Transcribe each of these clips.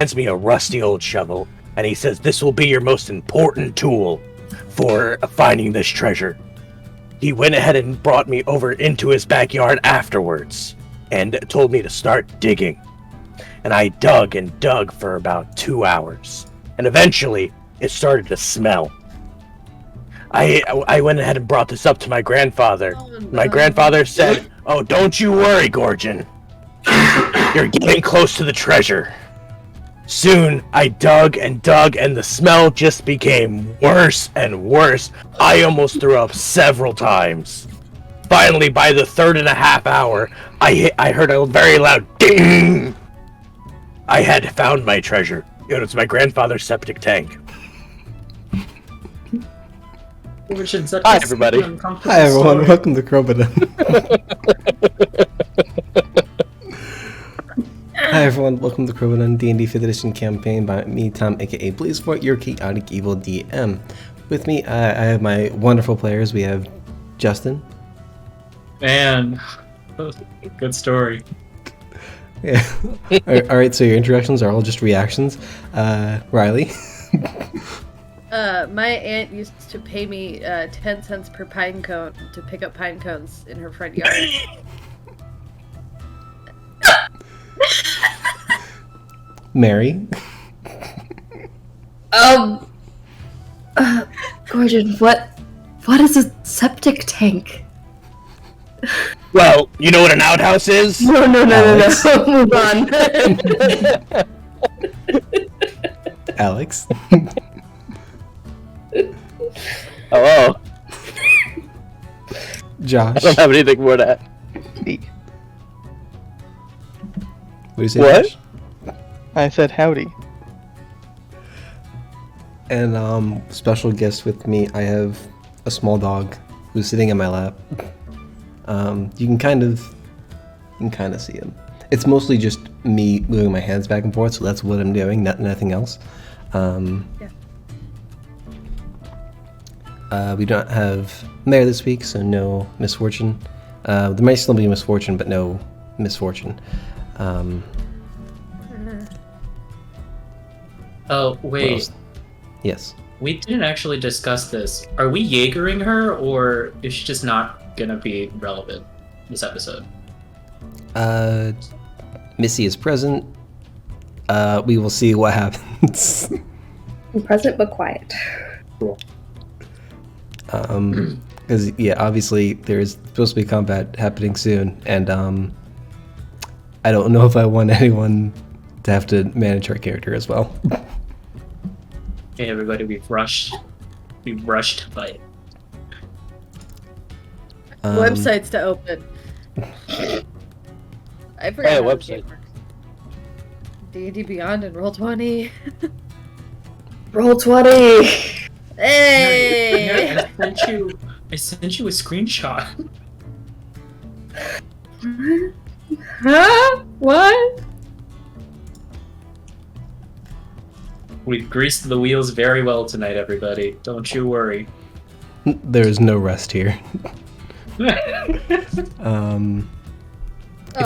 hands me a rusty old shovel, and he says this will be your most important tool for finding this treasure. He went ahead and brought me over into his backyard afterwards and told me to start digging. And I dug and dug for about 2 hours. And eventually, it started to smell. I went ahead and brought this up to my grandfather. Oh, no. My grandfather said, "Oh, don't you worry, Gorgon. You're getting close to the treasure." Soon, I dug and dug, and the smell just became worse and worse. I almost threw up several times. Finally, by the 3.5 hour, I heard a very loud ding. I had found my treasure. It was my grandfather's septic tank. Hi, everybody. Hi, everyone. Welcome to Crobaton. Hi, everyone. Welcome to Crobaton D&D 5th Edition campaign by me, Tom, aka BlazeFort, your chaotic evil DM. With me, I have my wonderful players. We have Justin. Man, good story. Yeah. All right. So your introductions are all just reactions. Riley. My aunt used to pay me 10 cents per pine cone to pick up pine cones in her front yard. Mary. Gorgon, what is a septic tank? Well, you know what an outhouse is? No, Alex. move on. Alex. Hello. Josh. I don't have anything more to add. What do you say? What? Josh? I said howdy. And special guest with me, I have a small dog who's sitting in my lap. You can kind of see him. It's mostly just me moving my hands back and forth, so that's what I'm doing, nothing else. We don't have Mayor this week, so no misfortune. There might still be misfortune, but no misfortune. Oh, wait. Yes. We didn't actually discuss this. Are we Jaegering her, or is she just not gonna be relevant this episode? Missy is present. We will see what happens. I'm present but quiet. Cool. Because obviously there's supposed to be combat happening soon, and I don't know if I want anyone to have to manage our character as well. Hey, everybody, we've rushed by it. Websites to open. I forgot how website. the game works. D&D Beyond and Roll20. Roll20! Hey! I sent you a screenshot. Huh? What? We've greased the wheels very well tonight, everybody. Don't you worry. There is no rest here. If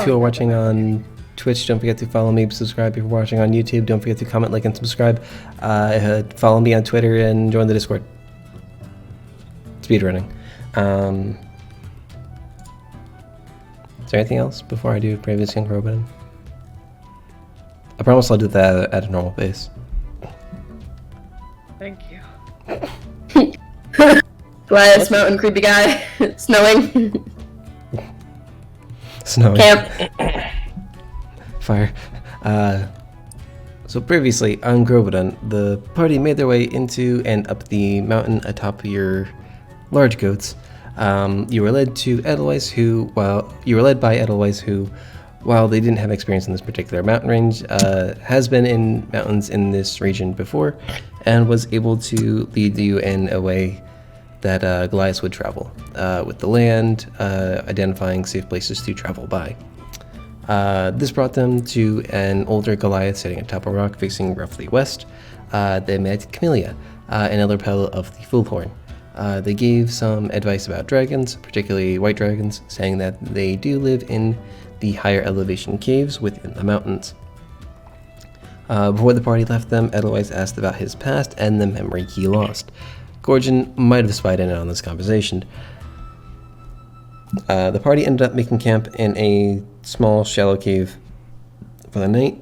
you're watching on Twitch, don't forget to follow me, subscribe. If you're watching on YouTube, don't forget to comment, like, and subscribe. Follow me on Twitter and join the Discord. Speedrunning. Is there anything else before I do Bravest Young Crobaton? I promise I'll do that at a normal pace. Thank you. Glass mountain creepy guy. Snowing. Snowing. Camp. Fire. So previously on Crobaton, the party made their way into and up the mountain atop your large goats. You were led by Edelweiss, who, while they didn't have experience in this particular mountain range, has been in mountains in this region before, and was able to lead you in a way that Goliath would travel, with the land, identifying safe places to travel by. This brought them to an older Goliath sitting atop a rock facing roughly west. They met Camellia, another petal of the Foolhorn. They gave some advice about dragons, particularly white dragons, saying that they do live in the higher elevation caves within the mountains. Before the party left them, Edelweiss asked about his past and the memory he lost. Gorgon might have spied in on this conversation. The party ended up making camp in a small, shallow cave for the night,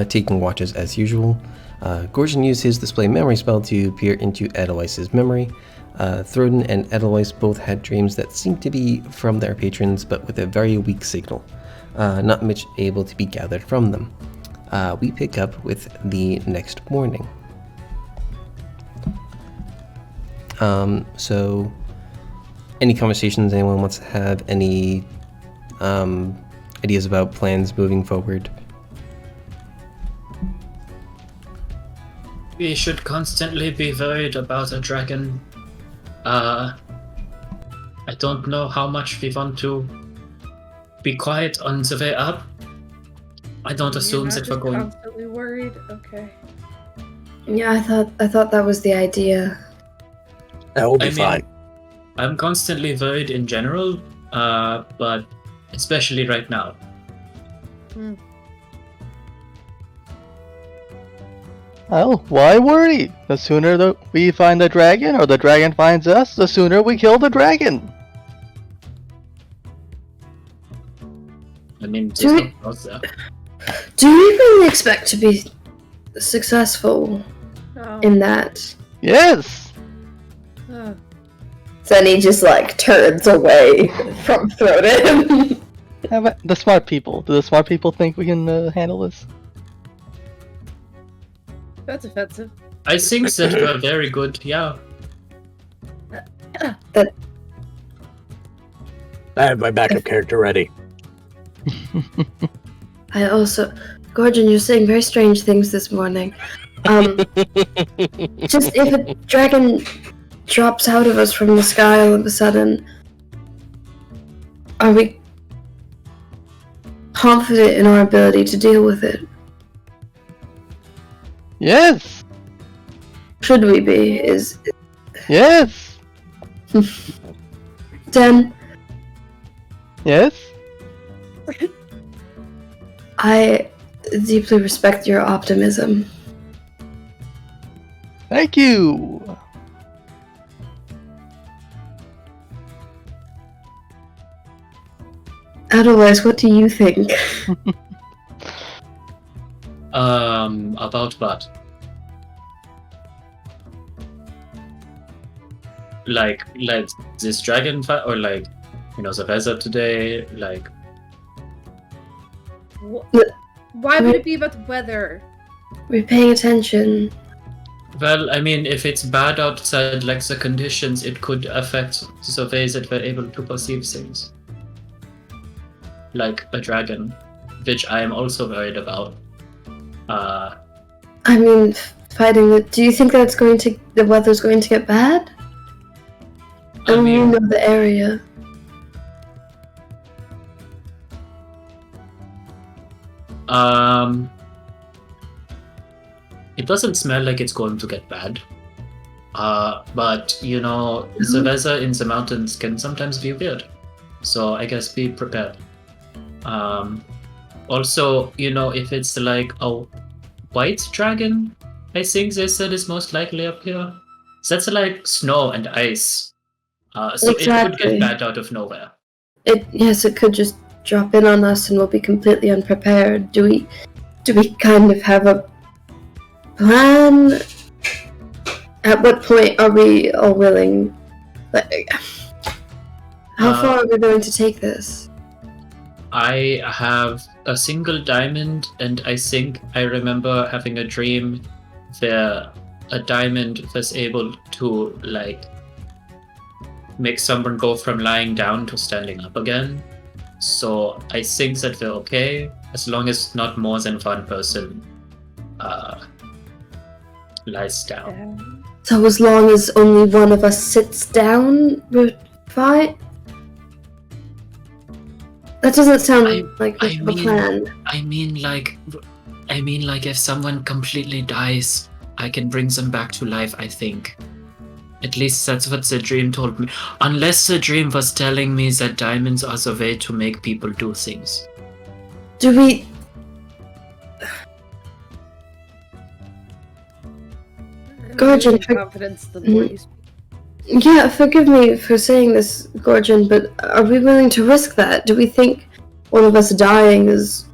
taking watches as usual. Gorgon used his display memory spell to peer into Edelweiss's memory. Throden and Edelweiss both had dreams that seemed to be from their patrons, but with a very weak signal, not much able to be gathered from them. We pick up with the next morning. So, any conversations anyone wants to have? Any ideas about plans moving forward? We should constantly be worried about a dragon. I don't know how much we want to be quiet on the way up. I don't assume You're not that we're just going. constantly worried. Okay. Yeah, I thought that was the idea. That will be I mean, fine. I'm constantly worried in general, but especially right now. Well, why worry? The sooner that we find the dragon, or the dragon finds us, the sooner we kill the dragon. I mean, Do there's we- no doubt there. Do we really expect to be successful Oh. in that? Yes! Oh. Then he just like turns away from Throden. The smart people. Do the smart people think we can handle this? That's offensive. I think that we're very good, yeah. I have my backup character ready. I also, Gorgon, you're saying very strange things this morning. Just if a dragon drops out of us from the sky all of a sudden, are we confident in our ability to deal with it? Yes! Should we be? Yes! Den, Yes? I deeply respect your optimism. Thank you! Otherwise, what do you think? About what? Like this dragon fight, or like, the weather today, like. Why would it be about the weather? We're paying attention. Well, I mean, if it's bad outside, like the conditions, it could affect the way that we're able to perceive things. Like a dragon, which I am also worried about. I mean, fighting the. Do you think that the weather's going to get bad? I You mean, know the area. it doesn't smell like it's going to get bad. But the weather in the mountains can sometimes be weird. So I guess be prepared. Also, if it's like a white dragon, I think they said is most likely up here. That's like snow and ice. So it could Exactly. get bad out of nowhere. Yes, it could just drop in on us and we'll be completely unprepared. Do we kind of have a plan? At what point are we all willing? How far are we going to take this? I have a single diamond, and I think I remember having a dream where a diamond was able to, make someone go from lying down to standing up again. So I think that we're okay, as long as not more than one person lies down. So as long as only one of us sits down, we're fine? That doesn't sound like much of a plan. I mean, like, if someone completely dies, I can bring them back to life, I think. At least that's what the dream told me. Unless the dream was telling me that diamonds are the way to make people do things. Do we... Gorgon, losing confidence the more you speak. yeah, forgive me for saying this, Gorgon, but are we willing to risk that? Do we think one of us dying is...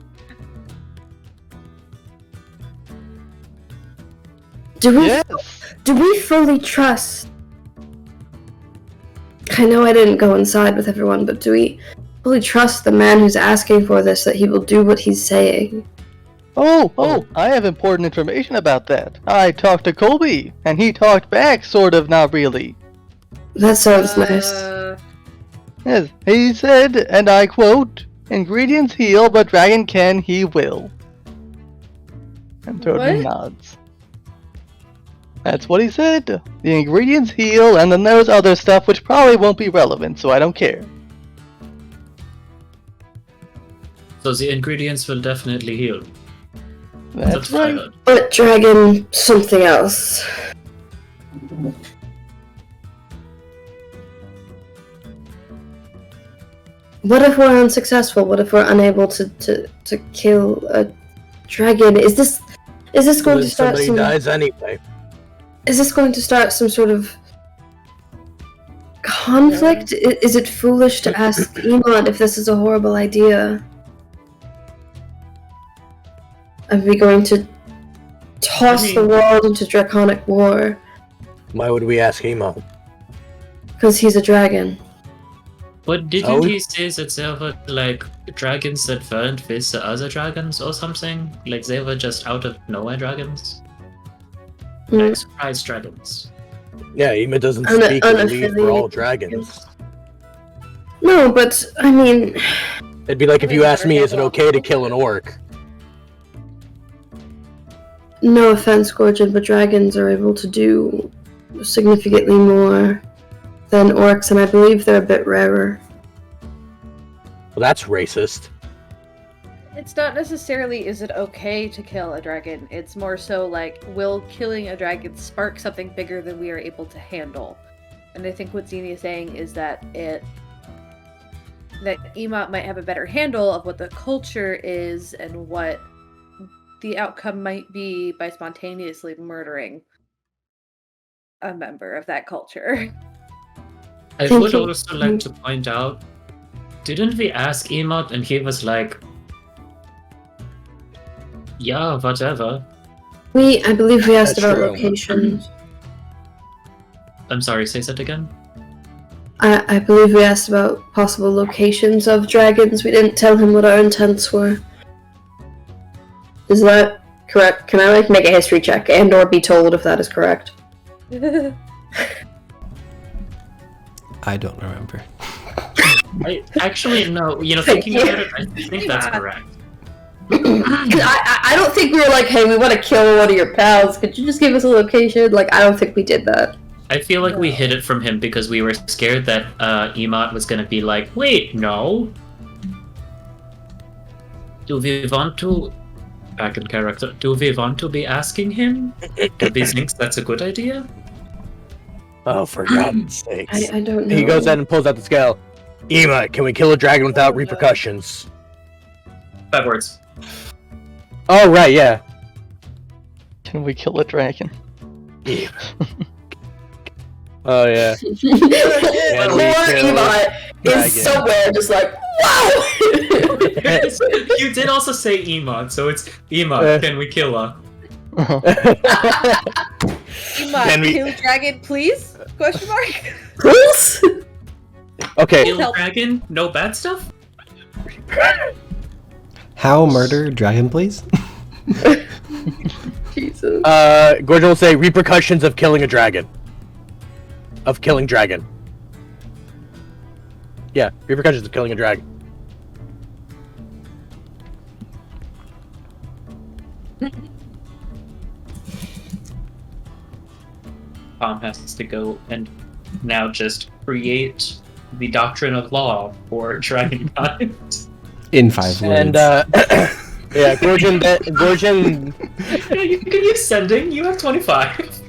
Do we fully trust... I know I didn't go inside with everyone, but do we fully trust the man who's asking for this, that he will do what he's saying? Oh, I have important information about that. I talked to Colby, and he talked back, sort of, not really. That sounds nice. Yes, he said, and I quote, "Ingredients heal, but dragon can, he will." And Totem What? nods. That's what he said. The ingredients heal, and then there's other stuff which probably won't be relevant, so I don't care. So the ingredients will definitely heal. That's right. fine. But dragon, something else. What if we're unsuccessful? What if we're unable to kill a dragon? Is this going to start Somebody some... dies anyway. Is this going to start some sort of conflict? Is it foolish to ask Emon if this is a horrible idea? Are we going to toss the world into draconic war Why would we ask Emo? because he's a dragon? But didn't Oh. he say that there were like dragons that weren't with the other dragons or something? Like they were just out of nowhere dragons? Mm. Like surprise dragons. Yeah, Ema doesn't Un- speak and leave for all unaffiliated dragons. No, but I mean, It'd be like if you asked me, is it okay to kill an orc? no offense, Gorgon, but dragons are able to do significantly more than orcs, and I believe they're a bit rarer. Well, that's racist. It's not necessarily is it okay to kill a dragon. It's more so like, will killing a dragon spark something bigger than we are able to handle? And I think what Zini is saying is that Emot might have a better handle of what the culture is and what the outcome might be by spontaneously murdering a member of that culture. I Thank would you. also like to point out, didn't we ask Emot and he was like, yeah, whatever. I believe we asked That's about true. locations. I'm sorry, say that again? I believe we asked about possible locations of dragons. We didn't tell him what our intents were. Is that correct? Can I make a history check and or be told if that is correct? I don't remember. I actually no, thinking about it, I think that's correct. 'Cause I don't think we were like, hey, we want to kill one of your pals. Could you just give us a location? Like, I don't think we did that. I feel like we hid it from him because we were scared that Emot was gonna be like, wait, no. Do we want to back in character? Do we want to be asking him if he thinks that's a good idea? Oh, for God's sakes. I don't know. He goes in and pulls out the scale. Ema, can we kill a dragon without repercussions? 5 words. Oh, right, yeah. Can we kill a dragon? Oh, yeah. Poor we kill Emot dragon? is somewhere just like, wow! You did also say Emot, so it's Emot, can we kill her? Can we- Kill dragon, please? Question mark. Please? Okay, Kill Help. dragon? No bad stuff? How murder dragon, please? Jesus. Gordon will say repercussions of killing a dragon. Of killing dragon. Yeah, repercussions of killing a dragon. Tom has to go and now just create the doctrine of law for dragonkind. In 5 words. And, yeah, Gorgon, You can use sending, you have 25.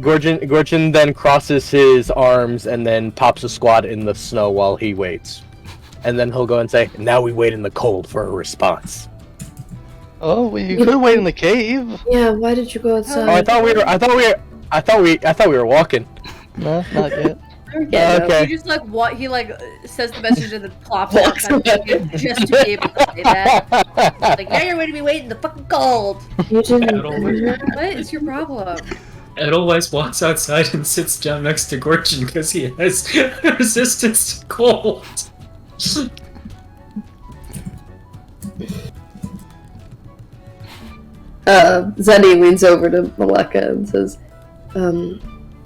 Gorgon then crosses his arms and then pops a squat in the snow while he waits. And then he'll go and say, now we wait in the cold for a response. Oh, well, you could wait in the cave. Yeah, why did you go outside? Oh, I thought we were walking. No, not yet. Yeah, Okay. He just like what he like says the message and then plops outside the cave just to be able to say that. Like, now you're going to be waiting in the fucking cold. You didn't. What is your problem? Ed always walks outside and sits down next to Gorgon because he has resistance to cold. Zenny leans over to Maleka and says,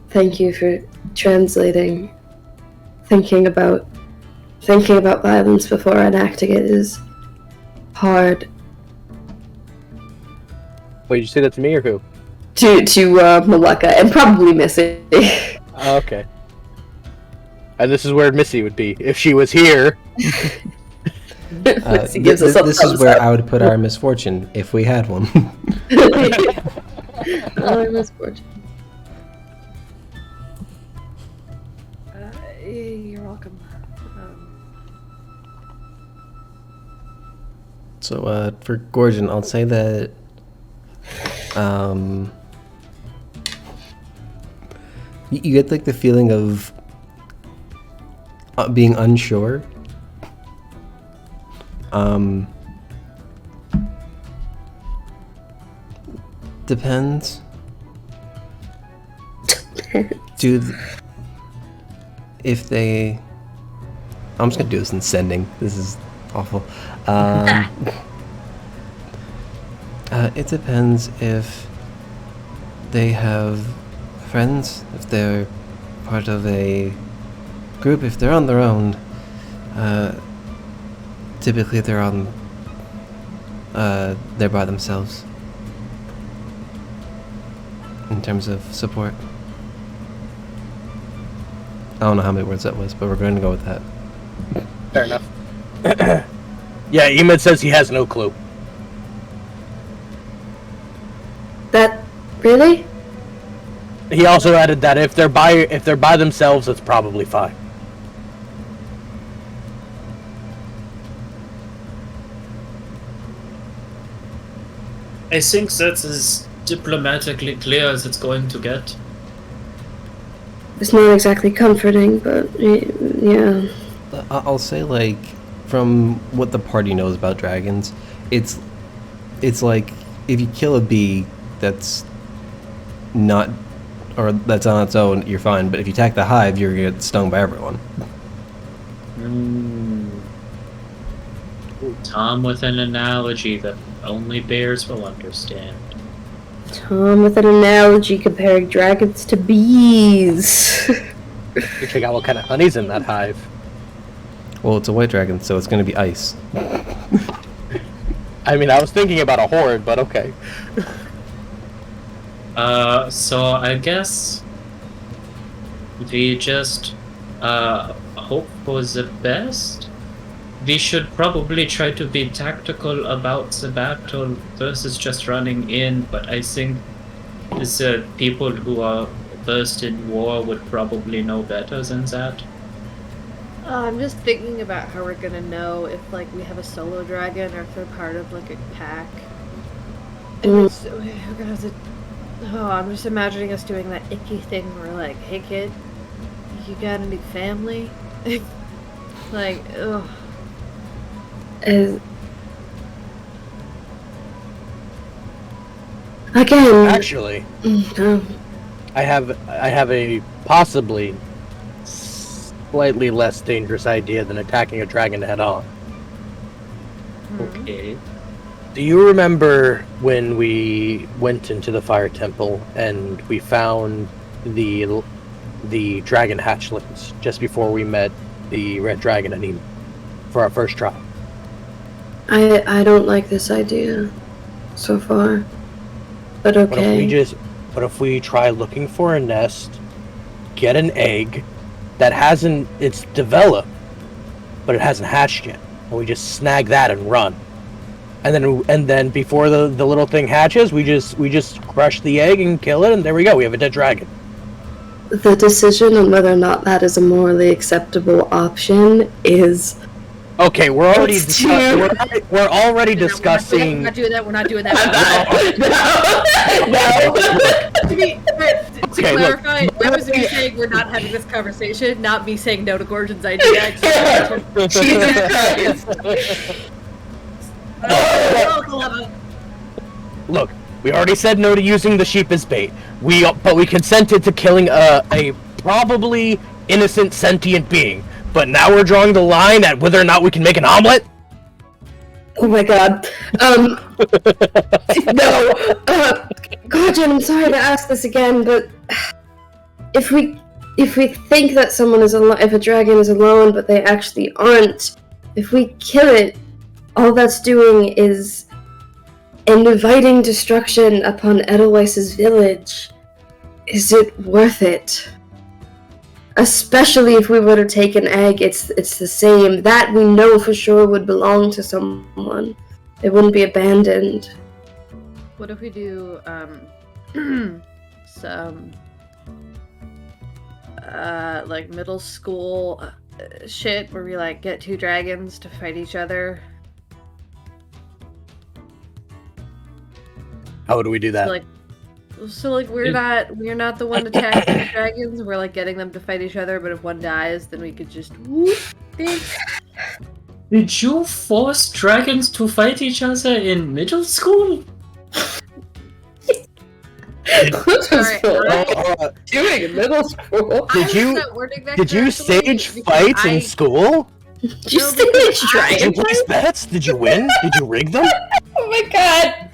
thank you for translating. Thinking about violence before enacting it is hard. Wait, did you say that to me or who? To Maleka, and probably Missy. Okay. And this is where Missy would be if she was here. Missy gives us a this thumbs is where up. I would put our misfortune if we had one. Our misfortune. You're welcome. So for Gorgon, I'll say that you get like the feeling of being unsure. Depends. If they, I'm just gonna do this in sending. This is awful. It depends if they have friends, if they're part of a group, if they're on their own. Typically they're by themselves in terms of support. I don't know how many words that was, but we're going to go with that. Fair enough. Yeah, Emid says he has no clue. That really? He also added that if they're by themselves, it's probably fine. I think that's as diplomatically clear as it's going to get. It's not exactly comforting, but yeah. I'll say, like, from what the party knows about dragons, it's like if you kill a bee that's not, or that's on its own, you're fine. But if you attack the hive, you're gonna get stung by everyone. Tom with an analogy that only bears will understand. Tom with an analogy comparing dragons to bees. You check out what kind of honey's in that hive. Well, it's a white dragon, so it's gonna be ice. I mean, I was thinking about a horde, but okay. So I guess we just hope for the best. We should probably try to be tactical about the battle versus just running in, but I think the people who are versed in war would probably know better than that. I'm just thinking about how we're gonna know if like we have a solo dragon or if they're part of like a pack. And it's, we're gonna have to. Oh, I'm just imagining us doing that icky thing where like, hey kid, you got any family? Like, ugh. Again. Actually, I have a possibly slightly less dangerous idea than attacking a dragon head on. Okay. Do you remember when we went into the fire temple and we found the dragon hatchlings just before we met the red dragon and Emu for our first try? I don't like this idea so far, but okay. But if we try looking for a nest, get an egg that it's developed, but it hasn't hatched yet, and we just snag that and run, and then before the little thing hatches, we just crush the egg and kill it, and there we go. We have a dead dragon. The decision on whether or not that is a morally acceptable option is Okay, we're already It's we're already We're discussing. not doing that. We're not doing that. No. To Okay, look, clarify, that was me saying we're not having this conversation, not me saying no to Gorgon's idea. Jesus Christ. Look, we already said no to using the sheep as bait. But we consented to killing a probably innocent sentient being. But now we're drawing the line at whether or not we can make an omelet. Oh my god. No. Gorgon, I'm sorry to ask this again, but if we think that someone is alone, if a dragon is alone, but they actually aren't, if we kill it, all that's doing is inviting destruction upon Edelweiss's village. Is it worth it? Especially if we were to take an egg, it's the same. That we know for sure would belong to someone. It wouldn't be abandoned. What if we do some like middle school shit where we like get two dragons to fight each other? How do we do that? So we're not the one attacking the dragons. We're like getting them to fight each other. But if one dies, then we could just whoop. Thanks. Did you force dragons to fight each other in middle school? Sorry, doing in middle school? Did you stage fights in school? Did you stage Did you dragon? place bets? Did you win? Did you rig them? Oh my god!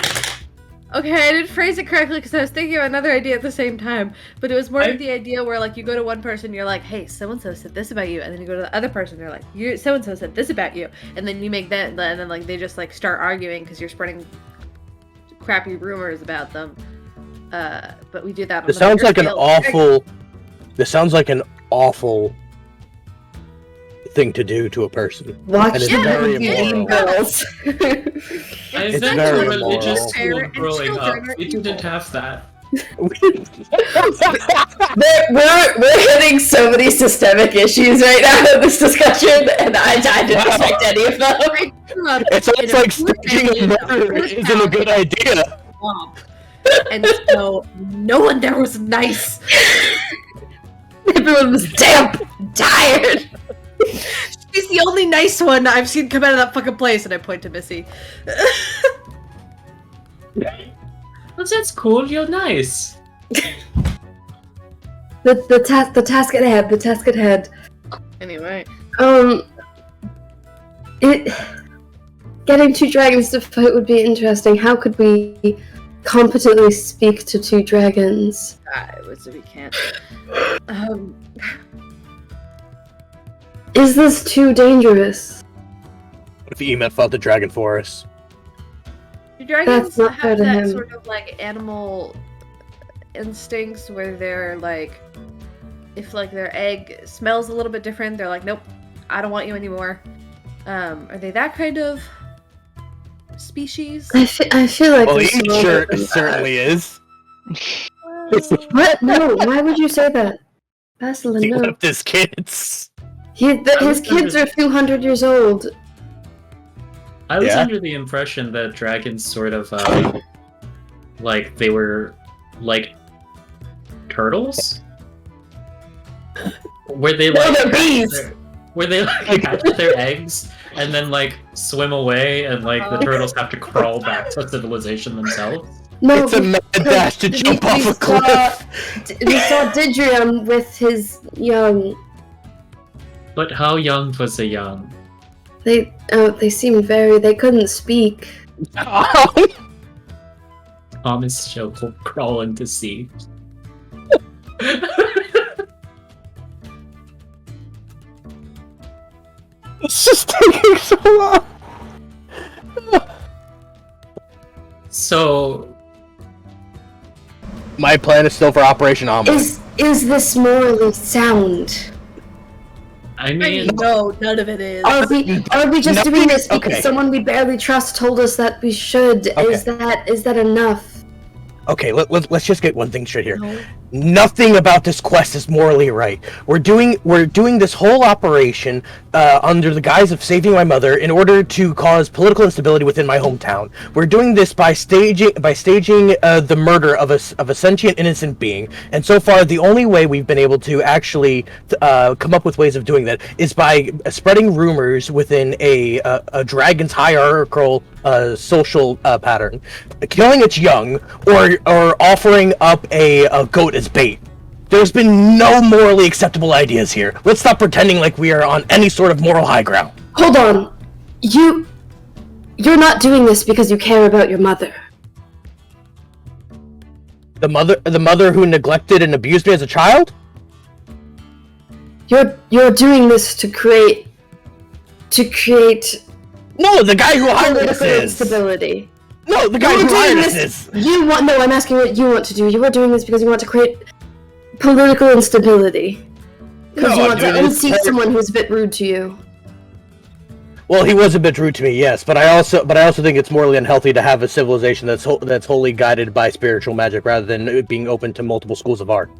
Okay, I didn't phrase it correctly because I was thinking of another idea at the same time. But it was more of the idea where, like, you go to one person, you're like, hey, so-and-so said this about you. And then you go to the other person, you're like, so-and-so said this about you. And then you make that, and then, like, they just, like, start arguing because you're spreading crappy rumors about them. But we do that on This the sounds bigger like an scale. awful... This sounds like an awful thing to do to a person. Watch And it's Yeah, very yeah. immoral. girls. I It's went very to a religious immoral. school And growing up. children are We didn't evil. have that. We're hitting so many systemic issues right now in this discussion, and I didn't expect any of them. I grew up It sounds in like poor staging a family, murder poor isn't a town, good idea. swamp. And so no one there was nice. Everyone was damp, tired. She's the only nice one I've seen come out of that fucking place, and I point to Missy. Well, that's cool. You're nice. The task at hand. Anyway. Getting two dragons to fight would be interesting. How could we competently speak to two dragons? We can't. Is this too dangerous? What if Emet fought the dragon for us? Do dragons That's not fair have to that him. sort of like animal instincts where they're like, if like their egg smells a little bit different, they're like, nope, I don't want you anymore. Are they that kind of species? I feel like Well, there's Emet more sure than that. certainly is. What? No, why would you say that? Basilin, He no. left his kids. His kids are a few hundred years old. I was Yeah? under the impression that dragons sort of, like, they were, like, turtles? Where they, No, like, they're hatch bees! where they, like, hatch their eggs and then, like, swim away and, like, the turtles have to crawl back to civilization themselves. No, It's a mad dash to jump off a cliff. We saw Didrium with his young. But how young was the young? They seemed very. They couldn't speak. Thomas shall crawl into sea. It's just taking so long. So, My plan is still for Operation Omelet. Is this morally sound? I I mean, mean, no, none of it is. Are we just No, doing this because okay. someone we barely trust told us that we should? Okay. Is that enough? Okay, let's just get one thing straight here. No. Nothing about this quest is morally right. We're doing this whole operation under the guise of saving my mother in order to cause political instability within my hometown. We're doing this by staging the murder of a sentient innocent being. And so far, the only way we've been able to actually come up with ways of doing that is by spreading rumors within a dragon's hierarchical social pattern, killing its young, or offering up a goat as bait. There's been no morally acceptable ideas here. Let's stop pretending like we are on any sort of moral high ground. Hold on. You're not doing this because you care about your mother. The mother who neglected and abused me as a child? You're doing this to create No, the guy who hired us political is. instability. No, the guy You're who hired doing us this. is. I'm asking what you want to do. You are doing this because you want to create political instability. Because No, you I'm want to doing this unseat for- someone who's a bit rude to you. Well, he was a bit rude to me, yes, but I also think it's morally unhealthy to have a civilization that's wholly guided by spiritual magic rather than it being open to multiple schools of art.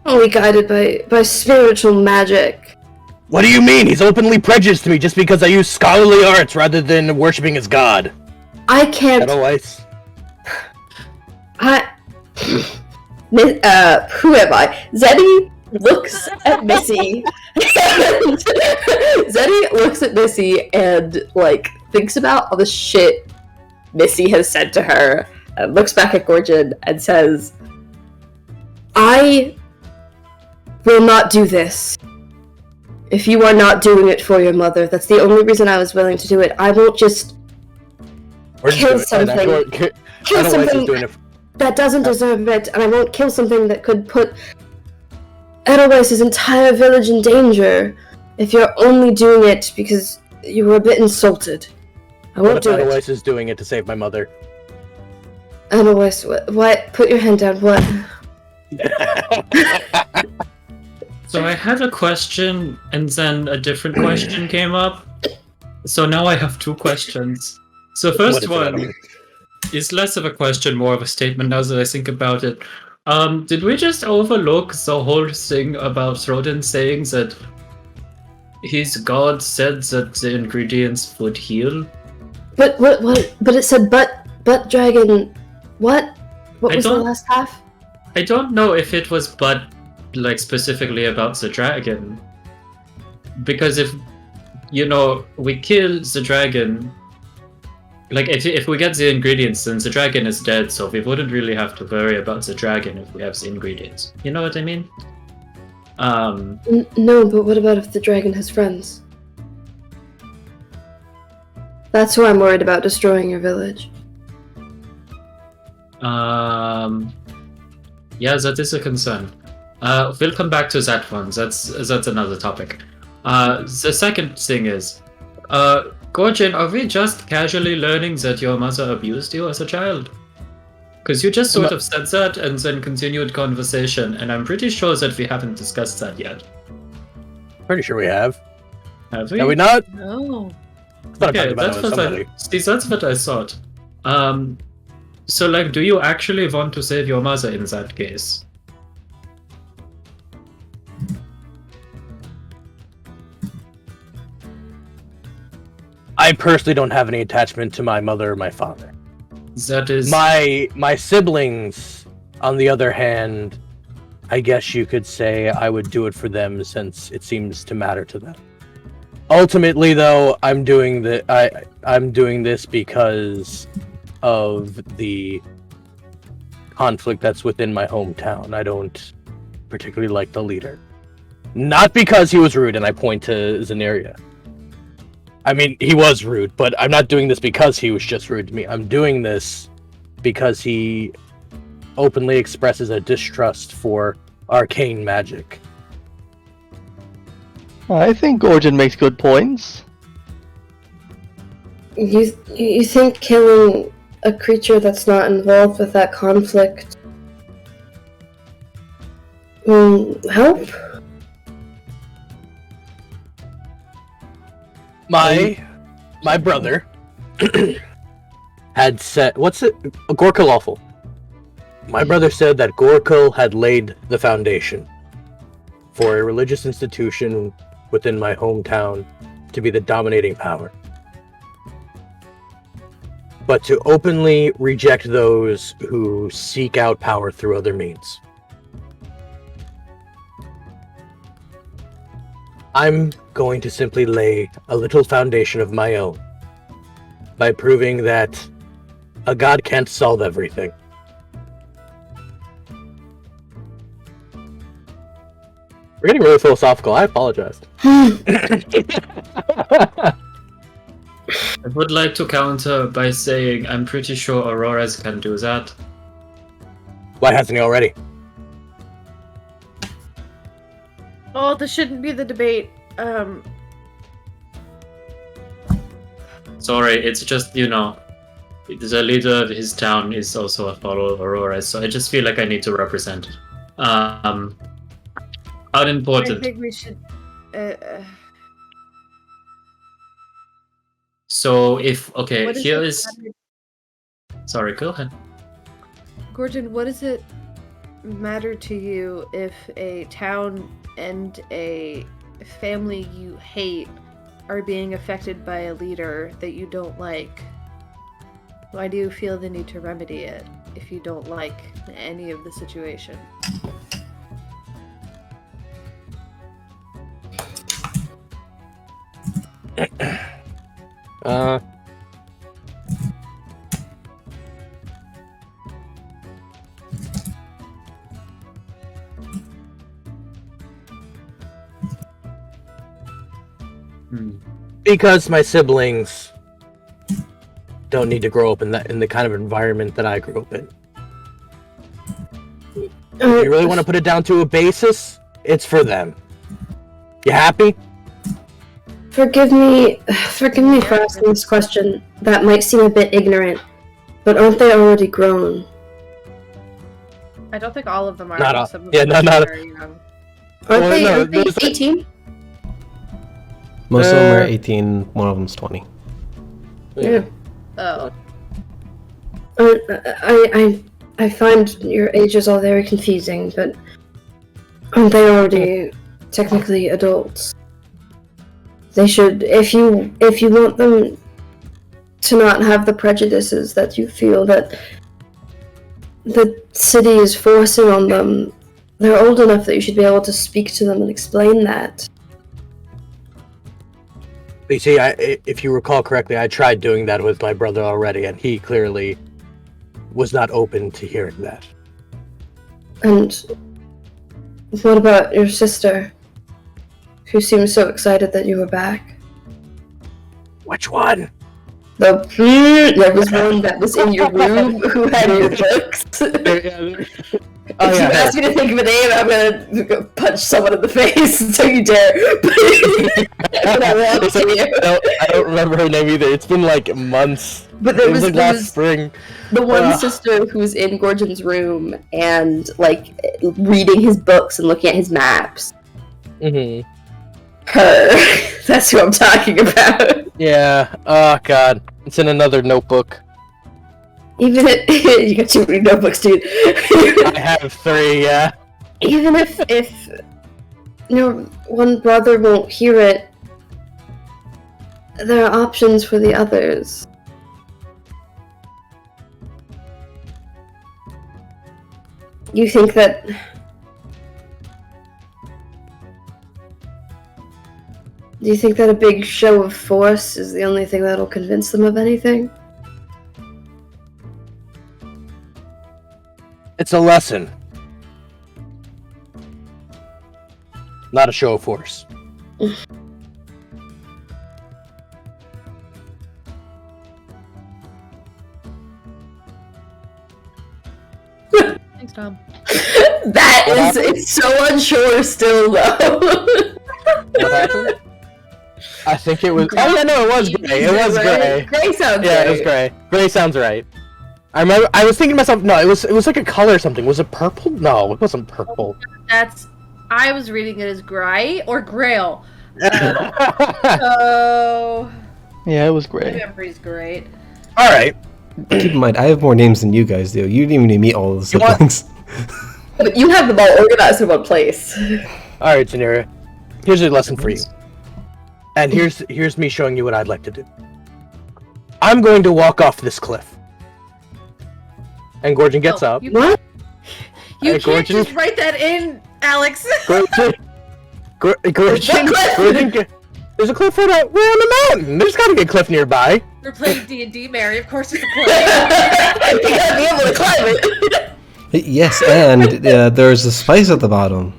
Only guided by spiritual magic. What do you mean? He's openly prejudiced to me just because I use scholarly arts rather than worshipping his god. I can't. Otherwise, Who am I? Zeddy looks at Missy. Zeddy looks at Missy and, like, thinks about all the shit Missy has said to her, and looks back at Gorgon and says, I will not do this. If you are not doing it for your mother, that's the only reason I was willing to do it. I won't just kill something. Kill something that doesn't deserve it, and I won't kill something that could put Edelweiss's entire village in danger if you're only doing it because you were a bit insulted. I won't do it. Edelweiss is doing it to save my mother. Edelweiss, what? Put your hand down, what? So I had a question, and then a different question came up. So now I have two questions. So first one is less of a question, more of a statement now that I think about it. Did we just overlook the whole thing about Throdin saying that his god said that the ingredients would heal? But it said but dragon. What? What was the last half? I don't know if it was but like specifically about the dragon. Because if we kill the dragon, like if we get the ingredients, then the dragon is dead, so we wouldn't really have to worry about the dragon if we have the ingredients. You know what I mean? No, but what about if the dragon has friends? That's who I'm worried about destroying your village. Yeah, that is a concern. We'll come back to that one. That's another topic. The second thing is, Gorgon, are we just casually learning that your mother abused you as a child? Because you just sort of said that and then continued conversation, and I'm pretty sure that we haven't discussed that yet. Pretty sure we have. Have we? Have we not? No. Okay, that's what I thought. So, like, do you actually want to save your mother in that case? I personally don't have any attachment to my mother or my father. That is... My siblings, on the other hand, I guess you could say I would do it for them since it seems to matter to them. Ultimately, though, I'm doing this because of the conflict that's within my hometown. I don't particularly like the leader. Not because he was rude, and I point to Zeneria. I mean, he was rude, but I'm not doing this because he was just rude to me. I'm doing this because he openly expresses a distrust for arcane magic. I think Gorgon makes good points. You think killing a creature that's not involved with that conflict will help? My brother had said, what's it? A Gorkalawful. My brother said that Gorkul had laid the foundation for a religious institution within my hometown to be the dominating power. But to openly reject those who seek out power through other means. I'm going to simply lay a little foundation of my own by proving that a god can't solve everything. We're getting really philosophical. I apologize. I would like to counter by saying I'm pretty sure Auroras can do that. Why hasn't he already? Oh, this shouldn't be the debate. Sorry, it's just, the leader of his town is also a follower of Auroras, so I just feel like I need to represent it. Unimportant. I think we should. So if What here does is. it matter- Sorry, go ahead. Gordon, what does it matter to you if a town and a family you hate are being affected by a leader that you don't like? Why do you feel the need to remedy it if you don't like any of the situation? Because my siblings don't need to grow up in the kind of environment that I grew up in. If you really want to put it down to a basis, it's for them. You happy? Forgive me for asking this question. That might seem a bit ignorant, but aren't they already grown? I don't think all of them are. Not all- Some of yeah, them not- are young. Aren't they there's- 18? Most of them are 18, one of them's 20. Yeah. Oh. I find your ages all very confusing, but aren't they already technically adults? They should, if you want them to not have the prejudices that you feel that the city is forcing on them, they're old enough that you should be able to speak to them and explain that. You see, if you recall correctly, I tried doing that with my brother already, and he clearly was not open to hearing that. And what about your sister, who seems so excited that you were back? Which one? There was one that was in your room who had your books. Oh, If you ask me to think of a name, I'm gonna punch someone in the face. Don't you dare! But I will to you. I don't remember her name either. It's been like months. But there It was was, like there last was spring. the one sister who was in Gorgon's room and like reading his books and looking at his maps. Mm-hmm. Her. That's who I'm talking about. Yeah. Oh god. It's in another notebook. Even if you got too many notebooks, dude. I have 3. Yeah. Even if one brother won't hear it, there are options for the others. You think that Do you think that a big show of force is the only thing that'll convince them of anything? It's a lesson. Not a show of force. Thanks, Tom. It's so unsure still, though. What happened? I think it was. Oh yeah, no, it was gray. It was gray. Gray sounds Yeah, right. it was gray. Gray sounds right. I remember. I was thinking to myself, no, it was like a color or something. Was it purple? No, it wasn't purple. I was reading it as gray or grail. So Yeah, it was my great. memory's great. All right. Keep in mind, I have more names than you guys do. You didn't even meet all of the You want- siblings. But you have them all organized in one place. All right, Zanira. Here's a lesson for you. And here's me showing you what I'd like to do. I'm going to walk off this cliff. And Gorgon gets up. What? You Hey, can't Gorgon. just write that in, Alex. Gorgon, there's a cliff right out. We're on the mountain. There's got to be a cliff nearby. We're playing D&D, Mary. Of course it's a cliff. You gotta be able to climb it. Yes, and there's a spice at the bottom.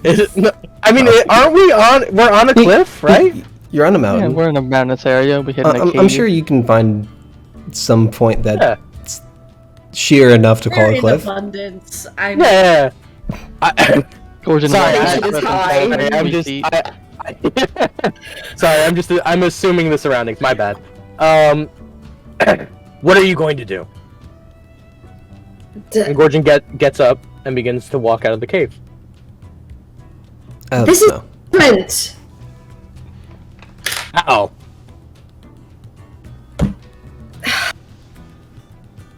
Is it, no, I mean, aren't we on? We're on a cliff, right? You're on a Yeah, mountain. we're in a mountainous area. We hit in a cave. I'm sure you can find some point Yeah. that's sheer enough to call We're a in cliff. abundance. Yeah. Gorgon Sorry, It is high. I'm just. Sorry, I'm assuming the surroundings. My bad. What are you going to do? And Gorgon gets up and begins to walk out of the cave. This is different. Oh.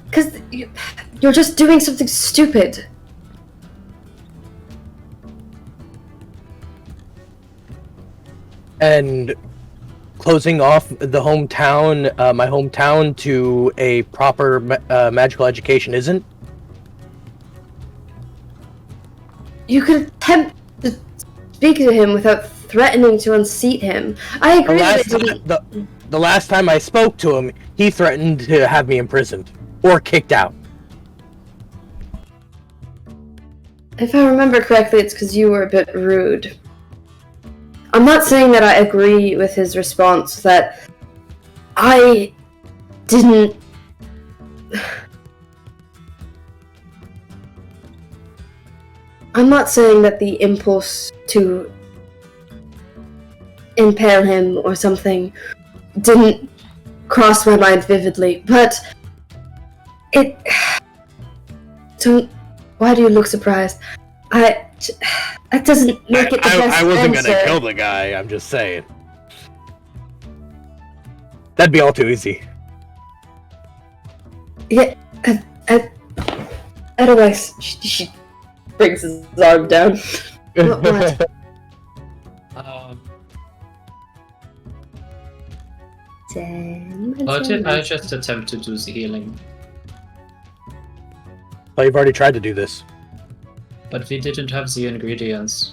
Because you're just doing something stupid. And closing off the hometown, my hometown, to a proper magical education isn't? You could attempt to speak to him without threatening to unseat him. I agree The last time I spoke to him, he threatened to have me imprisoned or kicked out. If I remember correctly, it's because you were a bit rude. I'm not saying that I agree with his response, that I didn't... I'm not saying that the impulse to impale him or something didn't cross my mind vividly, but it... Don't... Why do you look surprised? That doesn't make it the best I wasn't answer. gonna kill the guy, I'm just saying. That'd be all too easy. Yeah, otherwise, she brings his arm down. What? What if I just attempt to do the healing? Well, you've already tried to do this. But we didn't have the ingredients.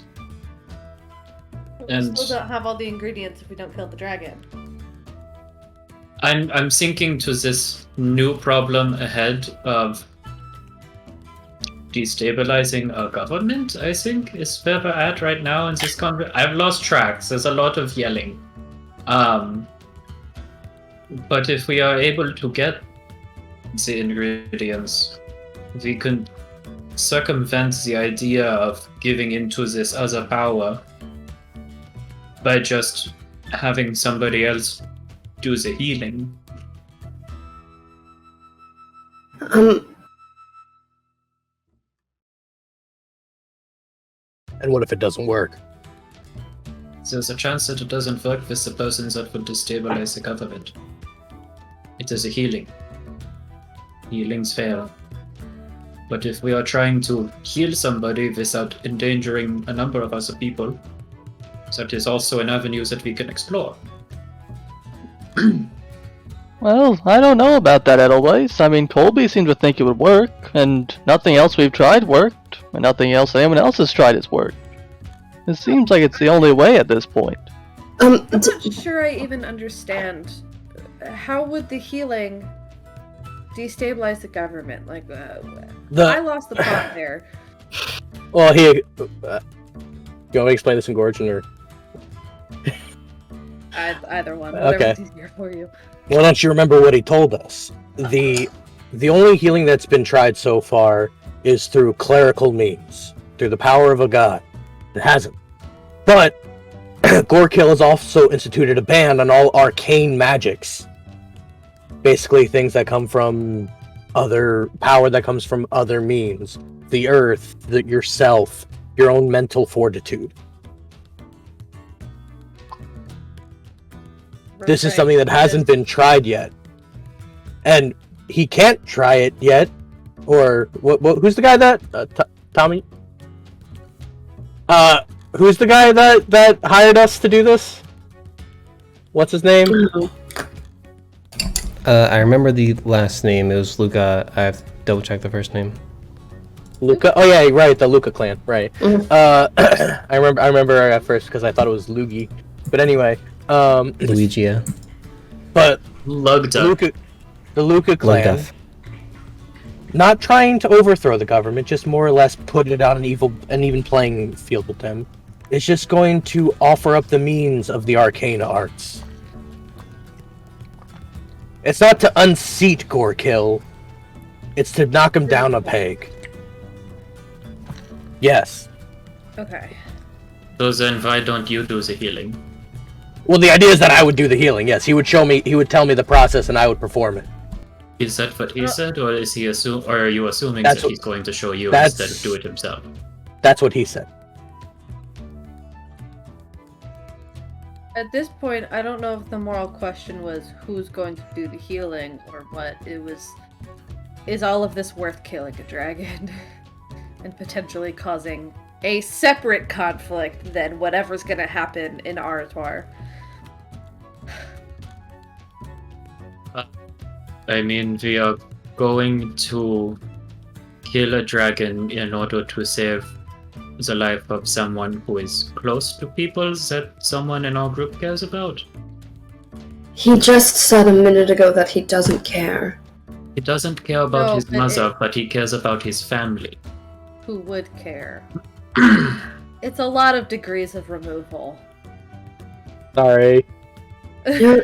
We And still don't have all the ingredients if we don't kill the dragon. I'm thinking to this new problem ahead of destabilizing our government, I think, is where we're at right now in this conversation. I've lost tracks. There's a lot of yelling. But if we are able to get the ingredients, we can circumvent the idea of giving into this other power by just having somebody else do the healing. And what if it doesn't work? There's a chance that it doesn't work with the person that would destabilize the government. It is a healing. Healings fail. But if we are trying to heal somebody without endangering a number of other people, that is also an avenue that we can explore. Well, I don't know about that, Edelweiss. I mean, Colby seemed to think it would work, and nothing else we've tried worked, and nothing else anyone else has tried has worked. It seems like it's the only way at this point. I'm not sure I even understand. How would the healing destabilize the government? Like, I lost the plot there. Well, you want me to explain this in Gorgon, or? Either one. Okay. Whatever's easier for you. Well, don't you remember what he told us? The only healing that's been tried so far is through clerical means, through the power of a god. It hasn't. But Gorkill has also instituted a ban on all arcane magics. Basically, things that come from other power that comes from other means. The earth, yourself, your own mental fortitude. This is something that hasn't been tried yet. and he can't try it yet. Or what? Who's the guy that Tommy? Who's the guy that hired us to do this? What's his name? I remember the last name. It was Luca. I have to double check the first name. Luca. Oh yeah, right. The Luca clan. Right. I remember at first because I thought it was Luigi. But anyway. Luigi. Yeah. But Lugda. The Luca clan. Lugduff. Not trying to overthrow the government, just more or less put it on an even playing field with them. It's just going to offer up the means of the arcane arts. It's not to unseat Gorkill. It's to knock him down a peg. Yes. Okay. So then why don't you do the healing? Well, the idea is that I would do the healing. Yes, he would tell me the process, and I would perform it. Is that what he said, or is he or are you assuming That's that he's going to show you that's- instead of do it himself? That's what he said. At this point, I don't know if the moral question was who's going to do the healing or what. It was, is all of this worth killing a dragon? And potentially causing a separate conflict than whatever's gonna happen in Arator. I mean, we are going to kill a dragon in order to save the life of someone who is close to people that someone in our group cares about. He just said a minute ago that he doesn't care. He doesn't care about No, his but mother, but he cares about his family. Who would care? It's a lot of degrees of removal. Sorry. You're,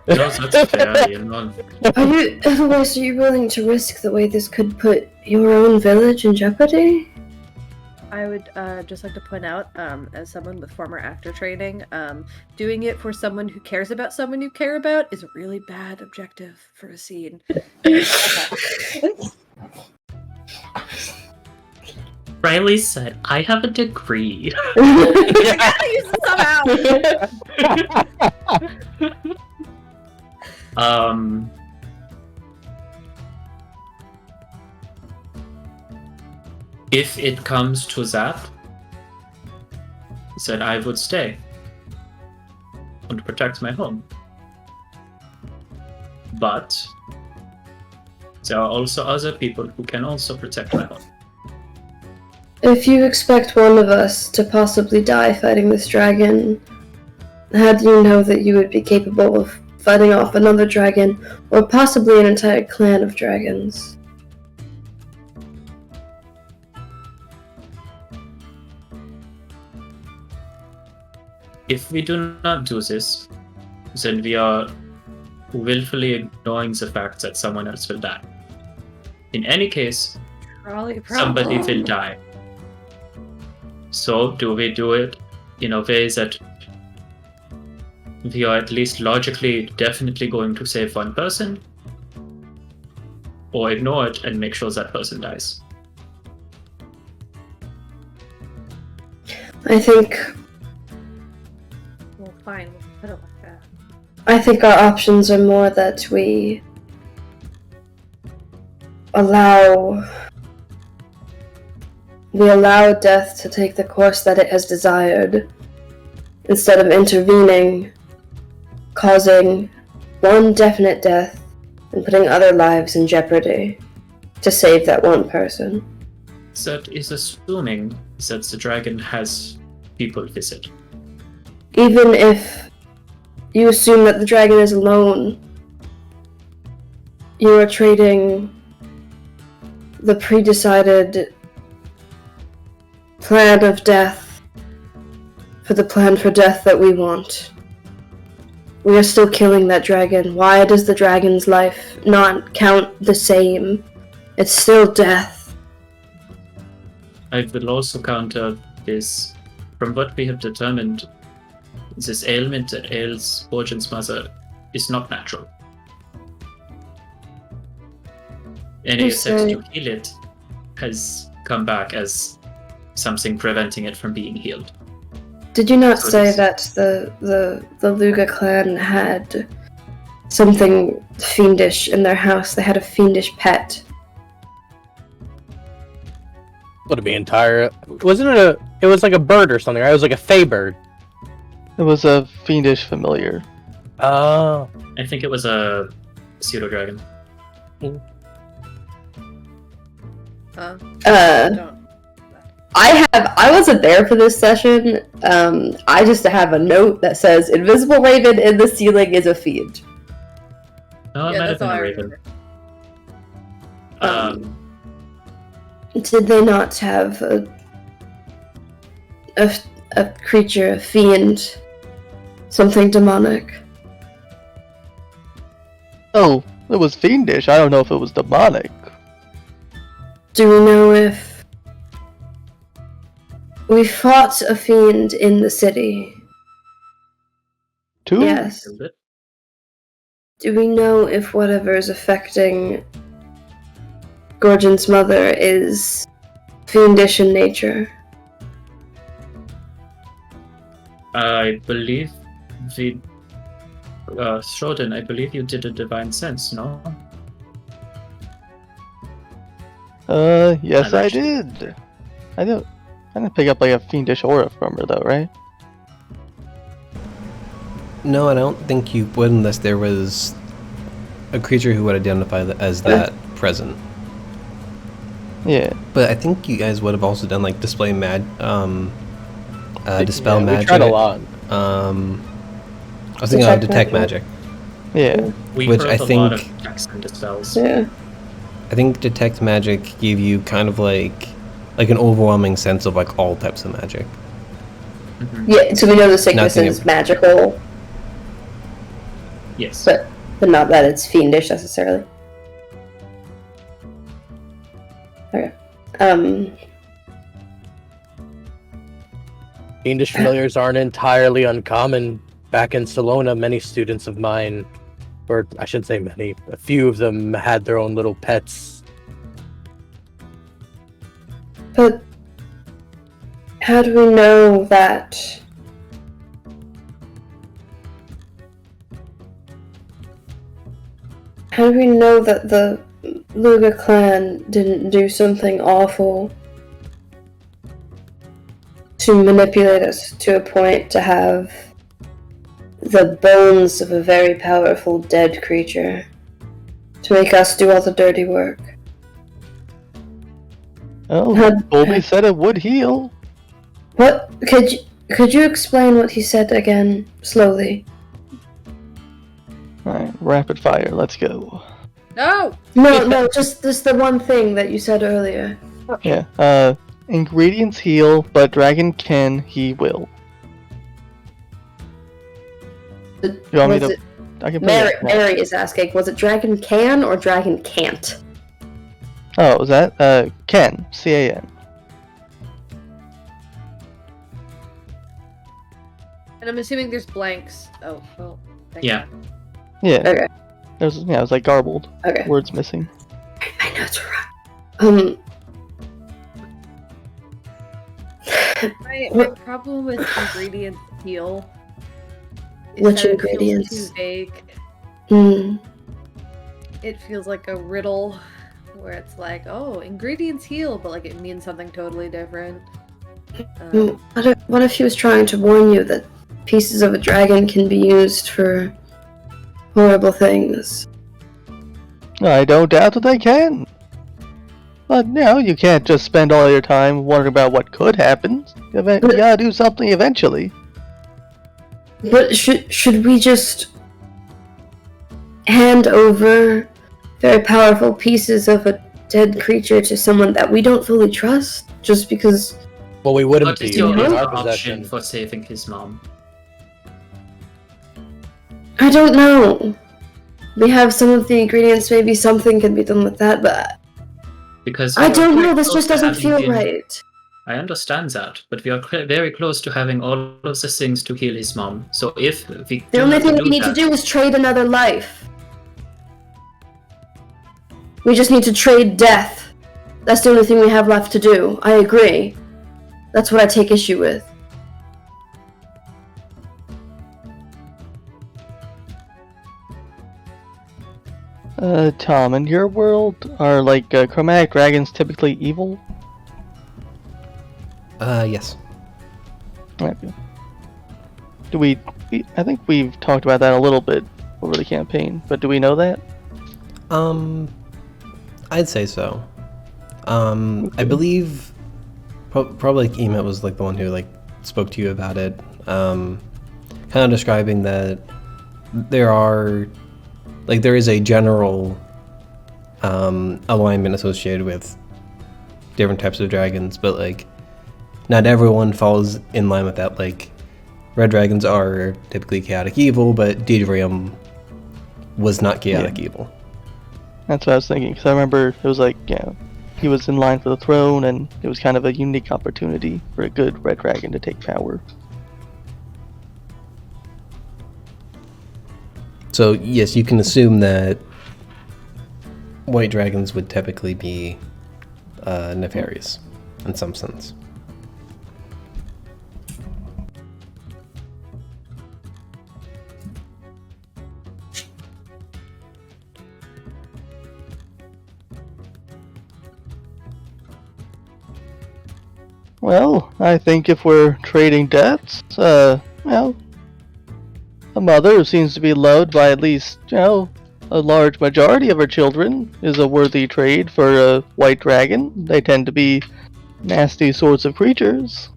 No, that's fair, you know. otherwise, are you willing to risk the way this could put your own village in jeopardy? I would just like to point out, as someone with former actor training, doing it for someone who cares about someone you care about is a really bad objective for a scene. Riley said, I have a degree. Somehow. If it comes to that, then I would stay and protect my home. But there are also other people who can also protect my home. If you expect one of us to possibly die fighting this dragon, how do you know that you would be capable of fighting off another dragon, or possibly an entire clan of dragons? If we do not do this, then we are willfully ignoring the fact that someone else will die. In any case, somebody will die. So, do we do it in a way that we are at least logically definitely going to save one person? Or ignore it and make sure that person dies? I think Well, fine, we'll put it like that. I think our options are more that we allow death to take the course that it has desired, instead of intervening, causing one definite death and putting other lives in jeopardy to save that one person. That is assuming that the dragon has people visit. Even if you assume that the dragon is alone, you are trading the pre-decided plan of death for the plan for death that we want. We are still killing that dragon. Why does the dragon's life not count the same? It's still death. I will also counter this. From what we have determined, this ailment that ails Borgen's mother is not natural. Any You attempt say- to heal it has come back as something preventing it from being healed. Did you not So say it's- that the Luga clan had something fiendish in their house. They had a fiendish pet. Would it be entire? Wasn't it a? It was like a bird or something, right? It was like a fey bird. It was a fiendish familiar. Oh. I think it was a pseudo dragon. Don't. I wasn't there for this session. I just have a note that says invisible raven in the ceiling is a fiend. No, it Yeah, might have that's been all I a raven. remember. Did they not have a creature, a fiend, something demonic? Oh, it was fiendish. I don't know if it was demonic. Do we know if we fought a fiend in the city? Two? Yes. Is it? Do we know if whatever is affecting Gorgon's mother is fiendish in nature? I believe the Shroden, I believe you did a divine sense, no? Yes, I'm I actually- did. I didn't pick up like a fiendish aura from her though, right? No, I don't think you would unless there was a creature who would identify as that present. Yeah. But I think you guys would have also done like dispel magic. We tried a lot. I was thinking of detect magic. Yeah. We Which hurled I a lot think- of checks and dispels. Yeah. I think detect magic gave you kind of like an overwhelming sense of like all types of magic. Mhm. Yeah, so we know the sickness Nothing is of- magical, Yes. but not that it's fiendish necessarily. Okay. Fiendish familiars aren't entirely uncommon. Back in Salona, many students of mine, or I shouldn't say many, a few of them had their own little pets. But how do we know that? How do we know that the Luga clan didn't do something awful to manipulate us to a point to have the bones of a very powerful dead creature to make us do all the dirty work? Oh, Had- Colby said it would heal. What could you explain what he said again slowly? Alright, rapid fire, let's go. No! No, just the one thing that you said earlier. Yeah, ingredients heal, but dragon can, he will. You want me Was to? it- I can put Mary, it. Mary is asking, was it dragon can or dragon can't? Oh, was that? Can. C-A-N. And I'm assuming there's blanks. Oh, well. thank Yeah. you. Yeah. Okay. It was like garbled. Okay. Words missing. My notes were wrong. My What- problem with ingredients heal is Which that it feels ingredients? too vague. Hmm. It feels like a riddle where it's like, oh, ingredients heal, but like it means something totally different. What if he was trying to warn you that pieces of a dragon can be used for horrible things? I don't doubt that they can. But you can't just spend all your time wondering about what could happen. You gotta do something eventually. But should we just hand over very powerful pieces of a dead creature to someone that we don't fully trust just because? Well, we wouldn't What be is your in other our option possession. for saving his mom? I don't know. We have some of the ingredients. Maybe something can be done with that, but Because I we are don't quite know. This close just to doesn't having feel been- right. I understand that, but we are very close to having all of the things to heal his mom. So if we The do only have thing to we need to that- do is trade another life. We just need to trade death. That's the only thing we have left to do. I agree. That's what I take issue with. Tom, in your world, are chromatic dragons typically evil? Yes. Okay. I think we've talked about that a little bit over the campaign, but do we know that? I'd say so. I believe probably Emet was like the one who spoke to you about it. Kind of describing that there is a general alignment associated with different types of dragons, but not everyone falls in line with that. Red dragons are typically chaotic evil, but Deidrium was not chaotic evil. That's what I was thinking, because I remember it was he was in line for the throne, and it was kind of a unique opportunity for a good red dragon to take power. So yes, you can assume that white dragons would typically be nefarious in some sense. Well, I think if we're trading debts, a mother who seems to be loved by at least, a large majority of her children is a worthy trade for a white dragon. They tend to be nasty sorts of creatures.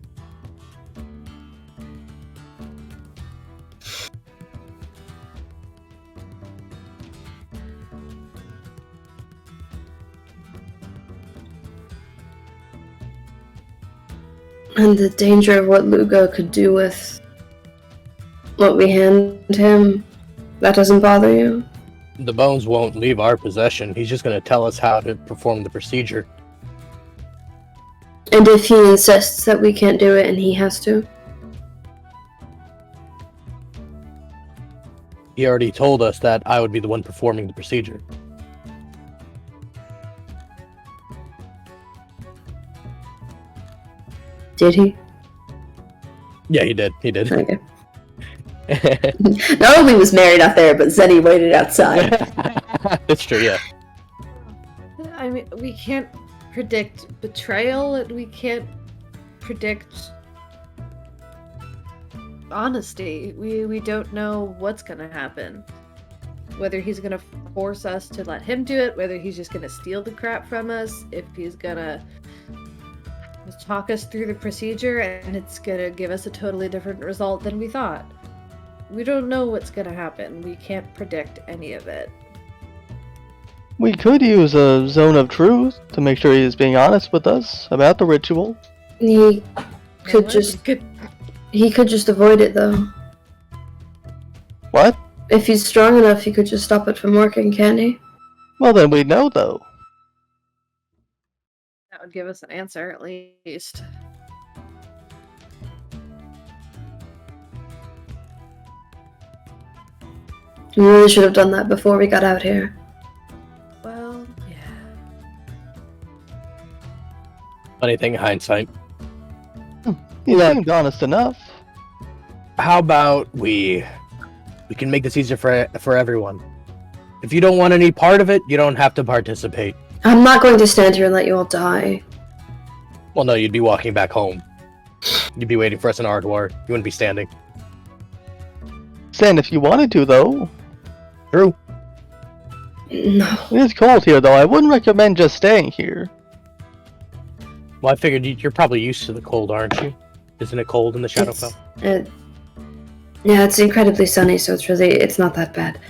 And the danger of what Lugo could do with what we hand him, that doesn't bother you? The bones won't leave our possession. He's just going to tell us how to perform the procedure. And if he insists that we can't do it and he has to? He already told us that I would be the one performing the procedure. Did he? Yeah, he did. He did. Okay. Not only was Mary not there, but Zenny waited outside. It's true, yeah. I mean, we can't predict betrayal, and we can't predict honesty. We don't know what's gonna happen. Whether he's gonna force us to let him do it, whether he's just gonna steal the crap from us, if he's gonna talk us through the procedure and it's gonna give us a totally different result than we thought. We don't know what's gonna happen. We can't predict any of it. We could use a zone of truth to make sure he's being honest with us about the ritual. He could just avoid it though. What? If he's strong enough, he could just stop it from working, can't he? Well, then we'd know, though. That would give us an answer, at least. We really should have done that before we got out here. Well, yeah. Funny thing, hindsight. He seemed honest enough. How about we can make this easier for everyone. If you don't want any part of it, you don't have to participate. I'm not going to stand here and let you all die. Well, no, you'd be walking back home. You'd be waiting for us in Ardwar. You wouldn't be standing. Stand if you wanted to, though. True. No. It is cold here, though. I wouldn't recommend just staying here. Well, I figured you're probably used to the cold, aren't you? Isn't it cold in the Shadowfell? Yeah, it's incredibly sunny, so it's not that bad.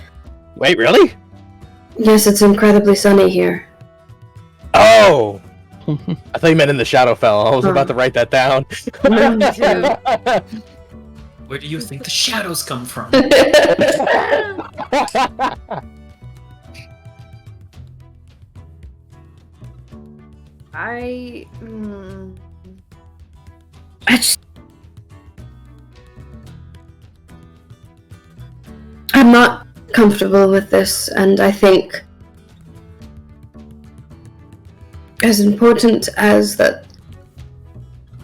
Wait, really? Yes, it's incredibly sunny here. Oh! I thought you meant in the Shadowfell. I was about to write that down. Where do you think the shadows come from? I'm not comfortable with this, and I think as important as that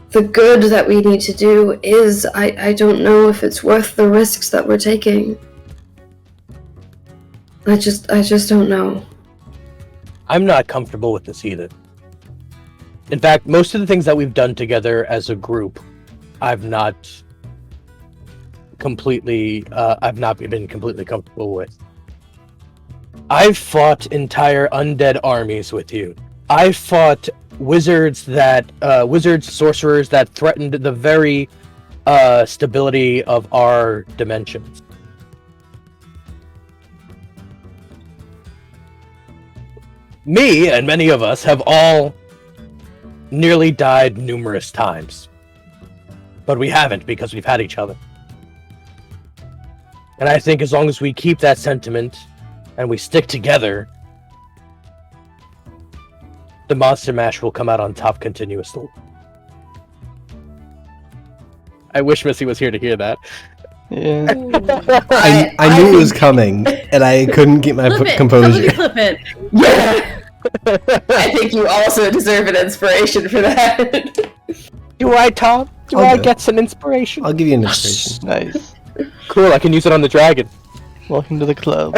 the good that we need to do is, I don't know if it's worth the risks that we're taking. I just don't know. I'm not comfortable with this either. In fact, most of the things that we've done together as a group, I've not been completely comfortable with. I've fought entire undead armies with you. I've fought wizards, sorcerers that threatened the very stability of our dimensions. Me and many of us have all nearly died numerous times. But we haven't because we've had each other. And I think as long as we keep that sentiment and we stick together, the Monster Mash will come out on top continuously. I wish Missy was here to hear that. Yeah. I knew it was coming, and I couldn't keep my composure. Clip it. Yeah. I think you also deserve an inspiration for that. Do I, Tom? Do I'll I do it. get some inspiration? I'll give you an inspiration. Nice. Cool, I can use it on the dragon. Welcome to the club.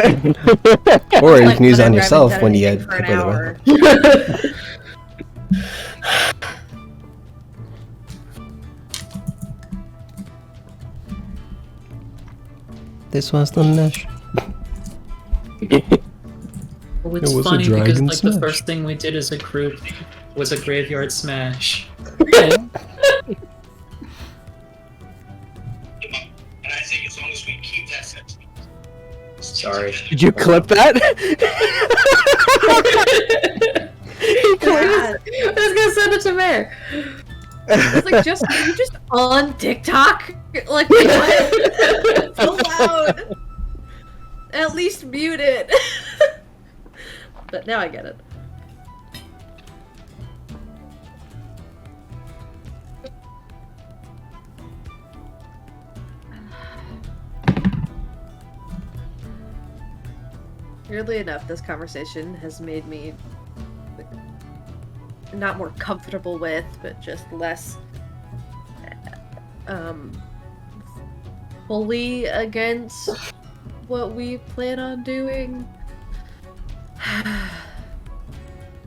Or you Like, can use it when on I yourself haven't when done you anything get for hit an with a weapon. hour. This was the Nash. Well, it's It was a funny because dragon like the smash. first thing we did as a group was a graveyard smash. And I think as long as we keep that sentiment. Sorry. Did you clip that? God. I was gonna send it to Mare. It's like, are you just on TikTok? Like, what? So loud. At least mute it. But now I get it. Weirdly enough, this conversation has made me not more comfortable with, but just less fully against what we plan on doing.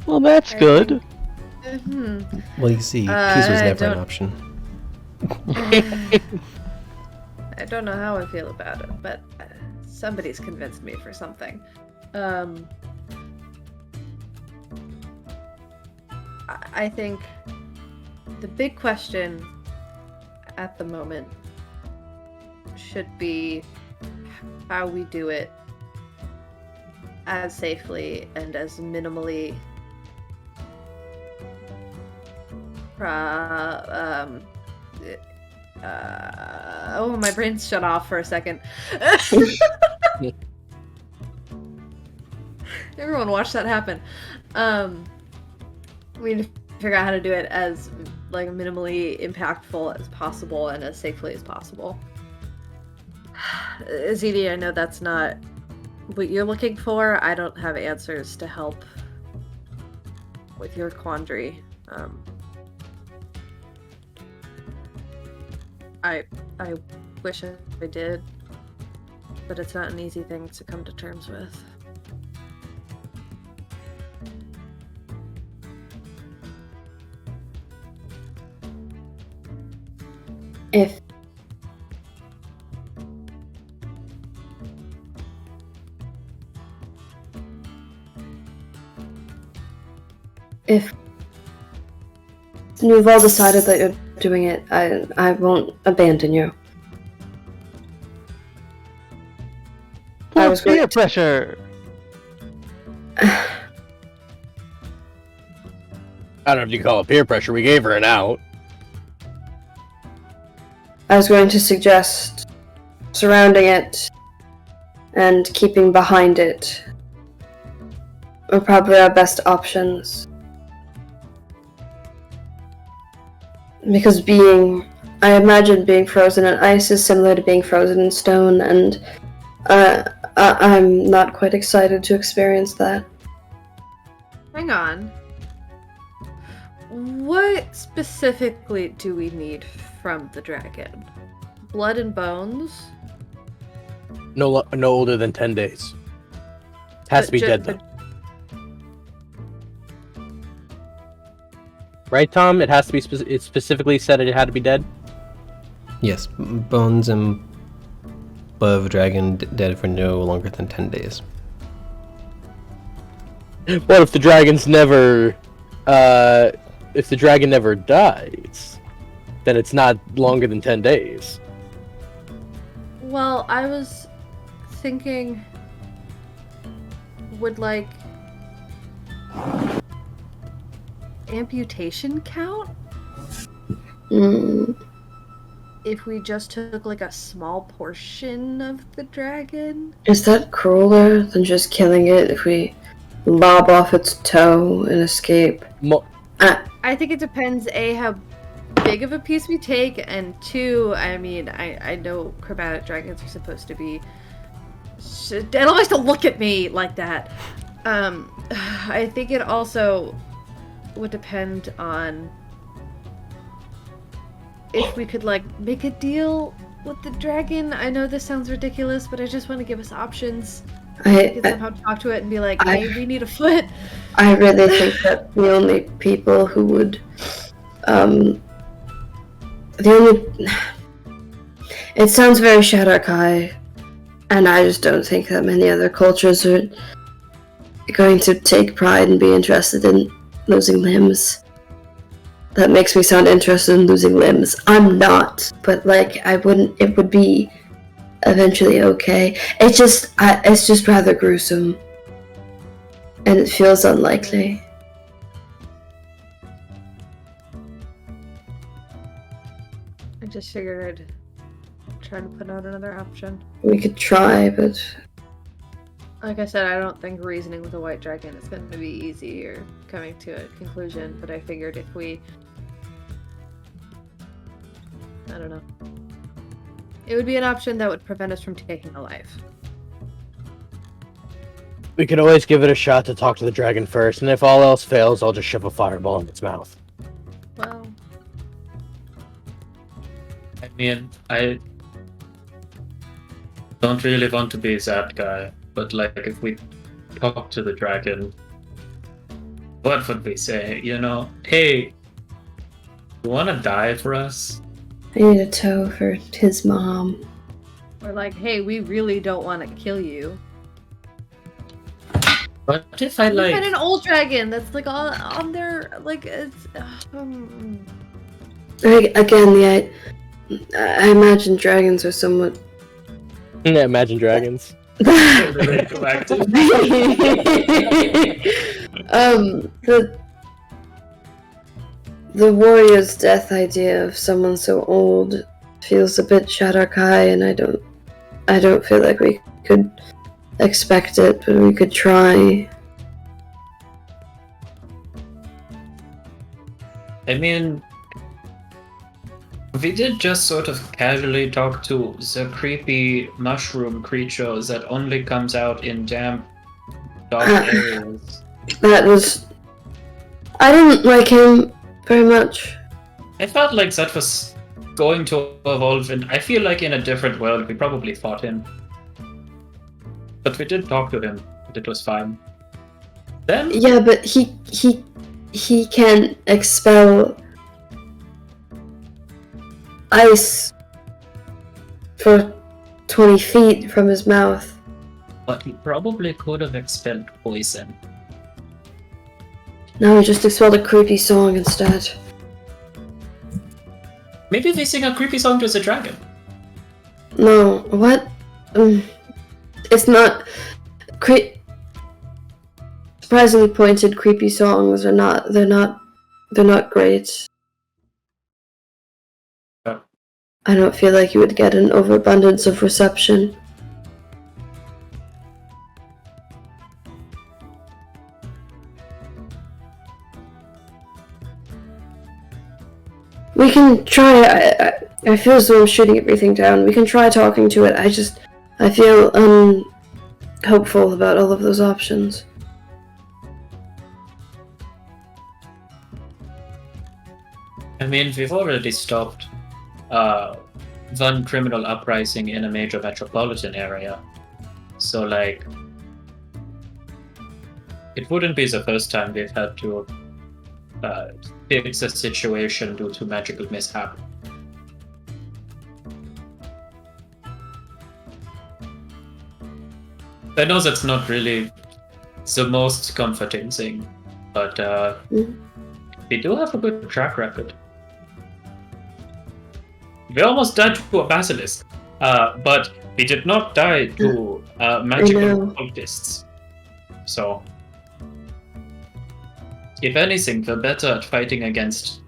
Well, that's I good. Well, you see, peace was I never an don't- option. I don't know how I feel about it, but somebody's convinced me for something. I think the big question at the moment should be how we do it as safely and as minimally oh, my brain's shut off for a second. Everyone watch that happen. We need to figure out how to do it as like minimally impactful as possible and as safely as possible. ZD, I know that's not what you're looking for. I don't have answers to help with your quandary. I wish I did, but it's not an easy thing to come to terms with. If you've all decided that you're doing it, I won't abandon you. I was Peer going pressure. I don't know if you call it peer pressure. We gave her an out. I was going to suggest surrounding it and keeping behind it are probably our best options. Because I imagine being frozen in ice is similar to being frozen in stone, and I'm not quite excited to experience that. Hang on. What specifically do we need from the dragon? Blood and bones? No older than 10 days. Has to be dead though. Right, Tom? It has to be. It specifically said it had to be dead. Yes, bones and blood of a dragon dead for no longer than 10 days. What if the dragon's never? If the dragon never dies, then it's not longer than 10 days. Well, I was thinking, would like amputation count? If we just took like a small portion of the dragon? Is that crueler than just killing it if we lob off its toe and escape? I think it depends, A, how big of a piece we take, and 2, I mean, I know chromatic dragons are supposed to be... They always don't look at me like that. I think it also would depend on if we could, like, make a deal with the dragon. I know this sounds ridiculous, but I just want to give us options. We can somehow talk to it and be like, hey, we need a foot. I really think that the only people who would, it sounds very Shadowkai, and I just don't think that many other cultures are going to take pride and be interested in losing limbs. That makes me sound interested in losing limbs. I'm not, but like, I wouldn't, it would be eventually okay. It's just rather gruesome. And it feels unlikely. I just figured I'd try to put out another option. We could try, but... Like I said, I don't think reasoning with a white dragon is going to be easy or coming to a conclusion, but I figured if we... I don't know. It would be an option that would prevent us from taking a life. We could always give it a shot to talk to the dragon first, and if all else fails, I'll just shove a fireball in its mouth. Well... I mean, I don't really want to be that guy, but like, if we talk to the dragon, what would we say? You know, hey, you wanna die for us? I need a toe for his mom. Or like, hey, we really don't want to kill you. What if I like... We had an old dragon that's like all on there, like, it's... Again, I imagine dragons are somewhat... Yeah, imagine dragons. The warrior's death idea of someone so old feels a bit Shadowkai, and I don't feel like we could expect it, but we could try. I mean, we did just sort of casually talk to the creepy mushroom creature that only comes out in damp, dark areas. That was... I didn't like him very much. I felt like that was going to evolve, and I feel like in a different world we probably fought him. But we did talk to him, and it was fine. Then... Yeah, but he can expel ice for 20 feet from his mouth. But he probably could have expelled poison. No, he just expelled a creepy song instead. Maybe they sing a creepy song to the dragon. No, what? It's not... Surprisingly pointed creepy songs are not... They're not great. Oh. I don't feel like you would get an overabundance of reception. We can try. I feel as though I'm shooting everything down. We can try talking to it. I feel hopeful about all of those options. I mean, we've already stopped one criminal uprising in a major metropolitan area. So, like, it wouldn't be the first time we've had to fix a situation due to magical mishap. I know that's not really the most comforting thing, but we do have a good track record. We almost died to a basilisk, but we did not die to magical cultists. So, if anything, we're better at fighting against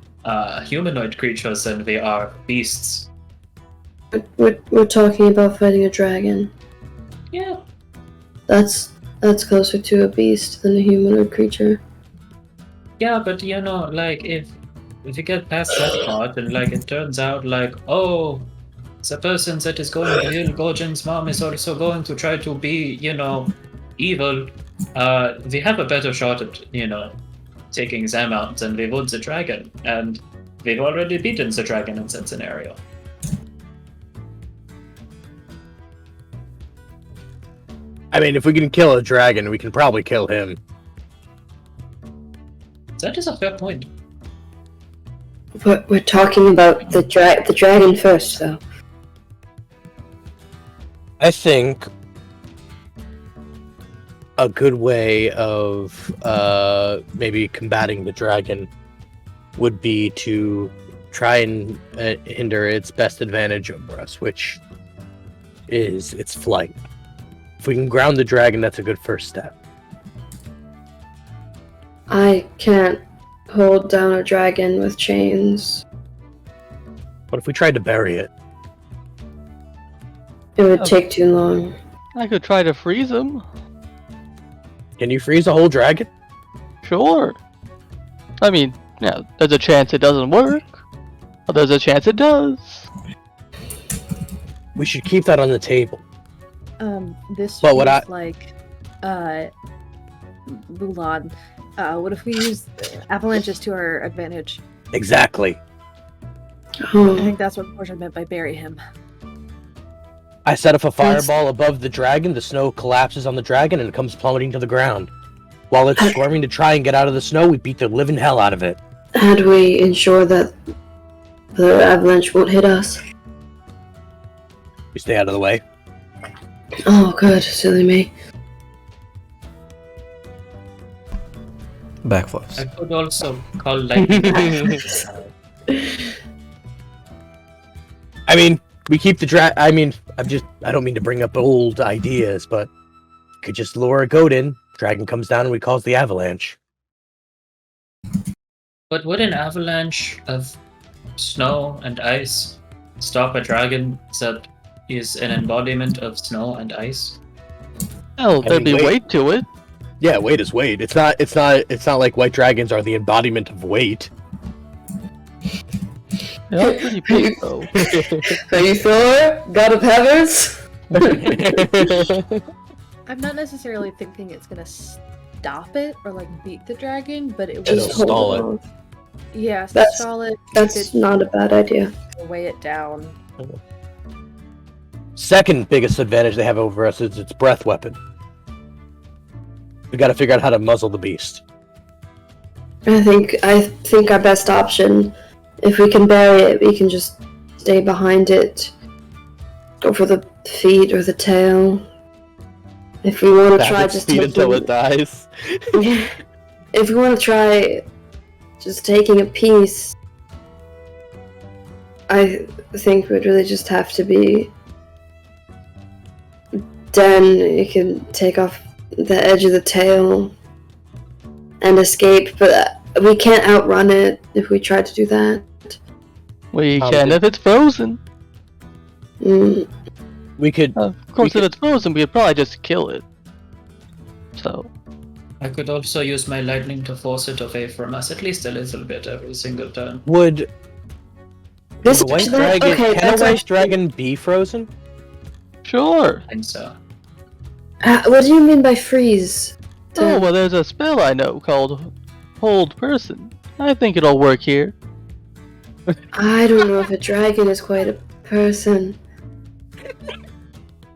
humanoid creatures than we are beasts. We're talking about fighting a dragon. Yeah. That's closer to a beast than a humanoid creature. Yeah, but you know, like if you get past that part and like it turns out like, oh, the person that is going to heal Gorgon's mom is also going to try to be, you know, evil, we have a better shot at, you know, taking them out than we would the dragon, and we've already beaten the dragon in that scenario. I mean, if we can kill a dragon, we can probably kill him. That is a fair point. We're talking about the dragon first, though. I think a good way of maybe combating the dragon would be to try and hinder its best advantage over us, which is its flight. If we can ground the dragon, that's a good first step. I can't hold down a dragon with chains. What if we tried to bury it? It would take too long. I could try to freeze him. Can you freeze a whole dragon? Sure. I mean, yeah, there's a chance it doesn't work. But there's a chance it does. We should keep that on the table. This But what feels like Mulan. What if we use avalanches to our advantage? Exactly. I Oh, think that's what Portia meant by bury him. I set up a fireball above the dragon, the snow collapses on the dragon, and it comes plummeting to the ground. While it's squirming to try and get out of the snow, we beat the living hell out of it. how do we ensure that the avalanche won't hit us? We stay out of the way. Oh, good, silly me. Backflips. I could also call lightning. I mean, we keep the I don't mean to bring up old ideas, but we could just lure a goat in, dragon comes down, and we cause the avalanche. But would an avalanche of snow and ice stop a dragon that is an embodiment of snow and ice? Well, I there'd mean, be weight. weight to it. Yeah, weight is weight. It's not like white dragons are the embodiment of weight. They're pretty big, though. Are you Thor? God of Heavens? I'm not necessarily thinking it's gonna stop it or like beat the dragon, but it It'll will Just hold stall it it. off. yeah, That's- stall it, That's not a bad idea. weigh it down. Second biggest advantage they have over us is its breath weapon. We gotta figure out how to muzzle the beast. I think our best option, if we can bury it, we can just stay behind it, go for the feet or the tail. If we want to try just taking, dies. if we want to try just taking a piece, I think we'd really just have to be. Then you can take off the edge of the tail and escape, but we can't outrun it if we try to do that. We How can did- if it's frozen. We could. Of course, could- if it's frozen, we could probably just kill it. So, I could also use my lightning to force it away from us at least a little bit every single turn. Would This a white that- dragon? okay, Can that's a white actually- dragon be frozen? sure. And so, What do you mean by freeze? Oh, well, there's a spell I know called Hold Person. I think it'll work here. I don't know if a dragon is quite a person.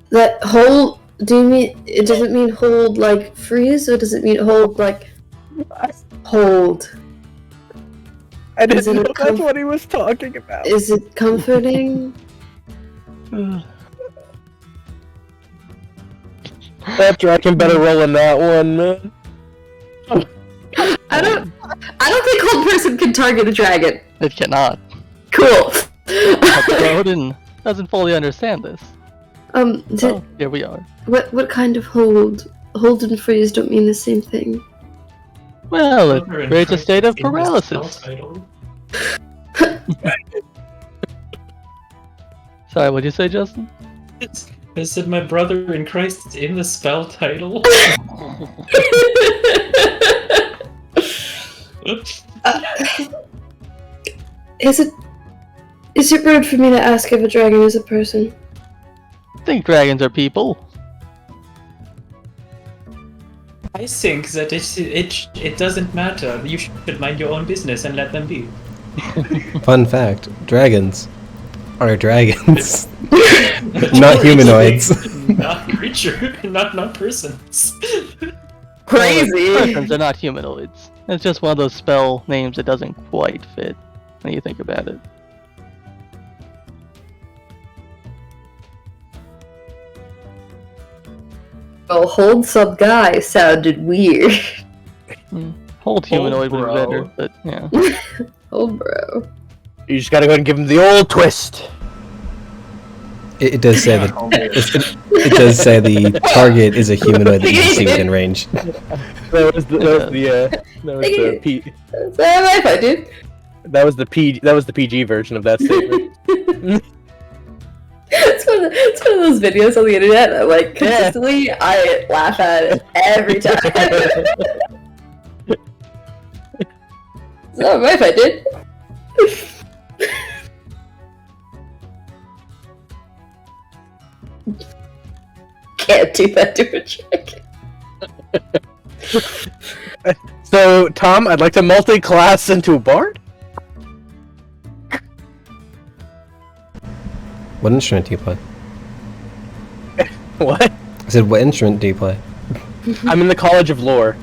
That whole Do you mean does it mean hold like freeze, or does it mean hold like hold? I Is didn't it a know that's what he was talking about. Is it comforting? That dragon better roll in that one, man. I don't think hold person can target a dragon. It cannot. Cool. Odin doesn't fully understand this. So, here we are. What kind of hold? Hold and freeze don't mean the same thing. Well, it creates a state of paralysis. Sorry, what'd you say, Justin? I said my brother in Christ is in the spell title. Is it rude for me to ask if a dragon is a person? I think dragons are people. I think that it doesn't matter. You should mind your own business and let them be. Fun fact: dragons are dragons, not humanoids. Not creature, not persons. Crazy. Persons are not humanoids. It's just one of those spell names that doesn't quite fit when you think about it. Well, hold some guy sounded weird. Hold humanoid would be bro. better, but yeah. Hold bro. You just gotta go and give him the old twist. It does say that it does say the target is a humanoid that you can see within range. That was the P. That was the PG version of that statement. It's one of those videos on the internet that, like, consistently, I laugh at it every time. So, what if I did? Can't do that to a dragon. So, Tom, I'd like to multi-class into a bard. What instrument do you play? What? I said, what instrument do you play? I'm in the College of Lore.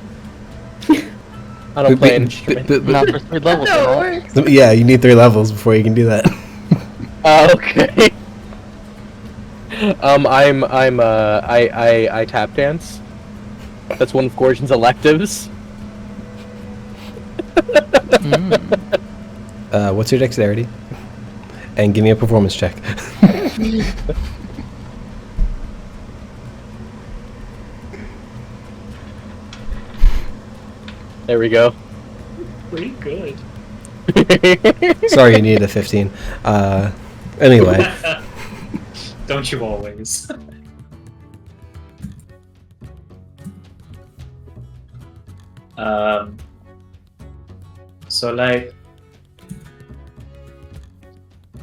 I don't play an instrument. Not for 3 levels. No, you it know. works. Yeah, you need 3 levels before you can do that. Okay. I tap dance. That's one of Gorgon's electives. What's your dexterity? And give me a performance check. There we go. Pretty good. Sorry, you needed a 15. Anyway. Don't you always? So, like,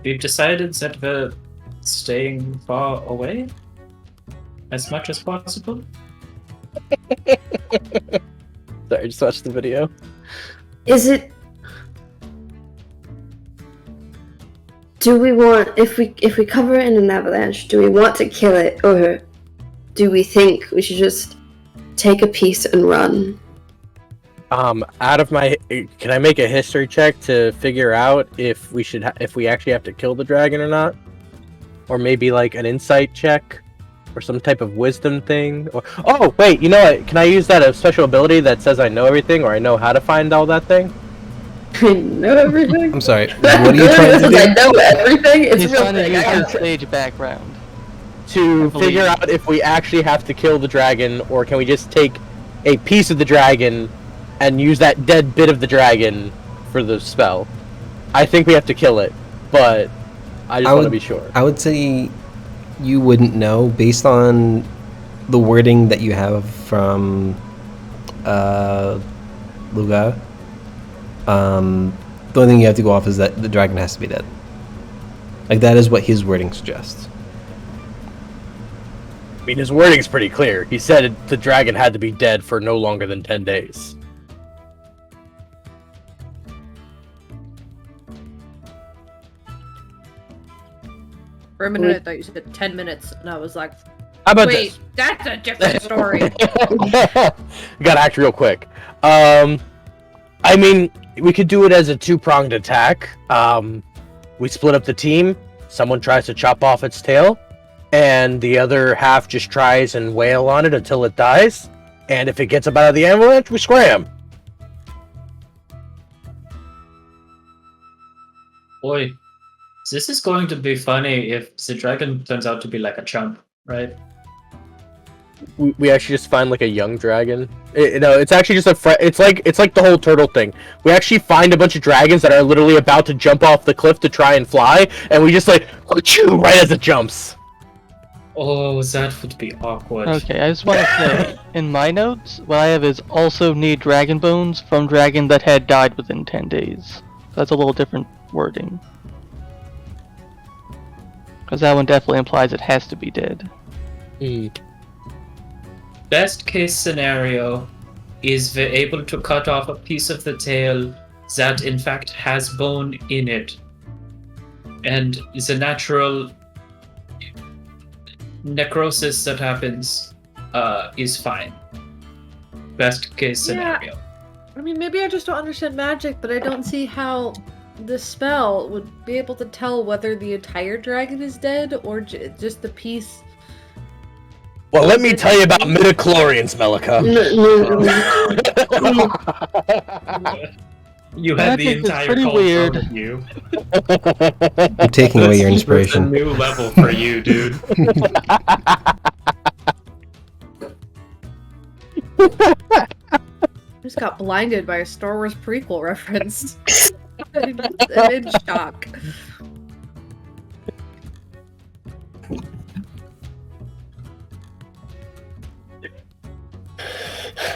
we've decided that we're staying far away as much as possible. Sorry, just watched the video. Is it? Do we want if we cover it in an avalanche? Do we want to kill it, or do we think we should just take a piece and run? Out of my, can I make a history check to figure out if we should, if we actually have to kill the dragon or not, or maybe like an insight check, or some type of wisdom thing? Or oh wait, you know what? Can I use that special ability that says I know everything, or I know how to find all that thing? I know everything. I'm sorry, what are you trying to I do? know everything. It's He's a real trying to thing. use I his got it. stage background. To believe- figure out if we actually have to kill the dragon, or can we just take a piece of the dragon and use that dead bit of the dragon for the spell? I think we have to kill it, but I just want to be sure. I would say you wouldn't know based on the wording that you have from Luga. The only thing you have to go off is that the dragon has to be dead. Like, that is what his wording suggests. I mean, his wording's pretty clear. He said the dragon had to be dead for no longer than 10 days. For a minute, I thought you said 10 minutes, and I was like, How about Wait, this? that's a different story. Gotta act real quick. I mean, we could do it as a two-pronged attack. We split up the team. Someone tries to chop off its tail, and the other half just tries and wail on it until it dies. And if it gets up out of the avalanche, we scram. Boy, this is going to be funny if the dragon turns out to be like a chump, right? We actually just find like a young dragon. It's actually just it's like the whole turtle thing. We actually find a bunch of dragons that are literally about to jump off the cliff to try and fly, and we just like right as it jumps. Oh, that would be awkward. Okay, I just want to say, in my notes, what I have is also need dragon bones from dragon that had died within 10 days. That's a little different wording. Because that one definitely implies it has to be dead. Best case scenario is we're able to cut off a piece of the tail that in fact has bone in it. And the natural necrosis that happens is fine. Best case scenario. I mean, maybe I just don't understand magic, but I don't see how the spell would be able to tell whether the entire dragon is dead or just the piece. Well, let me tell you about midichlorians, Melika. You had the Magic is entire pretty cult weird. thrown at you. I'm taking away your This is inspiration. a new level for you, dude. I just got blinded by a Star Wars prequel reference. I'm in shock.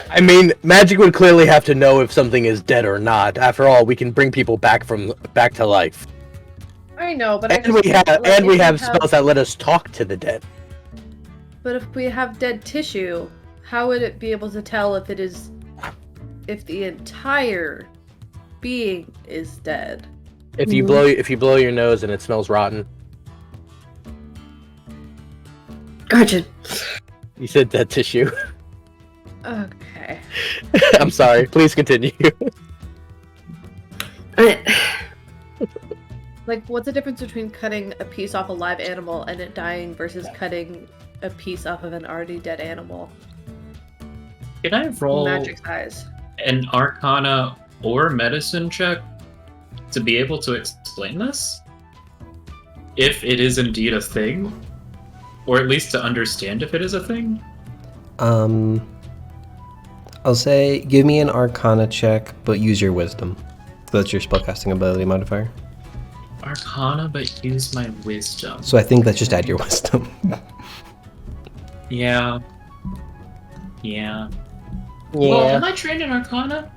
I mean, magic would clearly have to know if something is dead or not. After all, we can bring people back to life, I know, but and we have spells that let us talk to the dead. But if we have dead tissue, how would it be able to tell if the entire being is dead? If you blow your nose and it smells rotten. Gotcha. You said dead tissue. Okay. I'm sorry. Please continue. Like, what's the difference between cutting a piece off a live animal and it dying versus cutting a piece off of an already dead animal? Can I roll Magic size. an Arcana or Medicine check to be able to explain this? If it is indeed a thing? Or at least to understand if it is a thing? I'll say give me an Arcana check, but use your Wisdom. So that's your spellcasting ability modifier. Arcana, but use my Wisdom. So I think that's just add your Wisdom. Yeah. Well, am I trained in Arcana?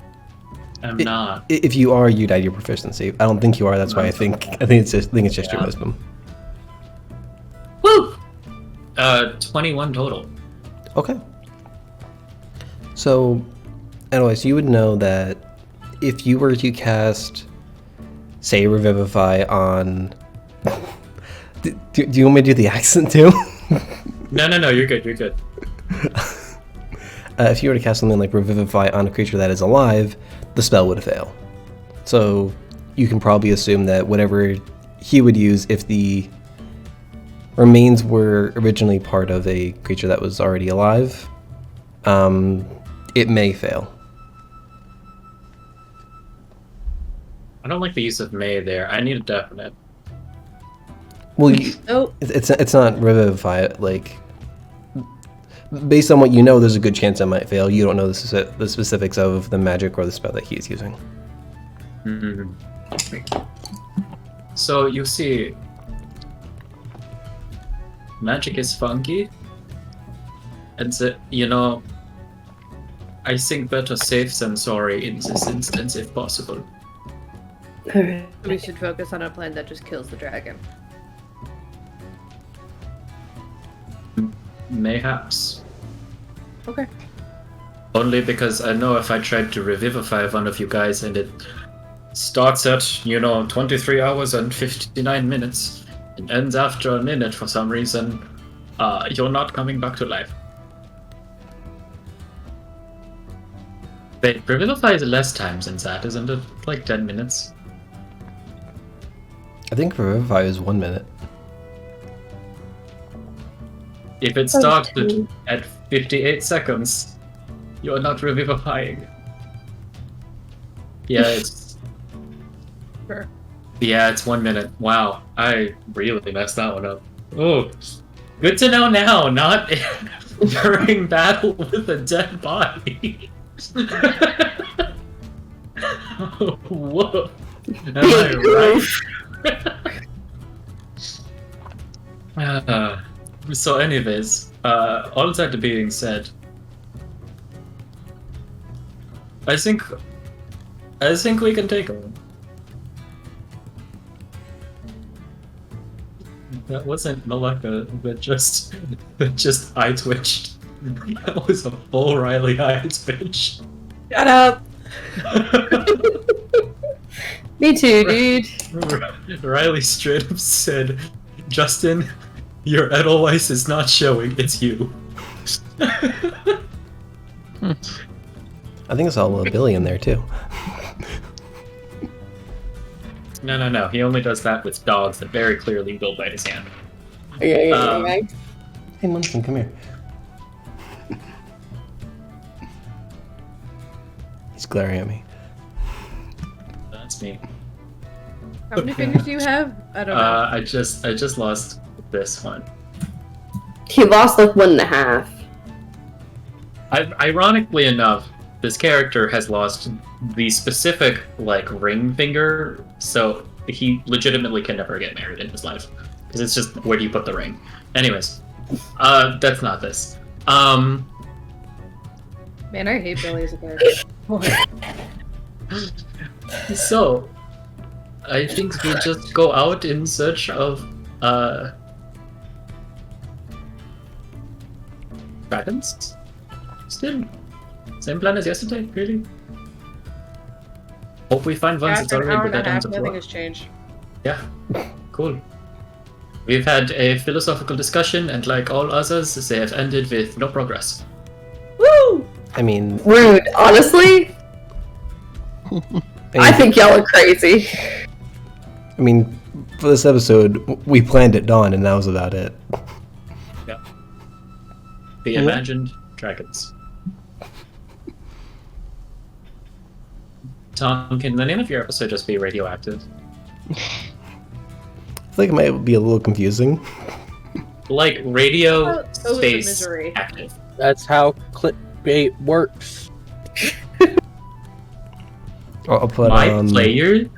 I'm not. If you are, you'd add your proficiency. I don't think you are. That's why I think it's just your Wisdom. Woo! 21 total. Okay. So, anyways, you would know that if you were to cast, say, Revivify on... do you want me to do the accent too? No, you're good. If you were to cast something like Revivify on a creature that is alive, the spell would fail. So, you can probably assume that whatever he would use, if the remains were originally part of a creature that was already alive, it may fail. I don't like the use of may there. I need a definite. Well, Oh, it's not Revivify. Like, based on what you know, there's a good chance it might fail. You don't know the specifics of the magic or the spell that he's using. Mm-hmm. So you see, magic is funky, and I think better safe than sorry in this instance, if possible. Alright. we should focus on a plan that just kills the dragon. Mayhaps. Okay. Only because I know if I tried to revivify one of you guys and it starts at, 23 hours and 59 minutes and ends after a minute for some reason, you're not coming back to life. Wait, Revivify is less time since that, isn't it? Like 10 minutes. I think Revivify is 1 minute. If it started at 58 seconds, you're not revivifying. Yeah, it's... Sure. Yeah, it's 1 minute. Wow, I really messed that one up. Oh, good to know now, not during battle with a dead body. Whoa. Am I right? So anyways, all that being said, I think we can take him. That wasn't Malaka that just eye twitched. That was a full Riley eye twitch. Shut up! Me too, dude. Riley straight up said, "Justin, your Edelweiss is not showing, it's you." I think I saw a Billy in there too. No. He only does that with dogs that very clearly will bite his hand. Yeah. Hey, Munson, come here. He's glaring at me. That's me. How many fingers do you have? I don't know. I just lost this one. He lost like 1.5. Ironically enough, this character has lost the specific like ring finger, so he legitimately can never get married in his life because it's just where do you put the ring? Anyways, that's not this. Man, I hate Billy as a character. So, I think we just go out in search of dragons. Still, same plan as yesterday, really. Hope we find ones that's After an already hour and a dead half, ends of nothing war. has changed. Yeah, cool. We've had a philosophical discussion, and like all others, they have ended with no progress. Woo! I mean, Rude. Honestly, I think y'all are crazy. I mean, for this episode, we planned at dawn, and that was about it. Yeah. The imagined dragons. Tom, can the name of your episode just be radioactive? I feel like it might be a little confusing. Like radio Oh, so is the space misery. active. That's how clickbait works. I'll put My player?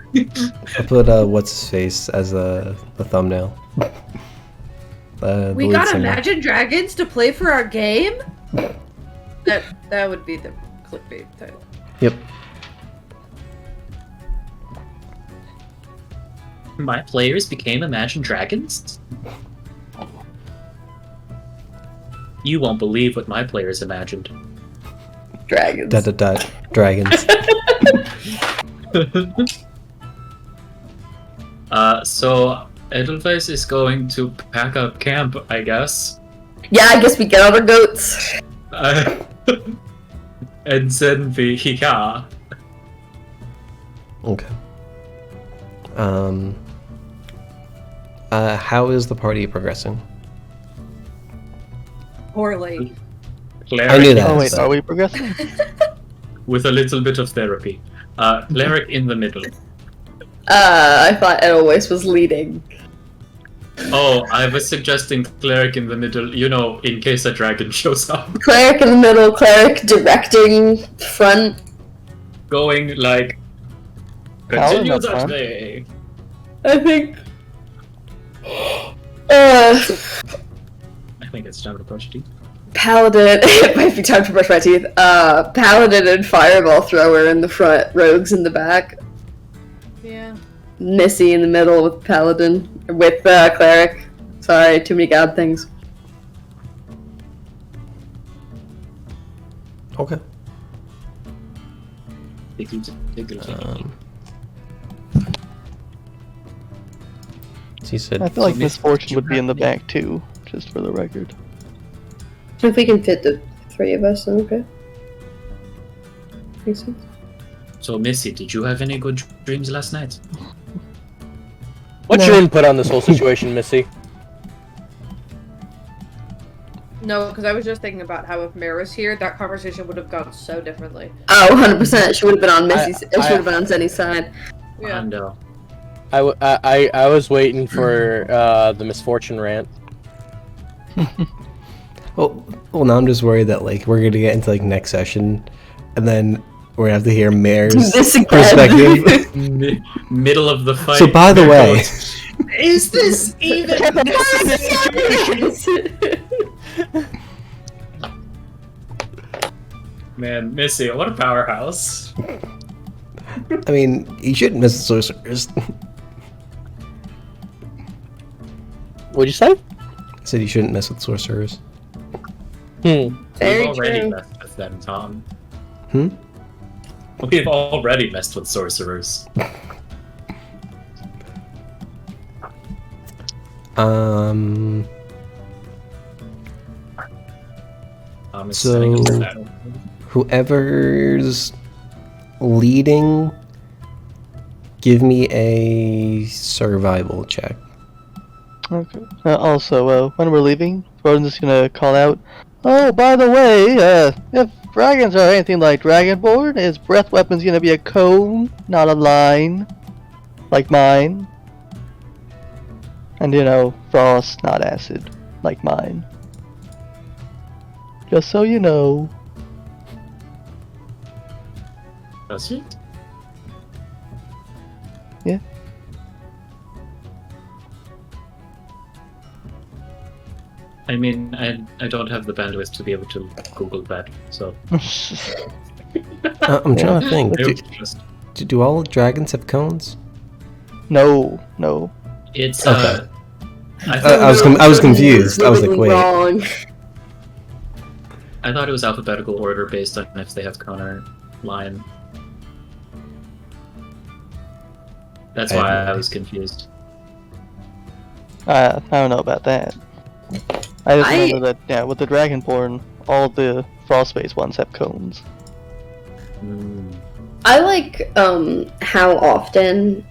I'll put what's his face as the thumbnail. The We lead got singer. Imagine Dragons to play for our game? That would be the clickbait title. Yep. My players became Imagine Dragons? You won't believe what my players imagined. Dragons. Dragons. So Edelweiss is going to pack up camp, I guess. Yeah, I guess we get on our goats. And then yeah. Okay. How is the party progressing? Poorly. Cleric, I knew that. Oh wait, so- are we progressing? with a little bit of therapy. Cleric in the middle. I thought Edelweiss was leading. Oh, I was suggesting cleric in the middle, you know, in case a dragon shows up. Cleric in the middle, cleric directing front. Going like, Paladin continue up that front. way. I think. I think it's time to brush teeth. Paladin. It might be time to brush my teeth. Paladin and fireball thrower in the front, rogues in the back. Yeah. Missy in the middle with paladin with cleric. Sorry, too many god things. Okay. So you said I feel like misfortune would be in the back too. just for the record. If we can fit the 3 of us, then okay. Makes sense. So, Missy, did you have any good dreams last night? What's your input on this whole situation, Missy? No, because I was just thinking about how if Mare was here, that conversation would have gone so differently. Oh, 100%. She would have been on Missy's. She would have been on Zenny's side. Yeah. And, I was waiting for the misfortune rant. Well, now I'm just worried that like we're gonna get into like next session, and then we're gonna have to hear Mare's This again. perspective. middle of the fight. So by the Mare way, goes, is this even necessary? Man, Missy, what a powerhouse. I mean, you shouldn't miss the sorcerers. What'd you say? I said you shouldn't mess with sorcerers. Very We've already true. messed with them, Tom. Hmm? We've already messed with sorcerers. So- Whoever's leading, give me a survival check. Okay. Also, when we're leaving, Crobaton's just gonna call out, "Oh, by the way, if dragons are anything like Dragonborn, his breath weapon's gonna be a cone, not a line, like mine. And frost, not acid, like mine. Just so you know." Does it? Yeah. I mean, I don't have the bandwidth to be able to Google that, so. I'm trying to think. I Do, would just- do all dragons have cones? No. It's Okay. I I was confused. I was like, Completely wait. wrong. I thought it was alphabetical order based on if they have cone or line. That's why I was confused. I don't know about that. I just I- remember that, yeah, with the Dragonborn, all the frost-based ones have cones. I like how often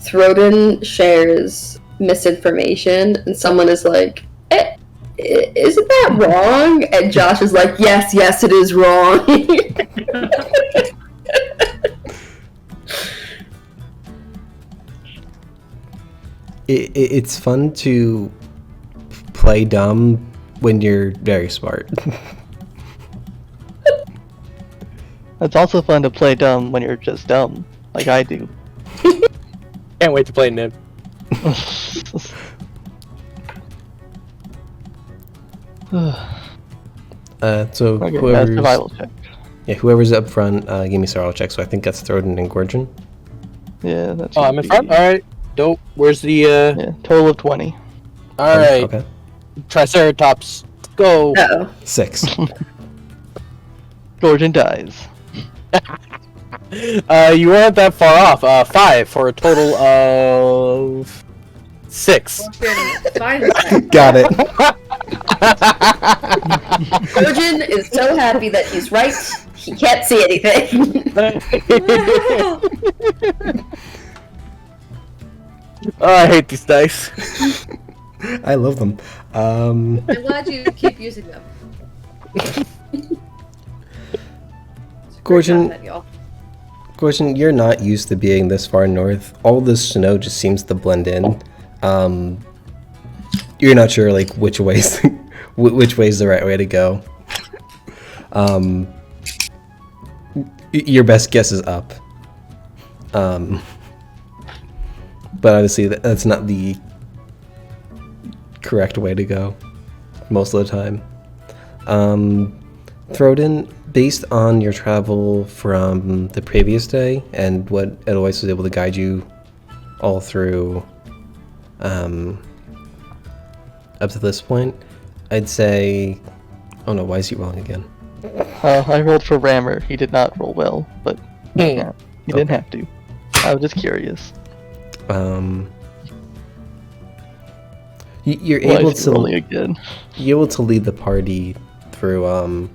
Throden shares misinformation and someone is like, isn't that wrong? And Josh is like, yes, it is wrong. It's fun to play dumb when you're very smart. It's also fun to play dumb when you're just dumb, like I do. Can't wait to play Nib. So Okay, whoever's survival check. whoever's up front, give me survival check. So I think that's Throden and Gorgon. Yeah, that's. Oh, I'm in front? Alright. Dope. Where's the, Yeah, total of 20. Alright. Okay. Triceratops. Go! Uh-oh. 6. Gorgon dies. You weren't that far off. 5 for a total of 6. Fine with that. Got it. Trojan is so happy that he's right, he can't see anything. Oh, I hate these dice. I love them. I'm glad you keep using them. Gorgon, Content, y'all. Gorgon, you're not used to being this far north. All this snow just seems to blend in. You're not sure like which way's which way's the right way to go. Your best guess is up. But honestly, that's not the correct way to go most of the time. Throden, based on your travel from the previous day and what Edelweiss was able to guide you all through up to this point, I'd say... Oh no, why is he wrong again? I rolled for Rammer. He did not roll well, but yeah, he didn't Okay. have to. I was just curious. You're Why able is he rolling to again? you're able to lead the party through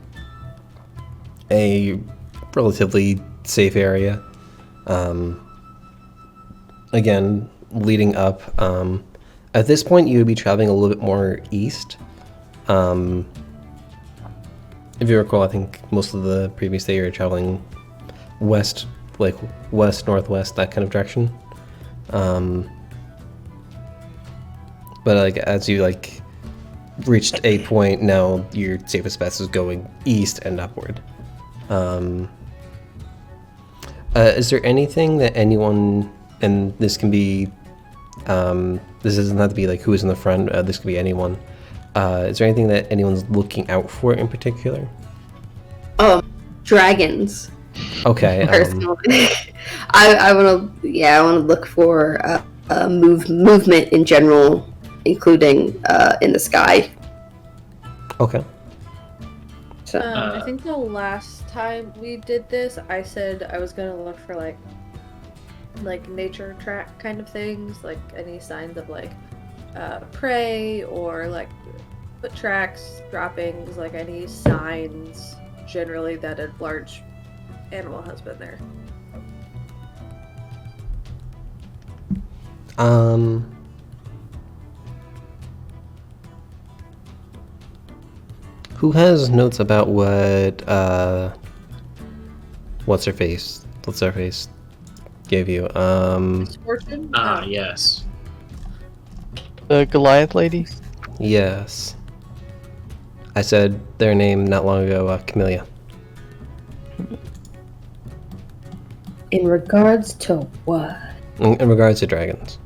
a relatively safe area. Again, leading up. At this point, you would be traveling a little bit more east. If you recall, I think most of the previous day you were traveling west, like west, northwest, that kind of direction. But like as you like reached a point, now your safest bet is going east and upward. Is there anything that anyone, and this can be, this doesn't have to be like who is in the front, this could be anyone. Is there anything that anyone's looking out for in particular? Dragons. Okay. Personally, I want to. Yeah, I want to look for movement in general, including in the sky. Okay. So, I think the last time we did this, I said I was gonna look for like nature track kind of things, like any signs of like prey or like foot tracks, droppings, like any signs generally that a large animal has been there. Who has notes about what what's her face gave you? Misfortune? Yes. The Goliath lady? Yes. I said their name not long ago, Camellia. in regards to what? In regards to dragons.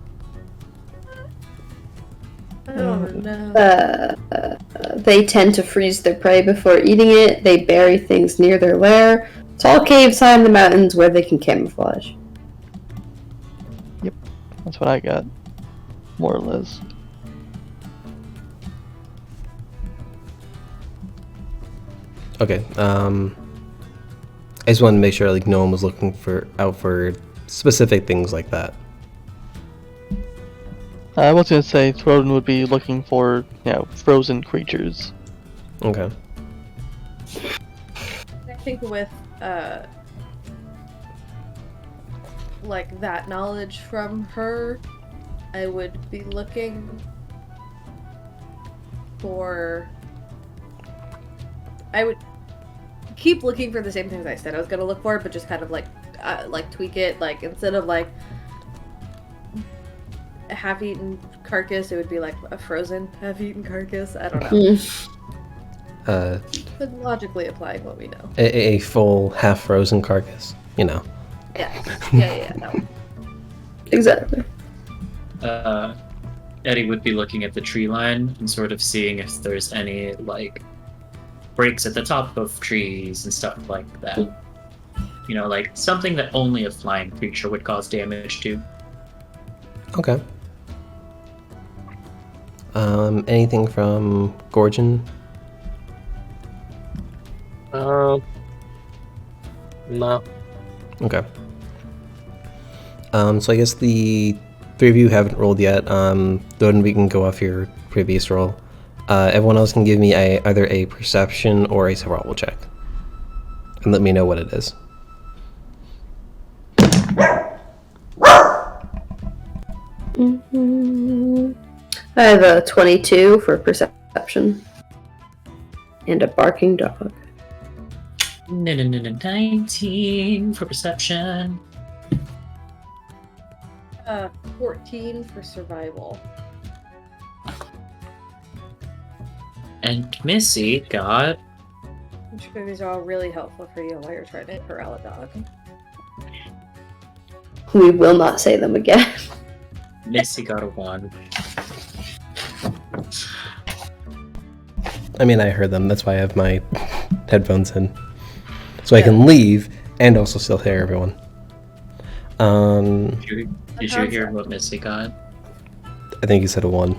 I don't know. They tend to freeze their prey before eating it. They bury things near their lair. Tall caves high in the mountains where they can camouflage. That's what I got. More or less. Okay. I just wanted to make sure like no one was looking out for specific things like that. I was gonna say Throden would be looking for, frozen creatures. Okay. I think with like that knowledge from her, I would be looking for. I would keep looking for the same things I said I was gonna look for, but just kind of like tweak it. Like instead of like a half-eaten carcass, it would be like a frozen half-eaten carcass. I don't know. But logically applying what we know. A full half-frozen carcass, you know. Yeah. No. Exactly. Eddie would be looking at the tree line and sort of seeing if there's any like breaks at the top of trees and stuff like that. You know, like something that only a flying creature would cause damage to. Okay. Anything from Gorgon? No. Okay. So I guess the three of you haven't rolled yet. Then we can go off your previous roll. Everyone else can give me either a perception or a survival check, and let me know what it is. I have a 22 for perception. And a barking dog. 19 for perception. 14 for survival. And Missy got I'm sure these are all really helpful for you while you're trying to corral a dog. We will not say them again. Missy got a 1. I mean, I heard them. That's why I have my headphones in, so I can leave and also still hear everyone. Did you hear what Missy got? I think you said a 1.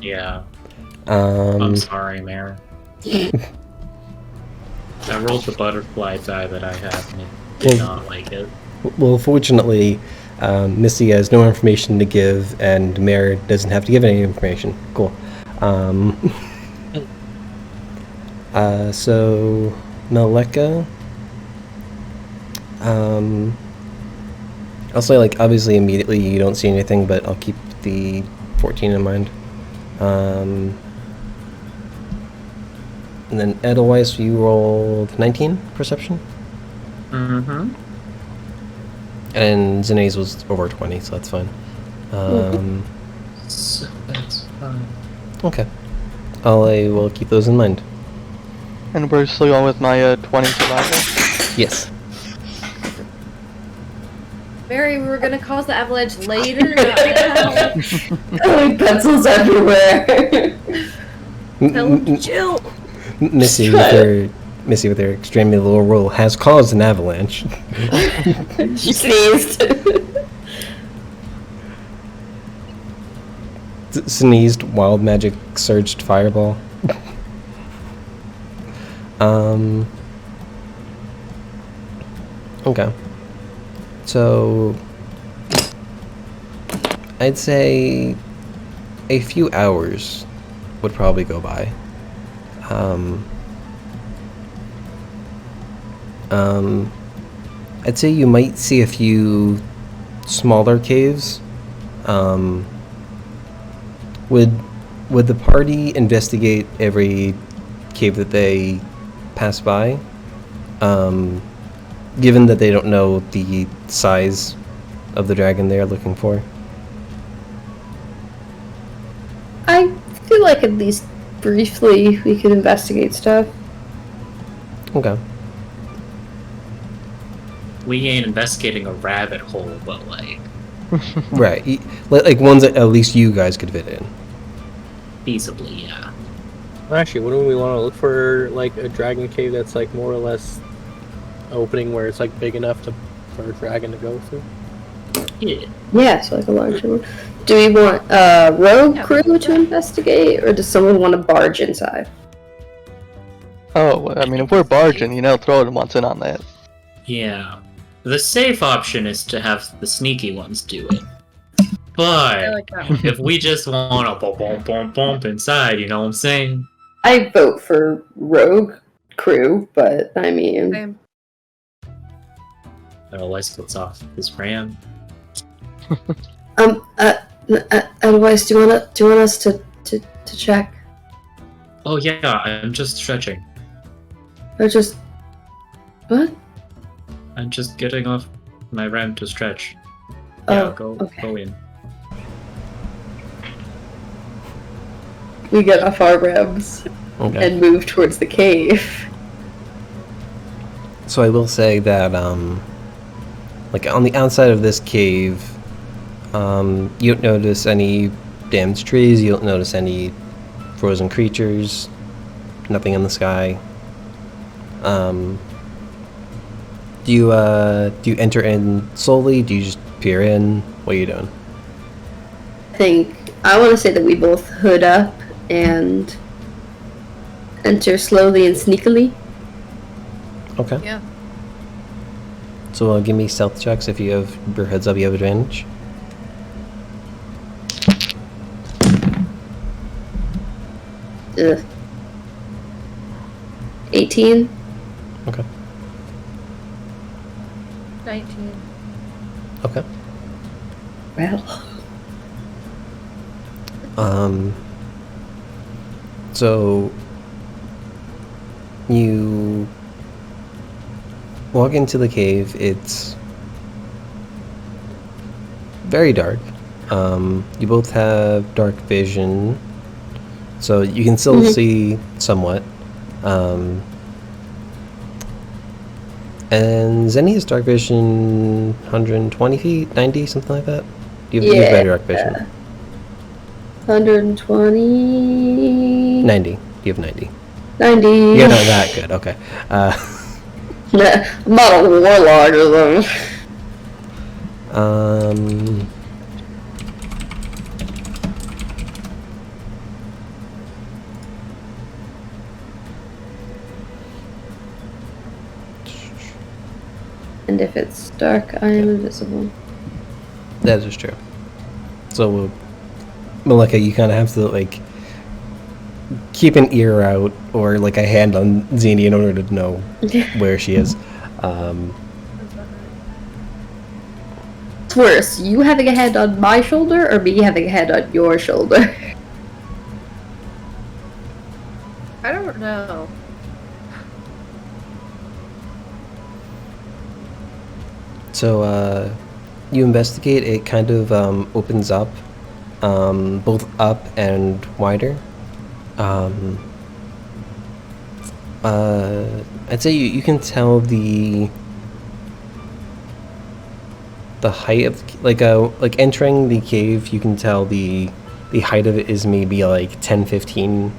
Yeah. I'm sorry, Mare. I rolled the butterfly die that I have and it did not like it. Well, fortunately, Missy has no information to give, and Mare doesn't have to give any information. Cool. So Maleka. I'll say, like, obviously immediately you don't see anything, but I'll keep the 14 in mind. And then Edelweiss, you rolled 19 perception, Mm-hmm. and Zinez was over 20, so that's fine. So that's fine. Okay. I will keep those in mind. And we're still going with my 20 survival. Yes. Mary, we were gonna cause the avalanche later. Not now. Pencils everywhere. Tell him to chill. Missy with her extremely low roll has caused an avalanche. She sneezed. Sneezed, wild magic surged fireball. Okay. So I'd say a few hours would probably go by. I'd say you might see a few smaller caves. Would the party investigate every cave that they pass by? Given that they don't know the size of the dragon they are looking for. I feel like at least briefly we could investigate stuff. Okay. We ain't investigating a rabbit hole, but like Right. Like ones that at least you guys could fit in. feasibly, yeah. Well, actually, wouldn't we want to look for like a dragon cave that's like more or less opening where it's like big enough for a dragon to go through? Yeah. Yeah, so like a larger one. Do we want rogue crew to investigate, or does someone want to barge inside? Oh, well, I mean, if we're barging, Throden wants in on that. Yeah. The safe option is to have the sneaky ones do it. I But like that one. if we just want to bump inside, you know what I'm saying? I vote for rogue crew, but I mean, Same. Otherwise, splits off his ram. otherwise, do you want us to check, Oh yeah, I'm just stretching. or just what? I'm just getting off my ram to stretch. Oh, Yeah, go okay. in. We get off our rams Okay. and move towards the cave. So I will say that, like on the outside of this cave, you don't notice any damaged trees. You don't notice any frozen creatures. Nothing in the sky. Do you enter in slowly? Do you just peer in? What are you doing? I want to say that we both hood up and enter slowly and sneakily. Okay. Yeah. So give me stealth checks. If you have your heads up, you have advantage. Ugh. 18. Okay. 19. Okay. Well. So you walk into the cave. It's very dark. You both have dark vision, so you can still see somewhat. And Zenny has dark vision 120 feet, 90, something like that. You have better dark vision. 120. 90. You have 90. 90. You're not that good. Okay. Nah, I'm not a warlock or something. And if it's dark, I am invisible. That is true. So, Malika, you kind of have to like keep an ear out or like a hand on Zini in order to know where she is. What's worse, you having a hand on my shoulder or me having a hand on your shoulder? I don't know. So, you investigate. It kind of opens up, both up and wider. I'd say you can tell the height of like entering the cave. You can tell the height of it is maybe like 10-15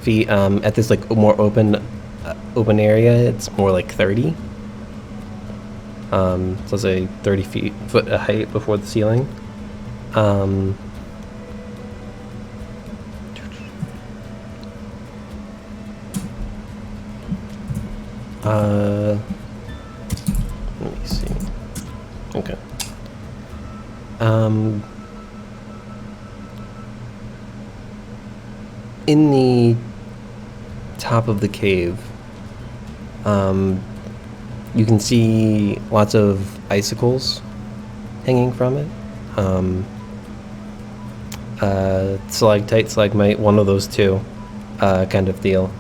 feet. At this like more open area, it's more like 30. So it's a 30 foot height before the ceiling. Let me see. Okay. In the top of the cave, you can see lots of icicles hanging from it. Stalactite, stalagmite, one of those two, kind of deal.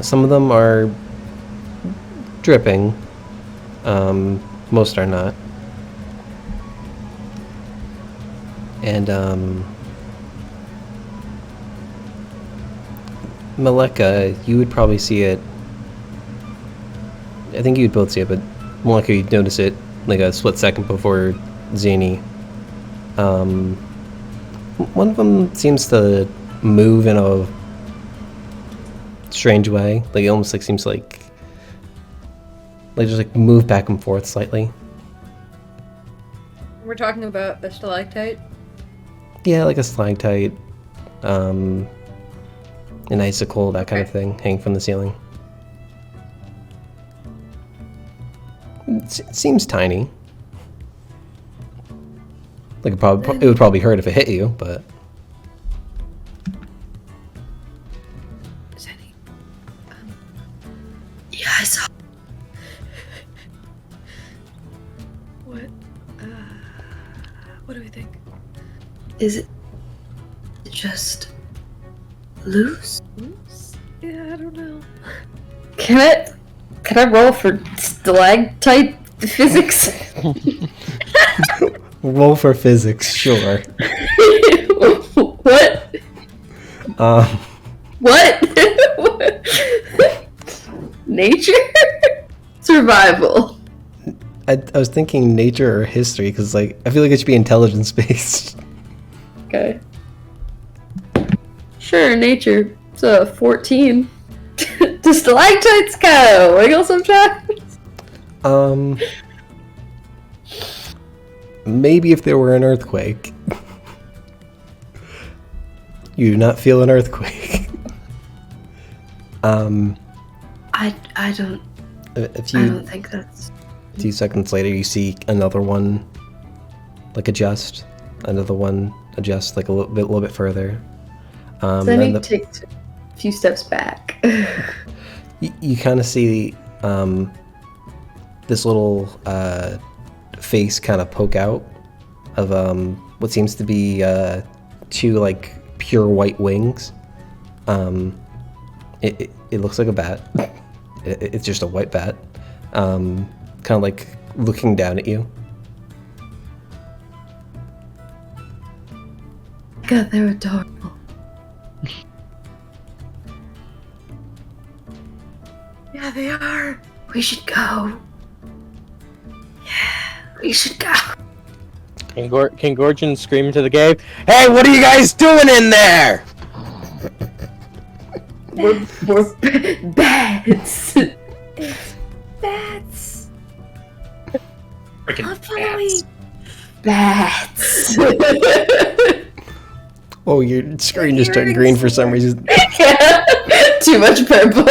Some of them are dripping. Most are not. And Maleka, you would probably see it. I think you'd both see it, but Maleka, you'd notice it like a split second before Zany. One of them seems to move in a strange way. Like it almost like seems like just like move back and forth slightly. We're talking about the stalactite? Yeah, like a stalactite, an icicle, that kind of thing, hanging from the ceiling. It seems tiny. Like it would probably hurt if it hit you, but. Yeah, I saw. What do we think? Is it just loose? Oops. Yeah, I don't know. Can I roll for stalactite physics? Roll for physics, sure. What? What? Nature? Survival. I was thinking nature or history because like I feel like it should be intelligence based. Okay. Sure, nature. So 14. Do stalactites go? Wiggle sometimes? Maybe if there were an earthquake. You do not feel an earthquake. I don't. A I few don't think that's. seconds later, you see another one, like adjust. Another one adjust, like a little bit further. So I need to take a few steps back. You kind of see this little face kind of poke out of what seems to be two like pure white wings. It looks like a bat. It's just a white bat, kind of like looking down at you. God, they're adorable. Yeah, they are. We should go. Yeah, we should go. Can Gorgon scream into the cave? Hey, what are you guys doing in there? We're bats. Bats. Freaking Bats. Oh, your screen just turned green for some reason. Too much purple.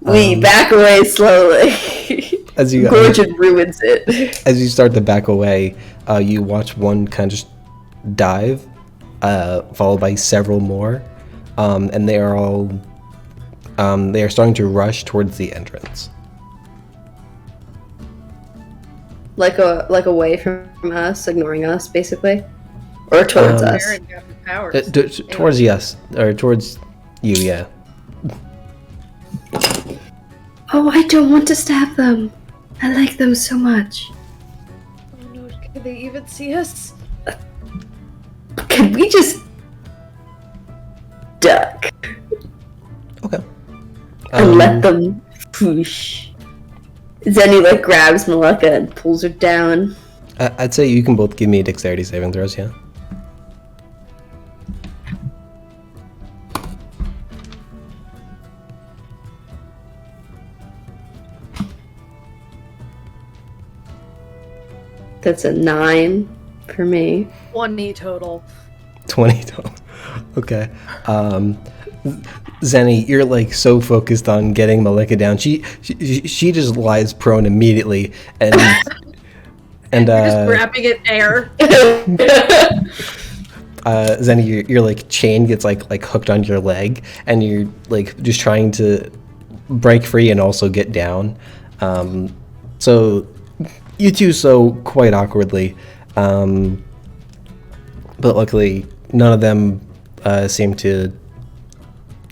We back away slowly. As you Gorgon ruins it. as you start to back away, you watch one kind of just dive, followed by several more, and they are all they are starting to rush towards the entrance. Like away from us, ignoring us, basically, or towards us. Aaron got the powers. Towards yes, or towards you, yeah. Oh, I don't want to stab them. I like them so much. Oh no, can they even see us? Can we just duck Okay. and let them push? Zenny like grabs Malika and pulls her down. I'd say you can both give me dexterity saving throws, yeah. That's a 9 for me. 20 total. 20 total. Okay. Zenny, you're like so focused on getting Malika down. She just lies prone immediately, and Just grabbing at air. Zenny, your like chain gets like hooked on your leg, and you're like just trying to break free and also get down. So you two so quite awkwardly, but luckily none of them seem to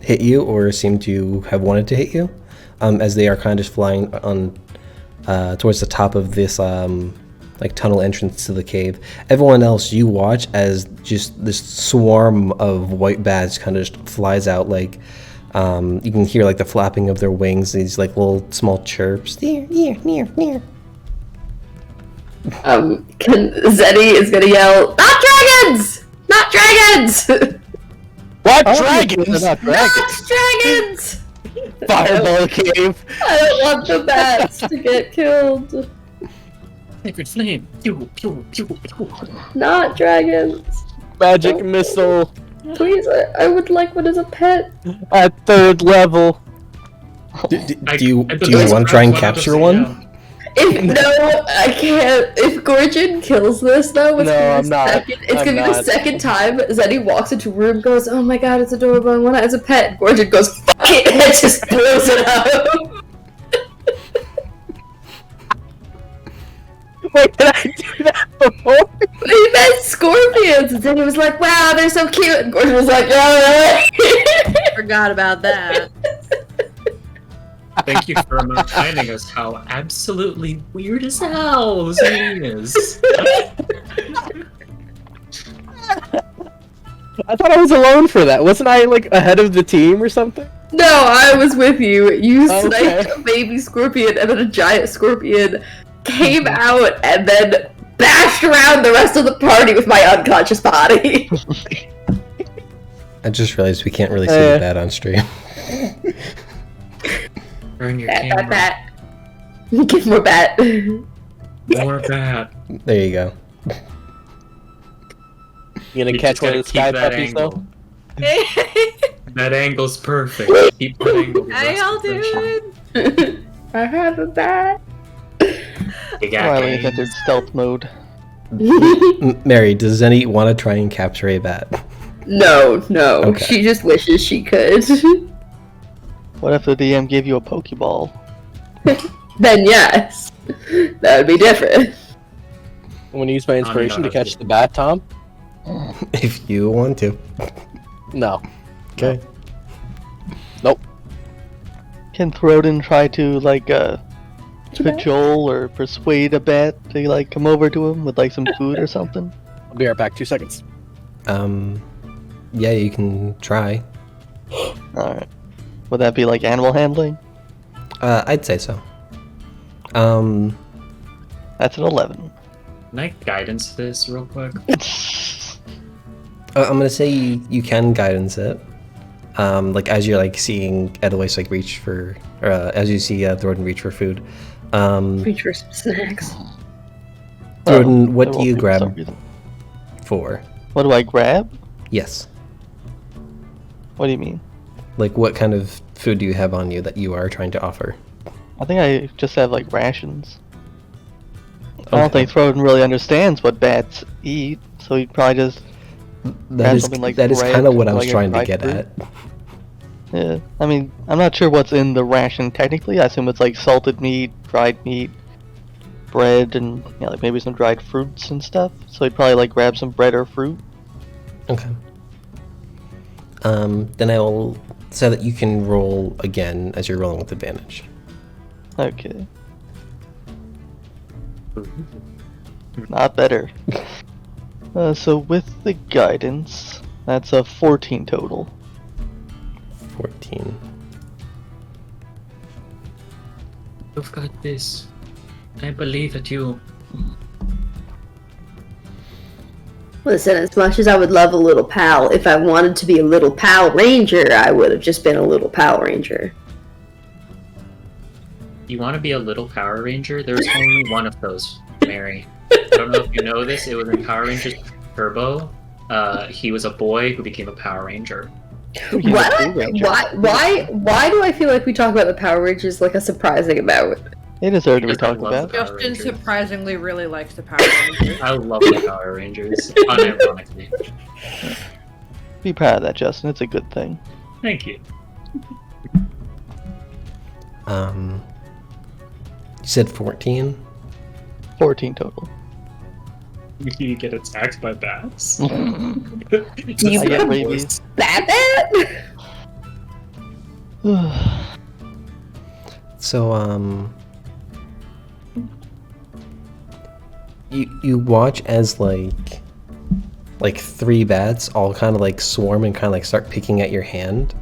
hit you or seem to have wanted to hit you, as they are kind of just flying on towards the top of this like tunnel entrance to the cave. Everyone else, you watch as just this swarm of white bats kind of just flies out. Like you can hear like the flapping of their wings, these like little small chirps. Near. Zenny is gonna yell, "Not dragons! Not dragons! What Oh, dragons? they're not dragons. Not dragons! Fireball cave. I don't want the bats to get killed. Sacred flame. Pew, pew, pew, pew. Not dragons. Magic Don't- missile Please, I would like one as a pet. at 3rd level. Do you I want to try and capture one? If no, I can't. If Gorgon kills this, though, it's No, gonna I'm be not. it's I'm gonna be the not. second time Zenny walks into a room, goes, "Oh my god, it's adorable! I want it as a pet." Gorgon goes, "Fuck it," and just throws it out. Wait, did I do that before? He met scorpions, and Zenny was like, "Wow, they're so cute." And Gorgon was like, "Yeah." Forgot about that. Thank you for reminding us how absolutely weird as hell Zane is. I thought I was alone for that. Wasn't I like ahead of the team or something? No, I was with you. You Okay. sniped a baby scorpion, and then a giant scorpion came out and then bashed around the rest of the party with my unconscious body. I just realized we can't really see the bat on stream. Turn your Bat, camera. bat, bat. Give more bat. More bat. There you go. You gonna You catch just one gotta of the keep sky that puppies angle. though? That angle's perfect. Keep that angle. the How rest y'all of the session. doing? I have a bat. You got Riley games. entered stealth mode. Mary, does any want to try and capture a bat? No. Okay. She just wishes she could. What if the DM gave you a Pokeball? Then yes. That would be different. I want to use my inspiration to not catch the bat, Tom? If you want to. No. Okay. Can Throden try to like cajole or persuade a bat to like come over to him with like some food or something? I'll be right back. 2 seconds. Yeah, you can try. Alright. Would that be like animal handling? I'd say so. That's an 11. Can I guidance this real quick? I'm gonna say you can guidance it. Like as you're like seeing Edelweiss like reach for, or as you see Thornton reach for food. Reach for some snacks. Thornton, what I do won't you for grab some reason. for? What do I grab? Yes. What do you mean? Like what kind of food do you have on you that you are trying to offer? I think I just have like rations. I don't Okay. think Throden really understands what bats eat, so he'd probably just That is something like that is bread, kind of what I was like a trying to dried get fruit. at. Yeah. I mean, I'm not sure what's in the ration technically. I assume it's like salted meat, dried meat, bread, and yeah, like maybe some dried fruits and stuff. So he'd probably like grab some bread or fruit. Okay. Then I will say that you can roll again as you're rolling with advantage. Okay. Not better. So with the guidance, that's a 14 total. 14. You've got this. I believe that you. Listen, as much as I would love a little pal, if I wanted to be a little pal ranger, I would have just been a little pal ranger. You want to be a little Power Ranger? There's only one of those, Mary. I don't know if you know this. It was in Power Rangers Turbo. He was a boy who became a Power Ranger. What? Why do I feel like we talk about the Power Rangers like a surprising amount? They deserve to be Because I talked love about. the Power Justin Rangers. surprisingly really likes the Power Rangers. I love the Power Rangers, unironically. Be proud of that, Justin. It's a good thing. Thank you. You said 14? 14 total. You get attacked by bats. You I get rabies. Batman? So, you watch as like 3 bats all kind of like swarm and kind of like start picking at your hand.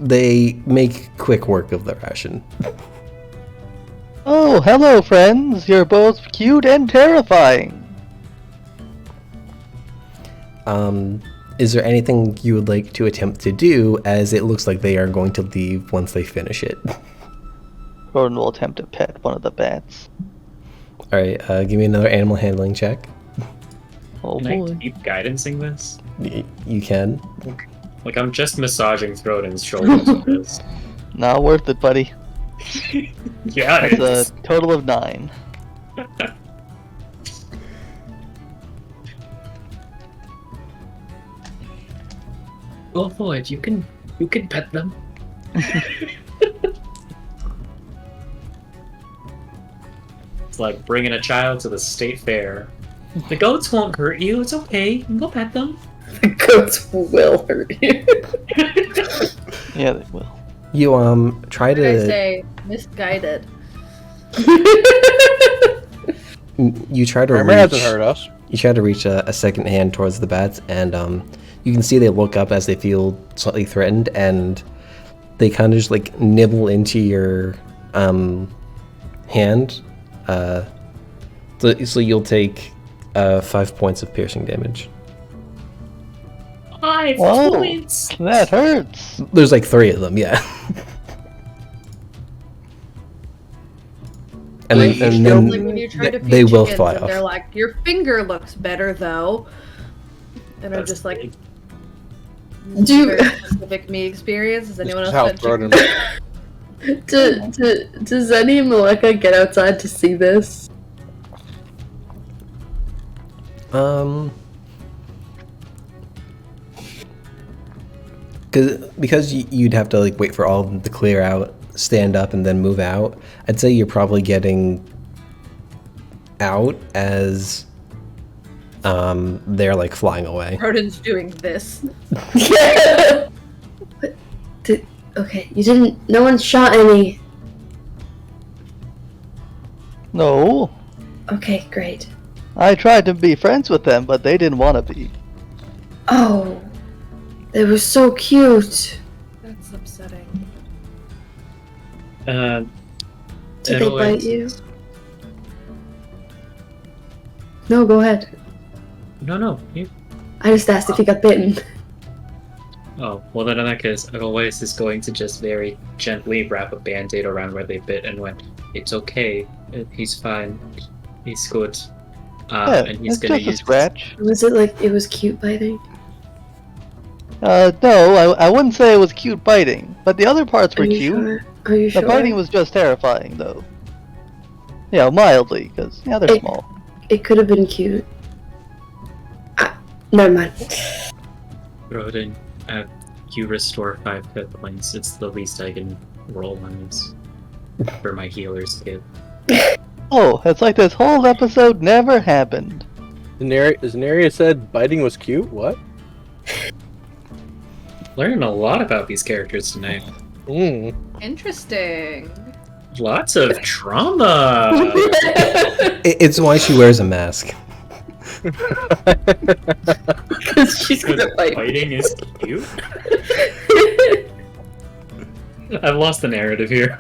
They make quick work of the ration. Oh, hello, friends. You're both cute and terrifying. Is there anything you would like to attempt to do, as it looks like they are going to leave once they finish it? Gordon will attempt to pet one of the bats. Alright, give me another animal handling check. Oh Can boy. I keep guidancing this? You can. Like, I'm just massaging Throden's shoulders with this. Not worth it, buddy. Yeah, That's it's... a total of 9. Go for it. You can pet them. It's like bringing a child to the state fair. The goats won't hurt you. It's okay. You can go pet them. The goats will hurt you. Yeah, they will. You try What did I to say? Misguided. you try to Armor hasn't reach hurt us. you try to reach a second hand towards the bats, and you can see they look up as they feel slightly threatened, and they kind of just like nibble into your hand. So you'll take 5 points of piercing damage. 5 Whoa. points. That hurts. There's like 3 of them, yeah. and Like, then like when you try to feed they will chickens fly and off. they're like, your finger looks better though. And I'm That's just like, big. Do- very specific me experience. Does anyone else How have Throden- chickens? Does Zenny and Maleka get outside to see this? Because you'd have to like wait for all of them to clear out, stand up, and then move out. I'd say you're probably getting out as they're like flying away. Rodin's doing this. Okay, you didn't. No one shot any. No. Okay, great. I tried to be friends with them, but they didn't want to be. Oh, they were so cute. That's upsetting. Did they Anyway, bite you? No, go ahead. No. You... I just asked if you got bitten. Oh, well then in that case, Edelweiss is going to just very gently wrap a band-aid around where they bit and went, it's okay, he's fine, he's good. Yeah, And he's it's gonna just a use scratch. Was it like it was cute biting? No, I wouldn't say it was cute biting, but the other parts were Are you cute. sure? Are you The sure? biting was just terrifying, though. Yeah, mildly, because yeah, they're It- small. It could have been cute. Never mind. Crobaton, you restore 5 hit points. It's the least I can roll on this for my healer's kit. Oh, it's like this whole episode never happened. Zenaria said biting was cute. What? Learning a lot about these characters tonight. Interesting. Lots of trauma. It's why she wears a mask. Because she's gonna fight. Fighting is cute. I've lost the narrative here.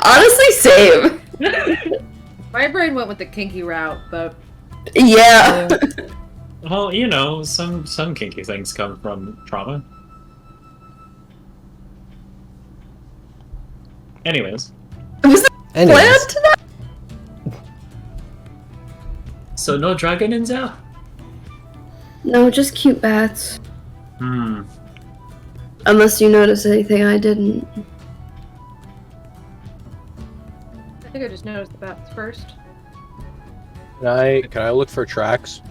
Honestly, same. My brain went with the kinky route, but Yeah. Well, you know, some kinky things come from trauma. Anyways, Was the plan Anyways, to that? so no dragon in Zao? No, just cute bats. Hmm. Unless you notice anything I didn't. I think I just noticed the bats first. Can I look for tracks?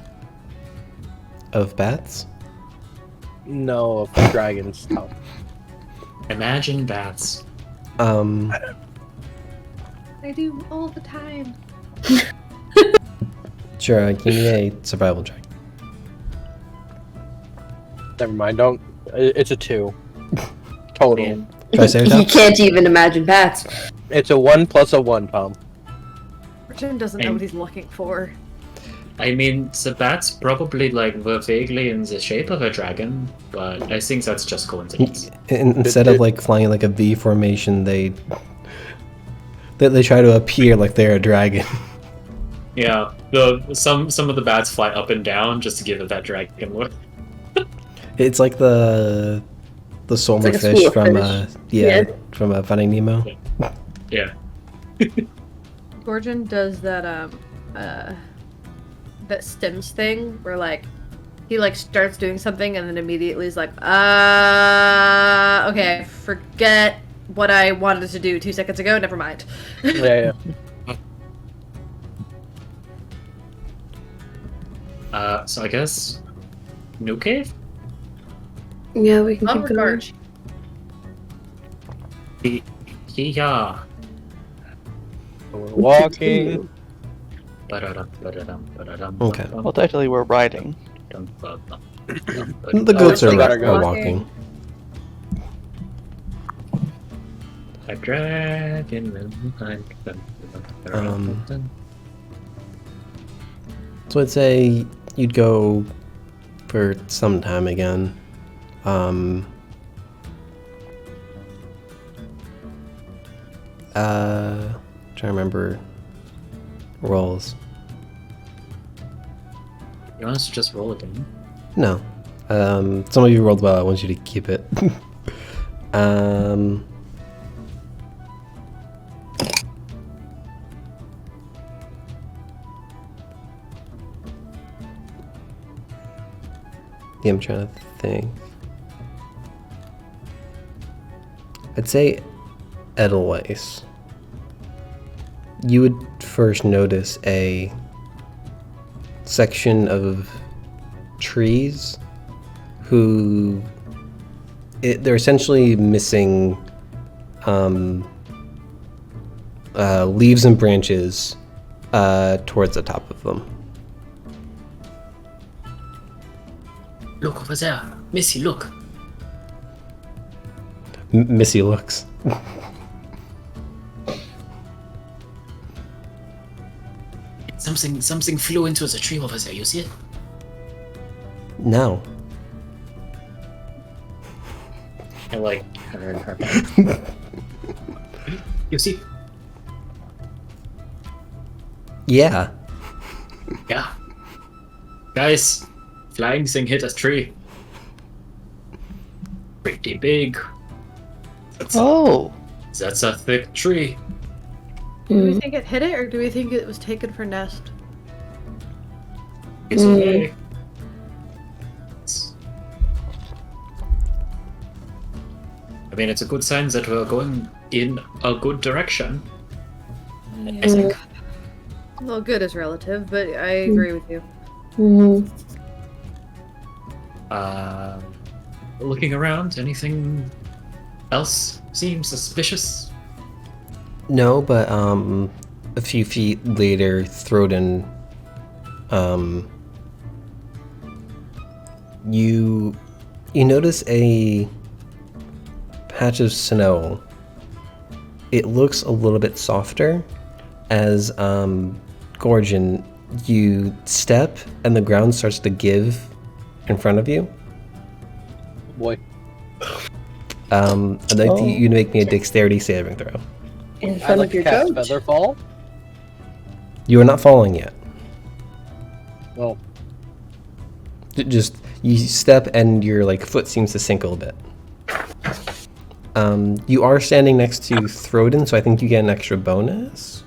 of bats? No, of the dragon's stuff. Imagine bats. I do all the time. Sure, give me a survival check. Never mind. Don't. It's a 2. Total. Man. Try He Triceratops? can't even imagine bats. It's a 1 plus a 1, Tom. Jim doesn't know what he's looking for. I mean, the bats probably were vaguely in the shape of a dragon, but I think that's just coincidence. Instead of like flying like a V formation, they try to appear like they're a dragon. Yeah, some of the bats fly up and down just to give it that dragon look. It's like the Solar like a fish school from fish. from Finding Nemo. Yeah. Gorgon does that that stims thing where he starts doing something and then immediately is like, okay, forget what I wanted to do 2 seconds ago, never mind. Yeah. So I guess new cave? Yeah, we can keep Onward going. march. Yeah. We're walking. Okay. Well, technically, we're riding. The goats still are gotta go. walking. A dragon will hunt them. So I'd say you'd go for some time again. Trying to remember rolls. You want us to just roll again? No. Some of you rolled well. I want you to keep it. Yeah, I'm trying to think. I'd say Edelweiss. You would first notice a section of trees they're essentially missing leaves and branches towards the top of them. Look over there, Missy. Look. Missy looks. Something flew into the tree over there. You see it? No. I her in her back. You see? Yeah. Yeah. Guys, flying thing hit a tree. Pretty big. Oh, That's a thick tree. Do we think it hit it, or do we think it was taken for nest? It's okay. mean, it's a good sign that we're going in a good direction. I think. Well, good is relative, but I agree with you. Mhm. Looking around, anything else seem suspicious? No, but a few feet later, Throden, you notice a patch of snow. It looks a little bit softer as Gorgon, you step and the ground starts to give in front of you. Boy. I'd like you to make me a dexterity saving throw. In I'd front like of to your cast coach. Featherfall. You are not falling yet. Well, Just you step and your like foot seems to sink a little bit. You are standing next to Throden, so I think you get an extra bonus.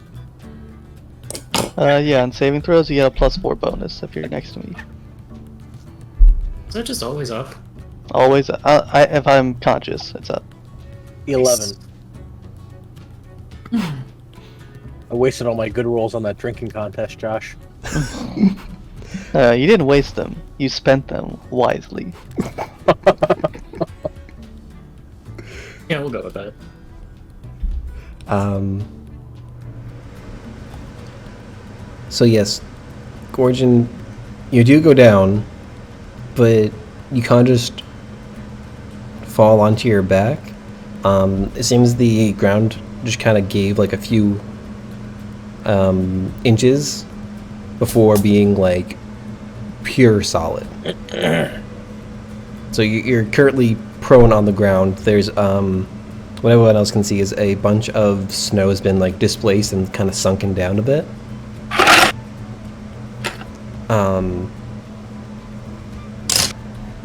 Yeah, on saving throws, you get a +4 bonus if you're next to me. Is that just always up? Always, if I'm conscious, it's up. 11. I wasted all my good rolls on that drinking contest, Josh. You didn't waste them. You spent them wisely. Yeah, we'll go with that. So yes, Gorgon, you do go down, but you can't just fall onto your back. It seems the ground just kind of gave like a few inches before being like pure solid. So you're currently prone on the ground. There's what everyone else can see is a bunch of snow has been like displaced and kind of sunken down a bit.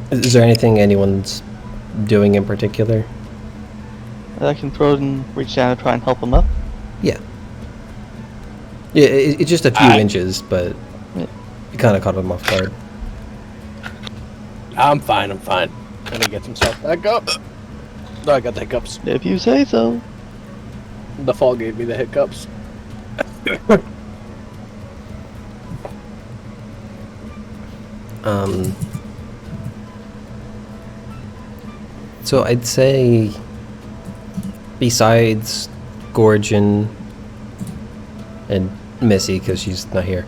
Is there anything anyone's doing in particular? I can throw it and reach down and try and help him up. Yeah. Yeah, it's just a few inches, but you kind of caught him off guard. I'm fine. Let me get some stuff back up. No, I got the hiccups. If you say so. The fall gave me the hiccups. So I'd say, besides Gorgon and Missy, because she's not here,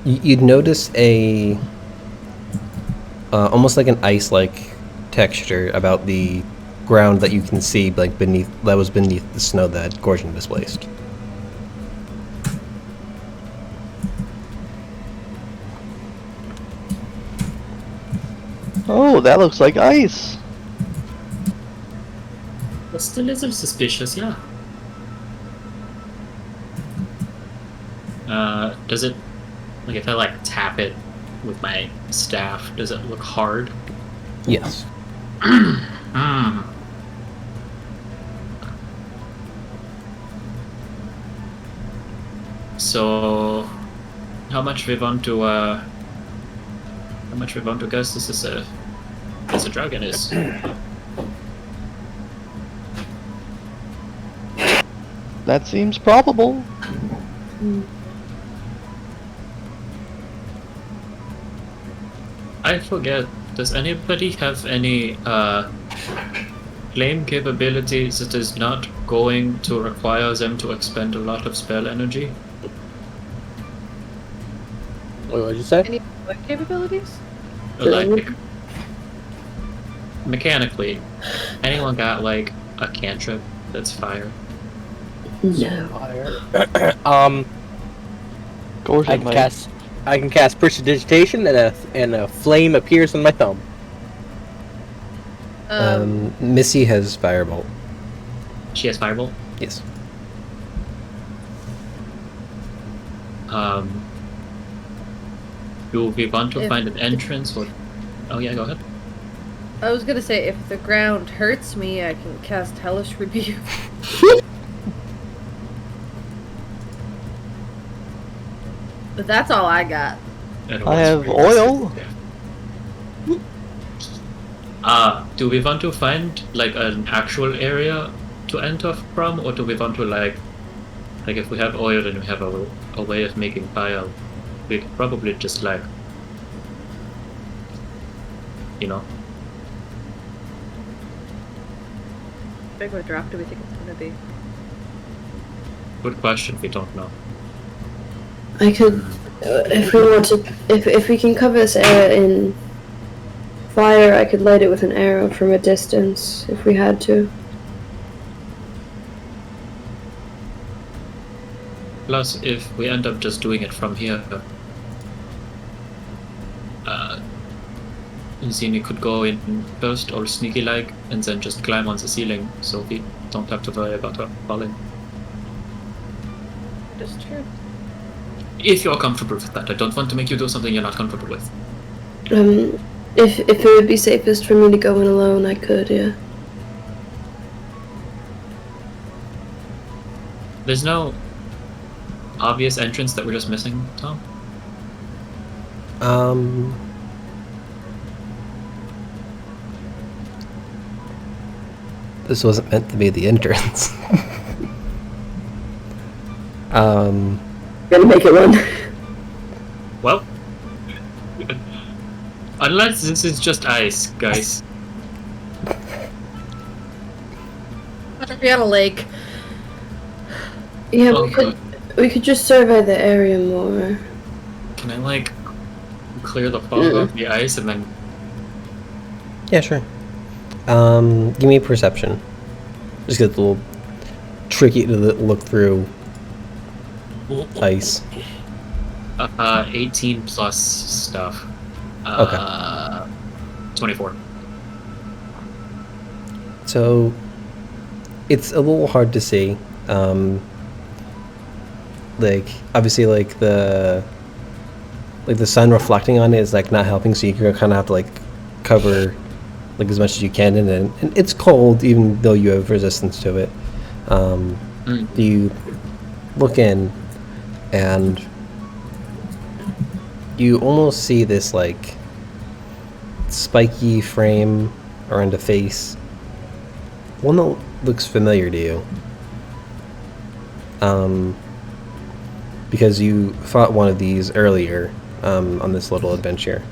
you'd notice a almost like an ice-like texture about the ground that you can see, like beneath the snow that Gorgon displaced. Oh, that looks like ice. But still is suspicious, yeah. Does it, like, if I like tap it with my staff, does it look hard? Yes. So, how much we want to guess this is a dragon is? That seems probable. I forget. Does anybody have any flame capability that is not going to require them to expend a lot of spell energy? What did you say? Any what capabilities? Like, mechanically, anyone got like a cantrip that's fire? No. Fire. Gorgon might. I can cast prestidigitation and a flame appears on my thumb. Missy has Firebolt. She has firebolt. Yes. Do we want to find an entrance or? Oh yeah, go ahead. I was gonna say, if the ground hurts me, I can cast Hellish Rebuke. But that's all I got. I have oil. Do we want to find like an actual area to enter from, or do we want to like if we have oil and we have a way of making fire, we could probably just like, you know. How big of a drop do we think it's gonna be? Good question. We don't know. I could, if we want to, if we can cover this area in fire, I could light it with an arrow from a distance if we had to. Plus, if we end up just doing it from here, Zini could go in first, all sneaky-like, and then just climb on the ceiling, so we don't have to worry about her falling. That's true. If you're comfortable with that, I don't want to make you do something you're not comfortable with. If it would be safest for me to go in alone, I could, yeah. There's no obvious entrance that we're just missing, Tom? This wasn't meant to be the entrance. Gonna make it one. Well, unless this is just ice, guys. We had a lake. Yeah, Oh, we could just survey the area more. Can I like clear the fog off the ice and then? Yeah, sure. Give me a perception. Just get a little tricky to look through ice. 18 plus stuff. Okay. 24. So it's a little hard to see. Like obviously, like the sun reflecting on it is like not helping. So you're gonna kind of have to like cover like as much as you can, and it's cold even though you have resistance to it. You look in, and you almost see this like spiky frame around a face. One that looks familiar to you. Because you fought one of these earlier on this little adventure.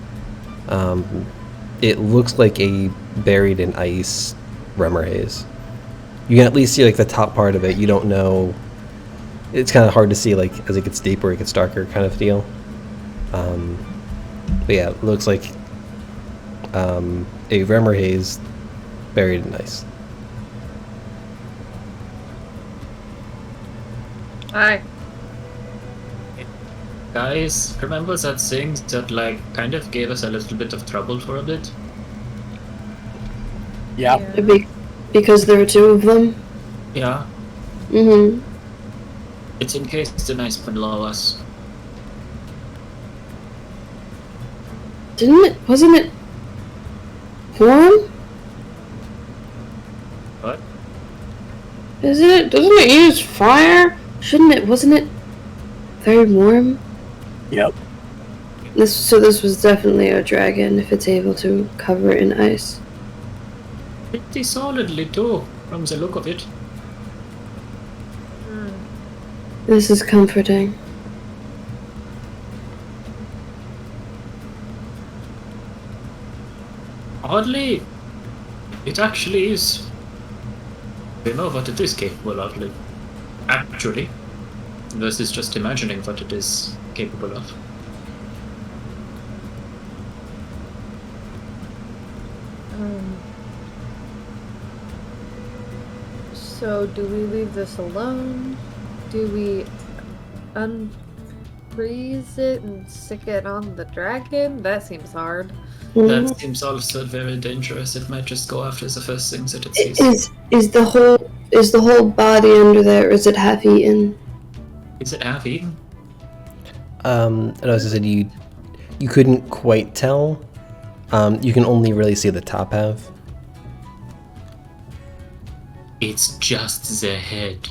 It looks like a buried in ice Remor haze. You can at least see like the top part of it. You don't know. It's kind of hard to see like as it gets deeper, it gets darker kind of deal. But yeah, it looks like a Remor haze buried in ice. Hi. Guys, remember that thing that like kind of gave us a little bit of trouble for a bit? Yeah. Because there were two of them. Yeah. Mm-hmm. It's encased in ice below us. Wasn't it warm? What? Doesn't it use fire? Wasn't it very warm? Yep. This was definitely a dragon if it's able to cover it in ice. Pretty solidly too, from the look of it. This is comforting. Oddly, it actually is. We know what it is capable of, like, actually. Versus just imagining what it is capable of. So do we leave this alone? Do we unfreeze it and stick it on the dragon? That seems hard. That seems also very dangerous. It might just go after the first things that it sees. Is the whole body under there, or is it half eaten? Is it half eaten? And as I said, you couldn't quite tell. You can only really see the top half. It's just the head.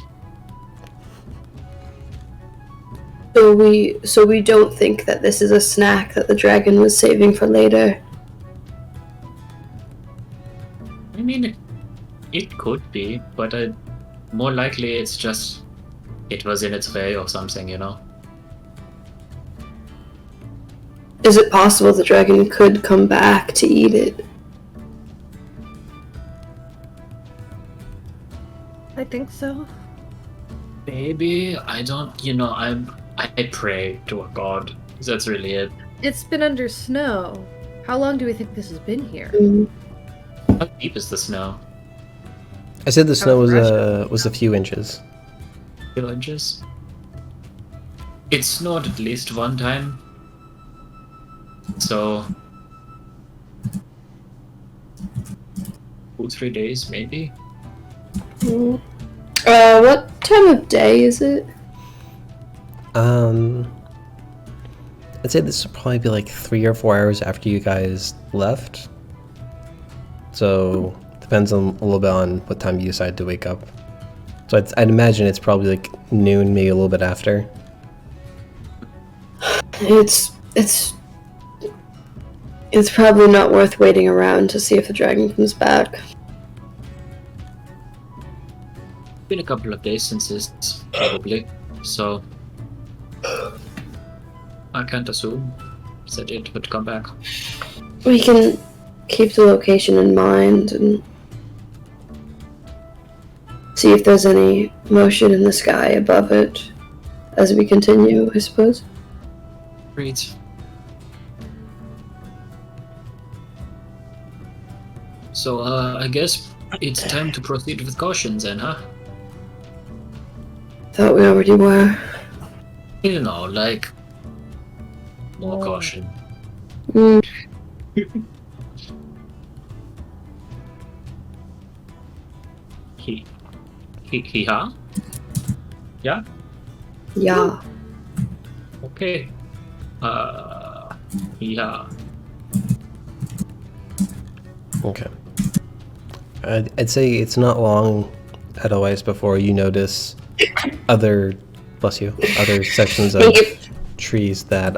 So we don't think that this is a snack that the dragon was saving for later. I mean, it could be, but more likely it's just it was in its way or something, you know? Is it possible the dragon could come back to eat it? I think so. Maybe, I don't, you know, I pray to a god. That's really it. It's been under snow. How long do we think this has been here? How deep is the snow? I said the snow fresh was a few inches. Few inches? It snowed at least one time. So 2-3 days maybe. What time of day is it? I'd say this would probably be like 3 or 4 hours after you guys left. So depends on a little bit on what time you decide to wake up. So I'd imagine it's probably like noon, maybe a little bit after. It's probably not worth waiting around to see if the dragon comes back. Been a couple of days since this, probably. So I can't assume that it would come back. We can keep the location in mind and see if there's any motion in the sky above it as we continue, I suppose. Great. So, I guess it's time to proceed with caution then, huh? Thought we already were. You know, like, more caution. Huh? Yeah? Yeah. Okay. Yeah. Okay. I'd say it's not long at Oase before you notice other sections of trees that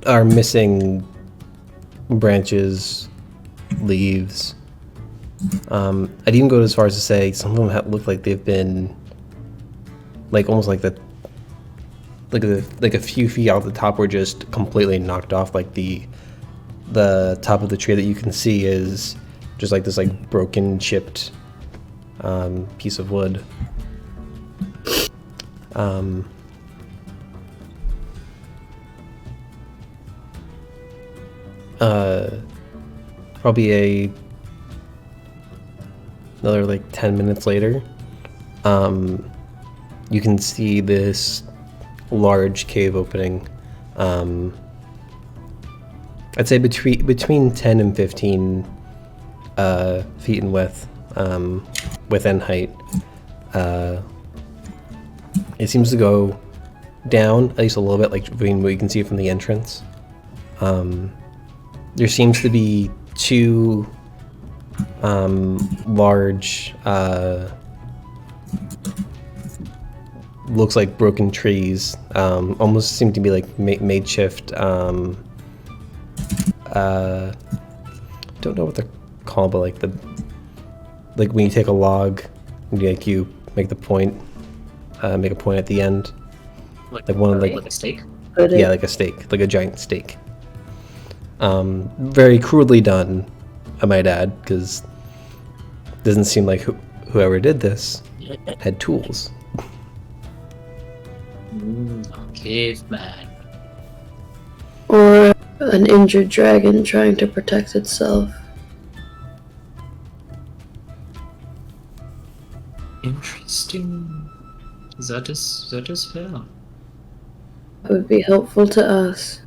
are missing branches, leaves. I'd even go as far as to say some of them look like they've been like almost like like a few feet off the top were just completely knocked off. Like the top of the tree that you can see is just like this like broken, chipped piece of wood. Probably another like 10 minutes later, you can see this large cave opening. I'd say between 10 and 15 feet in width, within height. It seems to go down at least a little bit, like between what you can see from the entrance. There seems to be two large, looks like broken trees, almost seem to be like makeshift. Don't know what they're called, but like when you take a log, like you make the point, make a point at the end, like one of like a stake. Yeah, like a stake, like a giant stake. Very crudely done, I might add, because it doesn't seem like whoever did this had tools. Caveman. Or an injured dragon trying to protect itself. Interesting. That is fair. It would be helpful to us.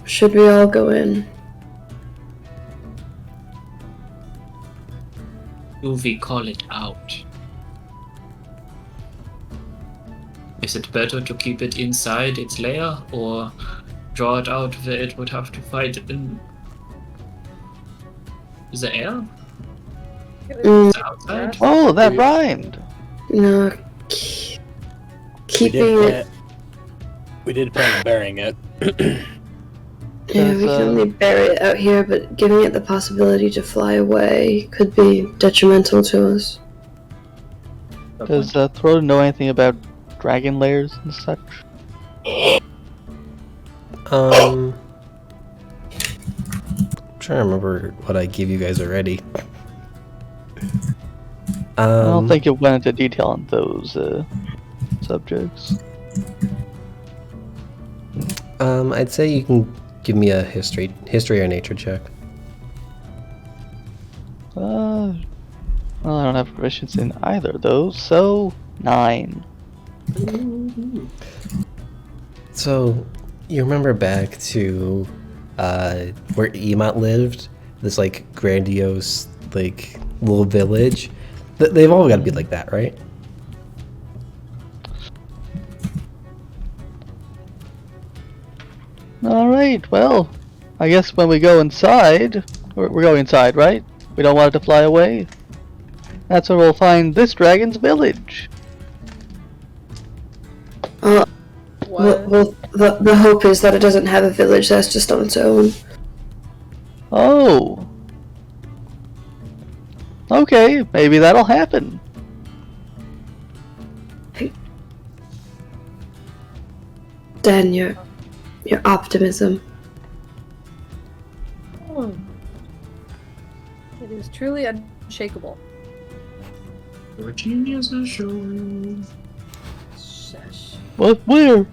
Should we all go in? Do we call it out? Is it better to keep it inside its lair, or draw it out where it would have to fight in the air? The outside? Oh, that rhymed. No, keeping it. We did plan on burying it. Yeah, we can only bury it out here, but giving it the possibility to fly away could be detrimental to us. Does Throw know anything about dragon lairs and such? I'm trying to remember what I gave you guys already. I don't think it went into detail on those subjects. I'd say you can give me a history or nature check. Well, I don't have proficiency in either of those, so 9. So, you remember back to where Emot lived? This like grandiose like little village. They've all got to be like that, right? Alright, well, I guess when we go inside, we're going inside, right? We don't want it to fly away. That's where we'll find this dragon's village. What? Well, the hope is that it doesn't have a village that's just on its own. Oh. Okay, maybe that'll happen. Dan, your optimism. It is truly unshakable. Your genius is showing. Shush. What? Where?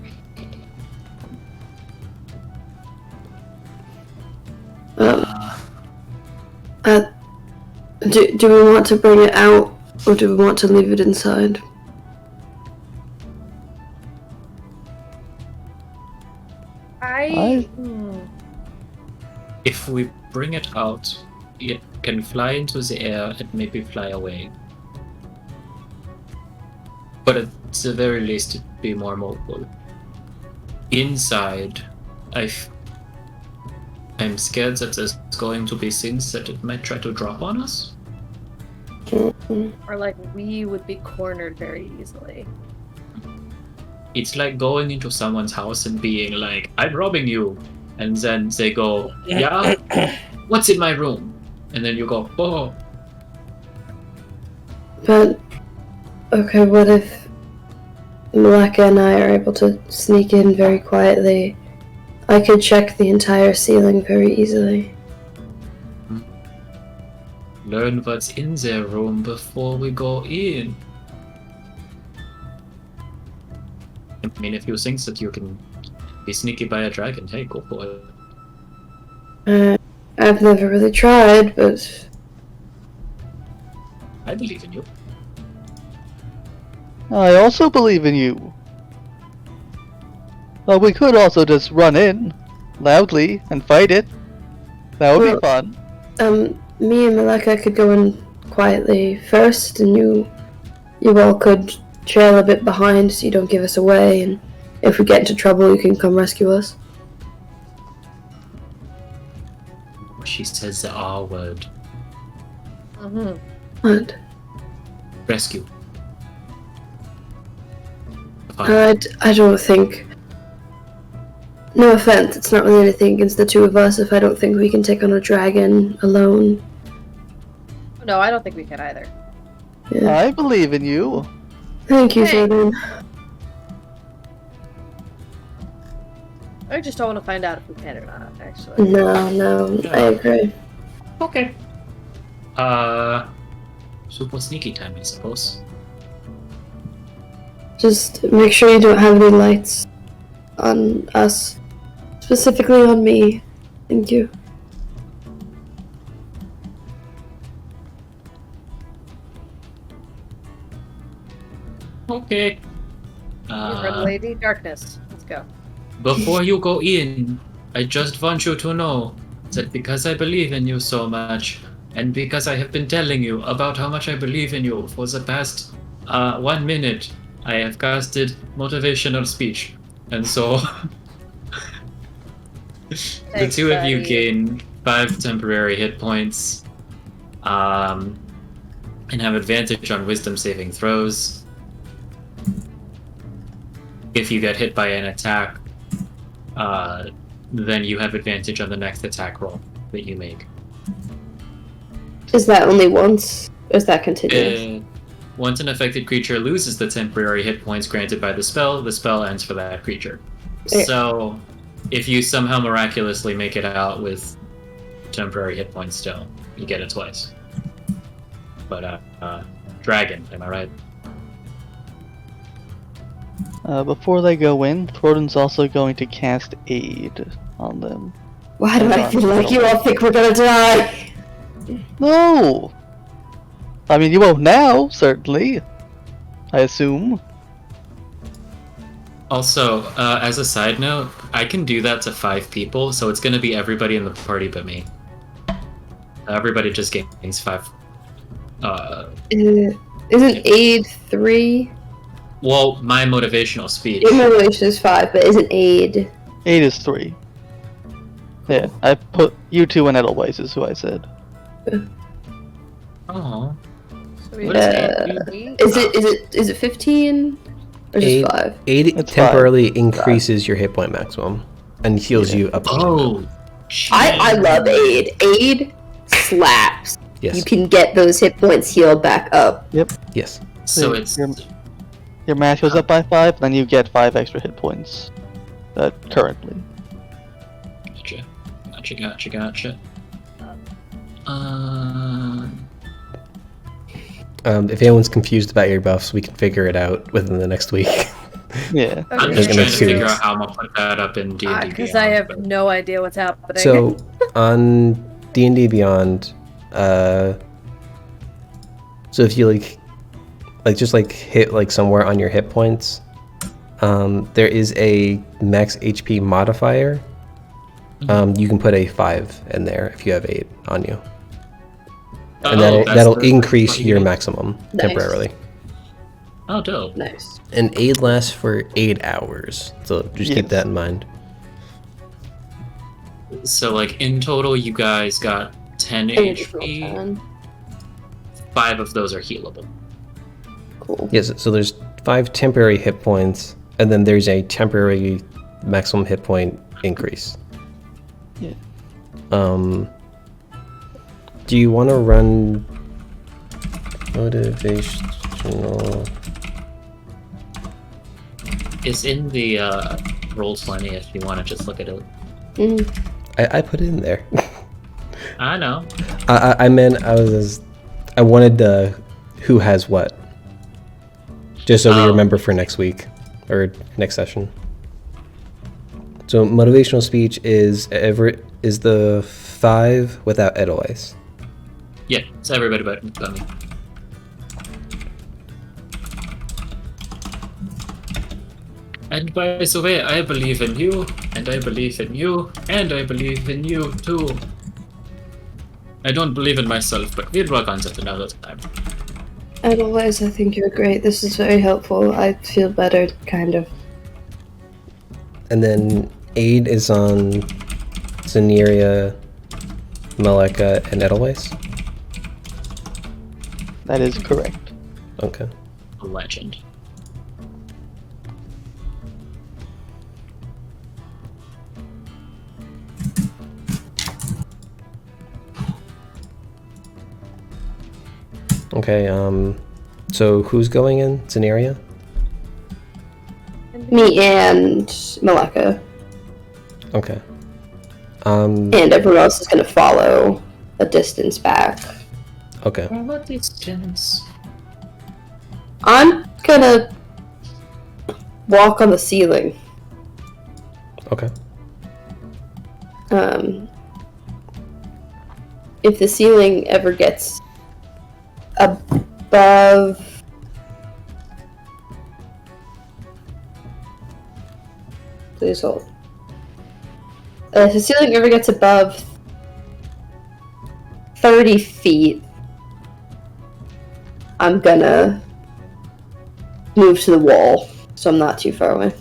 Do we want to bring it out, or do we want to leave it inside? If we bring it out, it can fly into the air and maybe fly away. But at the very least, it'd be more mobile. Inside, I'm scared that there's going to be things that it might try to drop on us. Or like we would be cornered very easily. It's like going into someone's house and being like, I'm robbing you. And then they go, yeah? What's in my room? And then you go, oh. But, okay, what if Malaka and I are able to sneak in very quietly? I could check the entire ceiling very easily. Learn what's in their room before we go in. I mean, if you think that you can be sneaky by a dragon, hey, go for it. I've never really tried, but I believe in you. I also believe in you. Well, we could also just run in loudly and fight it. That would be fun. Me and Malaka could go in quietly first, and you all could trail a bit behind so you don't give us away, and if we get into trouble, you can come rescue us. She says the R word. What? Rescue. I don't think... No offense, it's not really anything against the two of us if I don't think we can take on a dragon alone. No, I don't think we can either. Yeah. I believe in you. Thank you, Hey. Jordan. I just don't want to find out if we can or not, actually. No, I agree. Okay. Super sneaky time, I suppose. Just make sure you don't have any lights on us. Specifically on me. Thank you. Okay. Red Lady, darkness. Let's go. Before you go in, I just want you to know that because I believe in you so much, and because I have been telling you about how much I believe in you for the past 1 minute, I have casted motivational speech. And so the Thanks, two of you buddy. gain 5 temporary hit points and have advantage on wisdom saving throws. If you get hit by an attack then you have advantage on the next attack roll that you make. Is that only once? Or is that continuous? Once an affected creature loses the temporary hit points granted by the spell ends for that creature. Okay. So, if you somehow miraculously make it out with temporary hit points still, you get it twice. But, dragon, am I right? Before they go in, Crobaton's also going to cast Aid on them. Why do I feel like you all think we're gonna die? No! I mean, you won't now, certainly. I assume. Also, as a side note, I can do that to 5 people, so it's gonna be everybody in the party but me. Everybody just gains 5. Isn't aid 3? Well, my motivational speech. Your motivation is 5, but isn't aid? 8 is 3. Yeah, I put you 2 in Edelweiss is who I said. Oh. So we What is have it? eight. Is it 15? Or just 5? Aid It's temporarily increases your hit point maximum and heals you up. Oh. Shit. I love aid. Aid slaps. Yes. You can get those hit points healed back up. Yes. So Yeah, it's Your math goes up by 5, then you get 5 extra hit points. Currently. Gotcha. If anyone's confused about your buffs, we can figure it out within the next week. Yeah. I'm Okay. just trying to Next figure week. out how I'm gonna put that up in D&D Because Beyond, I have but- no idea what's happening. So on D&D Beyond, so if you just hit somewhere on your hit points, there is a max HP modifier. You can put a 5 in there if you have 8 on you, and that'll increase your maximum Nice. temporarily. Oh, dope. Nice. And aid lasts for 8 hours, so just keep Yes. that in mind. So, in total, you guys got 10 HP. 10. 5 of those are healable. Cool. Yes, so there's 5 temporary hit points, and then there's a temporary maximum hit point increase. Yeah. Do you want to run motivational? It's in the Roll20 if you want to just look at it. Mm. I put it in there. I know. I meant I wanted who has what, just so we Oh. remember for next week or next session. So motivational speech is the 5 without Edelweiss. Yeah, it's everybody but me. And by the way, I believe in you, and I believe in you, and I believe in you too. I don't believe in myself, but we'll work on it another time. Otherwise, I think you're great. This is very helpful. I feel better, kind of. And then aid is on Zeneria, Maleka, and Edelweiss. That is correct. Okay. A legend. Okay, so who's going in? Zeneria? Me and Maleka. Okay. And everyone else is going to follow a distance back. Okay. From a distance. I'm going to walk on the ceiling. Okay. If the ceiling ever gets above... Please hold. If the ceiling ever gets above 30 feet, I'm gonna move to the wall, so I'm not too far away.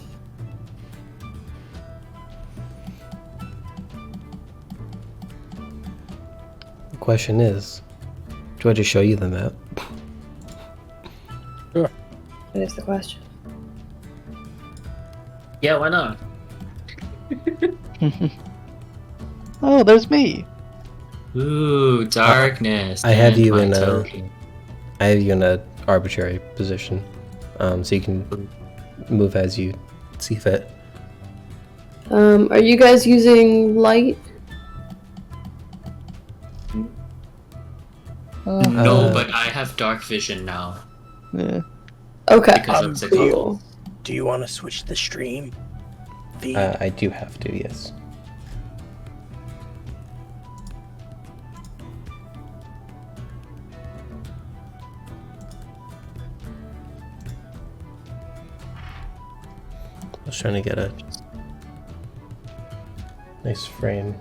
The question is, do I just show you the map? That is the question. Yeah, why not? Oh, there's me. Ooh, darkness. I have and you my in a- token. I have you in an arbitrary position, so you can move as you see fit. Are you guys using light? No, Uh, but I have dark vision now Yeah. Okay. because of the do you- goggles. Do you want to switch the stream feed? I do have to, yes. I was trying to get a nice frame.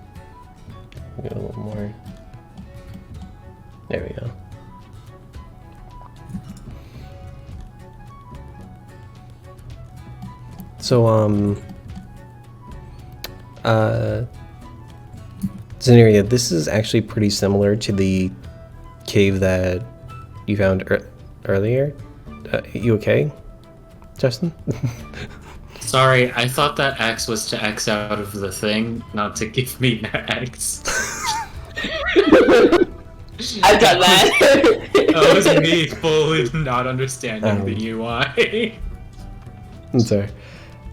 Get a little more. There we go. So, Zenaria, this is actually pretty similar to the cave that you found earlier. You okay, Justin? Sorry, I thought that X was to X out of the thing, not to give me an X. I've done that. That was me fully not understanding the UI. I'm sorry.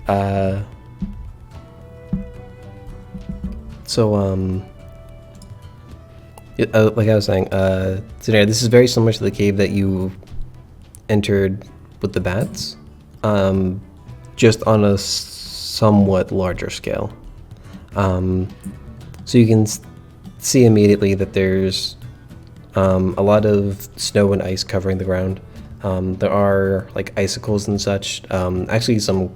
Like I was saying, Zenaria, this is very similar to the cave that you entered with the bats, just on a somewhat larger scale. So you can see immediately that there's a lot of snow and ice covering the ground. There are like icicles and such, actually some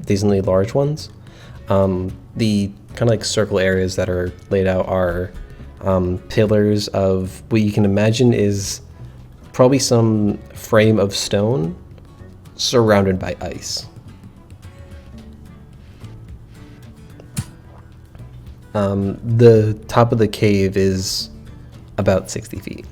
decently large ones. The kind of like circle areas that are laid out are pillars of what you can imagine is probably some frame of stone surrounded by ice. The top of the cave is about 60 feet.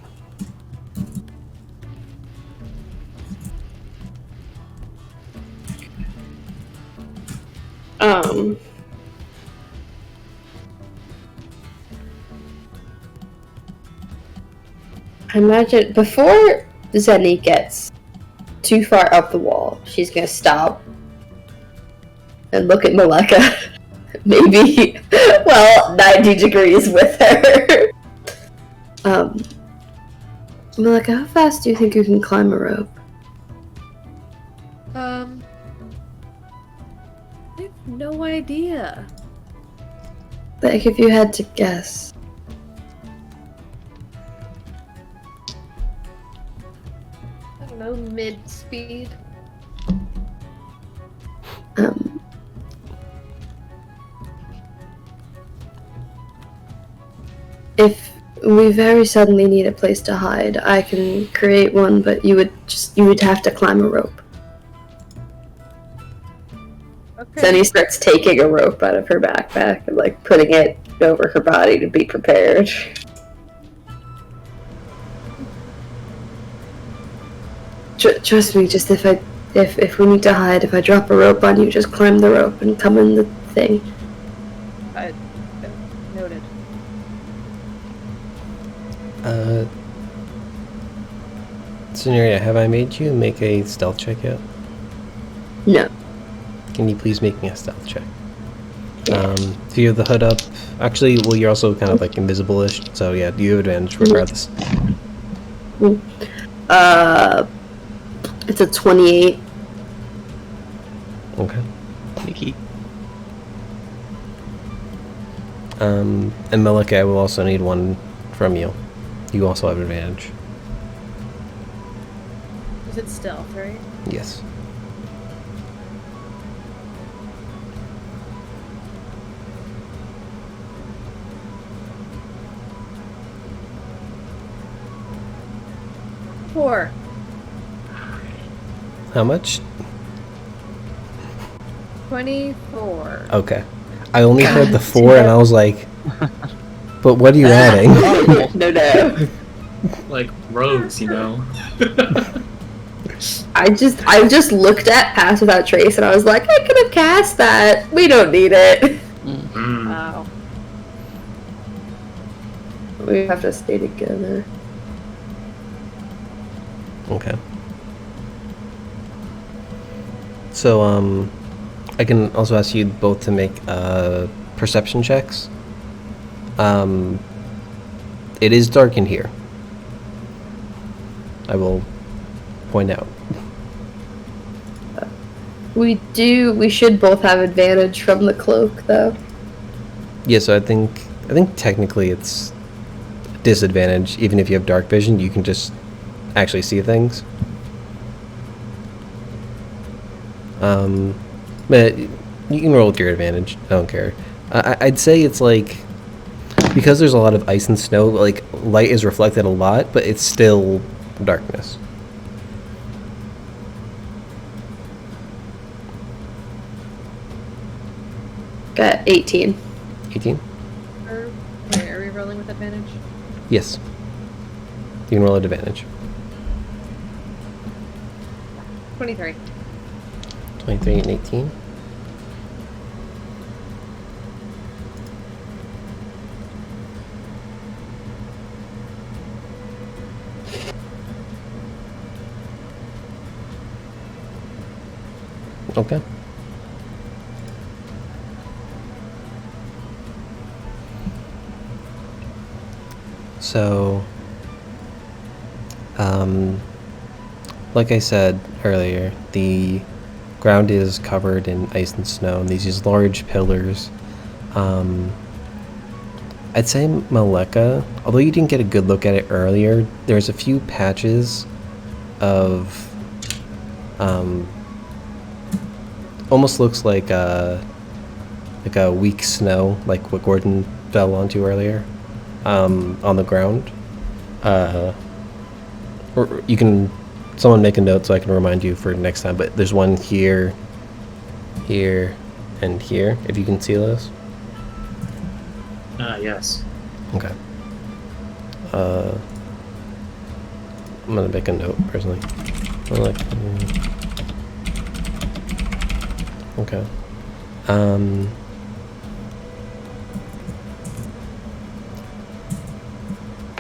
I imagine before Zenny gets too far up the wall, she's gonna stop and look at Maleka. Maybe, 90 degrees with her. Maleka, how fast do you think you can climb a rope? I have no idea. Like, if you had to guess. I don't know, mid-speed. If we very suddenly need a place to hide, I can create one, but you would have to climb a rope. Okay. Zenny starts taking a rope out of her backpack and like putting it over her body to be prepared. Trust me, just if we need to hide, if I drop a rope on you, just climb the rope and come in the thing. Noted. Zenaria, have I made you make a stealth check yet? No. Can you please make me a stealth check? Do you have the hood up? Actually, well, you're also kind of like invisible-ish, so yeah, you have advantage regardless. It's a 28. Okay. Sneaky. And Malika, I will also need one from you. You also have advantage. Is it stealth, right? Yes. Four. How much? 24. Okay. I only heard the 4 and I was like, but what are you adding? No. Like rogues, you know. I just looked at Pass Without Trace and I was like, I could have cast that. We don't need it. We have to stay together. Okay. So, I can also ask you both to make perception checks. It is dark in here. I will point out. We should both have advantage from the cloak, though. Yeah, so I think technically it's a disadvantage. Even if you have dark vision, you can just actually see things. But you can roll with your advantage. I don't care. I'd say it's like, because there's a lot of ice and snow, like light is reflected a lot, but it's still darkness. Got 18. 18? Wait, are we rolling with advantage? Yes. You can roll at advantage. 23. 23 and 18. Okay. So, like I said earlier, the ground is covered in ice and snow, and these large pillars. I'd say Maleka, although you didn't get a good look at it earlier, there's a few patches of, almost looks like a weak snow, like what Gordon fell onto earlier, on the ground. Or you can, someone make a note so I can remind you for next time, but there's one here, here, and here, if you can see those. Yes. Okay. I'm gonna make a note personally. Okay.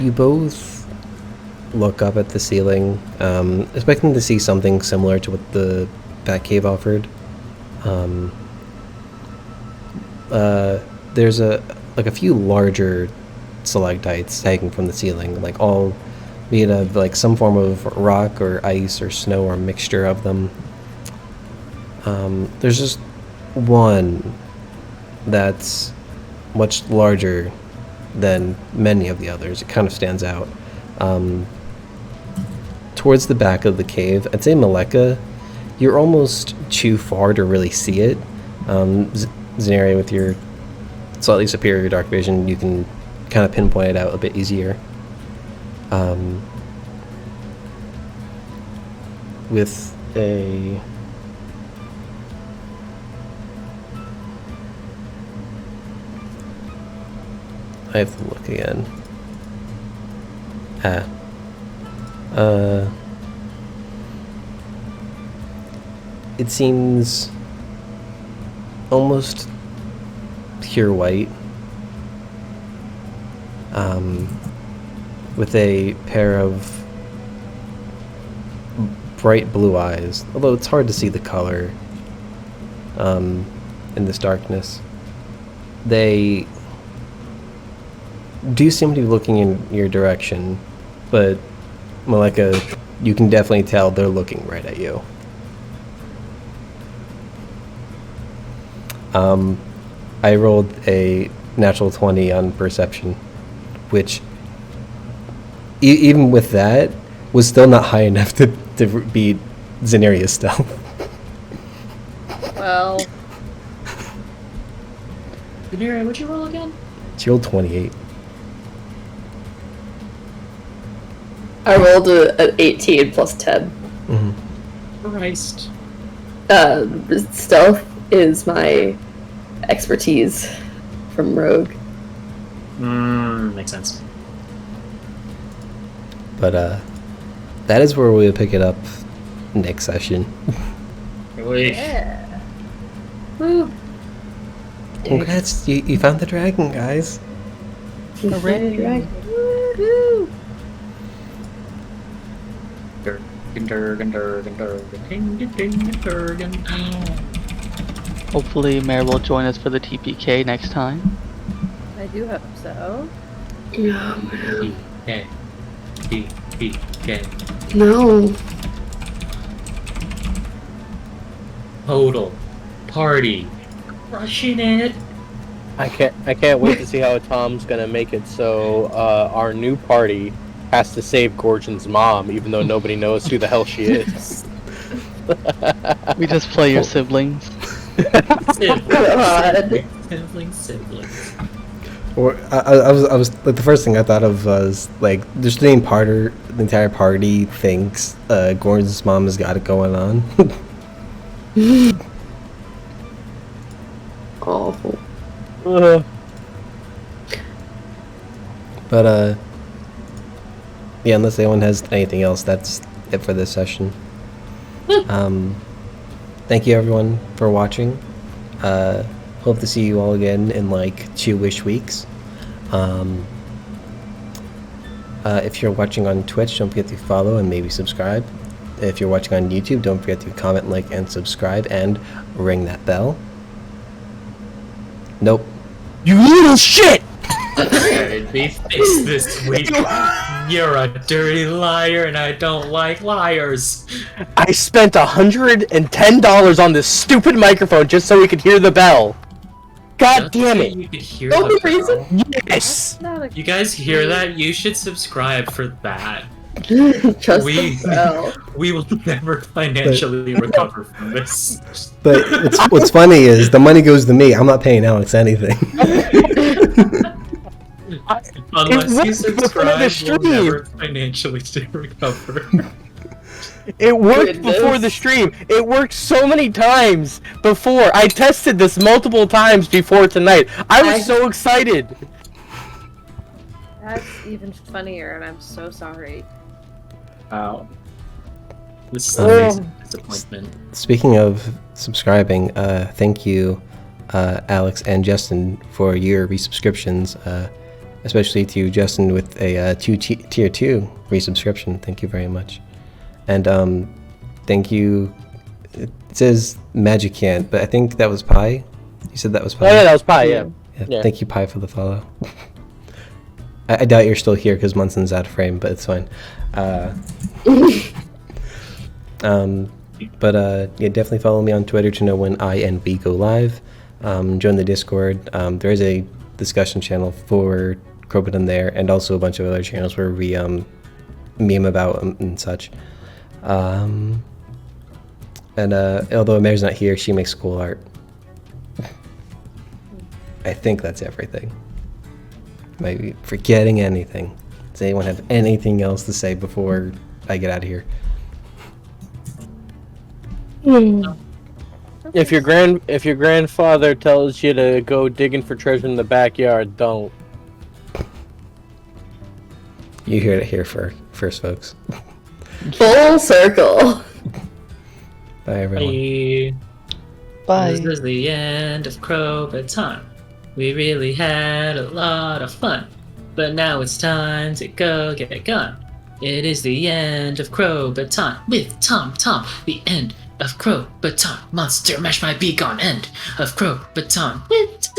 You both look up at the ceiling, expecting to see something similar to what the Batcave offered. There's a few larger stalactites hanging from the ceiling, like all made of like some form of rock or ice or snow or a mixture of them. There's just one that's much larger than many of the others. It kind of stands out. Towards the back of the cave, I'd say Maleka, you're almost too far to really see it. Zenaria, with your slightly superior dark vision, you can kind of pinpoint it out a bit easier. With a I have to look again. It seems almost pure white, with a pair of bright blue eyes, although it's hard to see the color in this darkness. They do seem to be looking in your direction, but Maleka, you can definitely tell they're looking right at you. I rolled a natural 20 on perception, which even with that was still not high enough to beat Zenaria's stealth. Well, Zenaria, would you roll again? She rolled 28. I rolled an 18 plus 10. Mm-hmm. Christ. Stealth is my expertise from Rogue. Makes sense. But that is where we'll pick it up next session. yeah. Woo. Congrats, you found the dragon, guys. Hooray. Woohoo! Hopefully, Mare will join us for the TPK next time. I do hope so. Yeah, man. TPK. No. Total party. Crushing it. I can't wait to see how Tom's gonna make it so our new party has to save Gorgon's mom, even though nobody knows who the hell she is. We just play your siblings. Siblings. Or I was like, the first thing I thought of was like the entire party thinks Gordon's mom has got it going on. Awful. But yeah, unless anyone has anything else, that's it for this session. Thank you everyone for watching. Hope to see you all again in like 2-ish weeks. If you're watching on Twitch, don't forget to follow and maybe subscribe. If you're watching on YouTube, don't forget to comment, like, and subscribe, and ring that bell. Nope. You little shit! Be fixed this week. You're a dirty liar, and I don't like liars. I spent $110 on this stupid microphone just so we could hear the bell. God damn it! You could hear Only the bell. reason? Yes! Not a You guys hear that? You should subscribe for that. Trust We- the bell. We will never financially recover from this. But what's funny is the money goes to me. I'm not paying Alex anything. Unless you worked before the subscribe, we'll stream. never financially recover. It worked Goodness. before the stream. It worked so many times before. I tested this multiple times before tonight. I was so excited. That's even funnier, and I'm so sorry. Wow. This is amazing disappointment. Speaking of subscribing, thank you, Alex and Justin, for your resubscriptions. Especially to Justin with a tier 2 resubscription. Thank you very much. And thank you. It says Magic Can, but I think that was Pi. You said that was Pi. Oh yeah, that was Pi. Yeah. Yeah. Thank you, Pi, for the follow. I doubt you're still here because Munson's out of frame, but it's fine. But yeah, definitely follow me on Twitter to know when I and we go live. Join the Discord. There is a discussion channel for Crobaton there, and also a bunch of other channels where we meme about and such. And although Mare's not here, she makes cool art. I think that's everything. Might be forgetting anything. Does anyone have anything else to say before I get out of here? If your grandfather tells you to go digging for treasure in the backyard, don't. You heard it here first, folks. Full circle. Bye, everyone. Bye. This is the end of Crobaton. We really had a lot of fun, but now it's time to go get a gun. It is the end of Crobaton with Tom. The end of Crobaton. Monster mash my beak on end of Crobaton with Tom.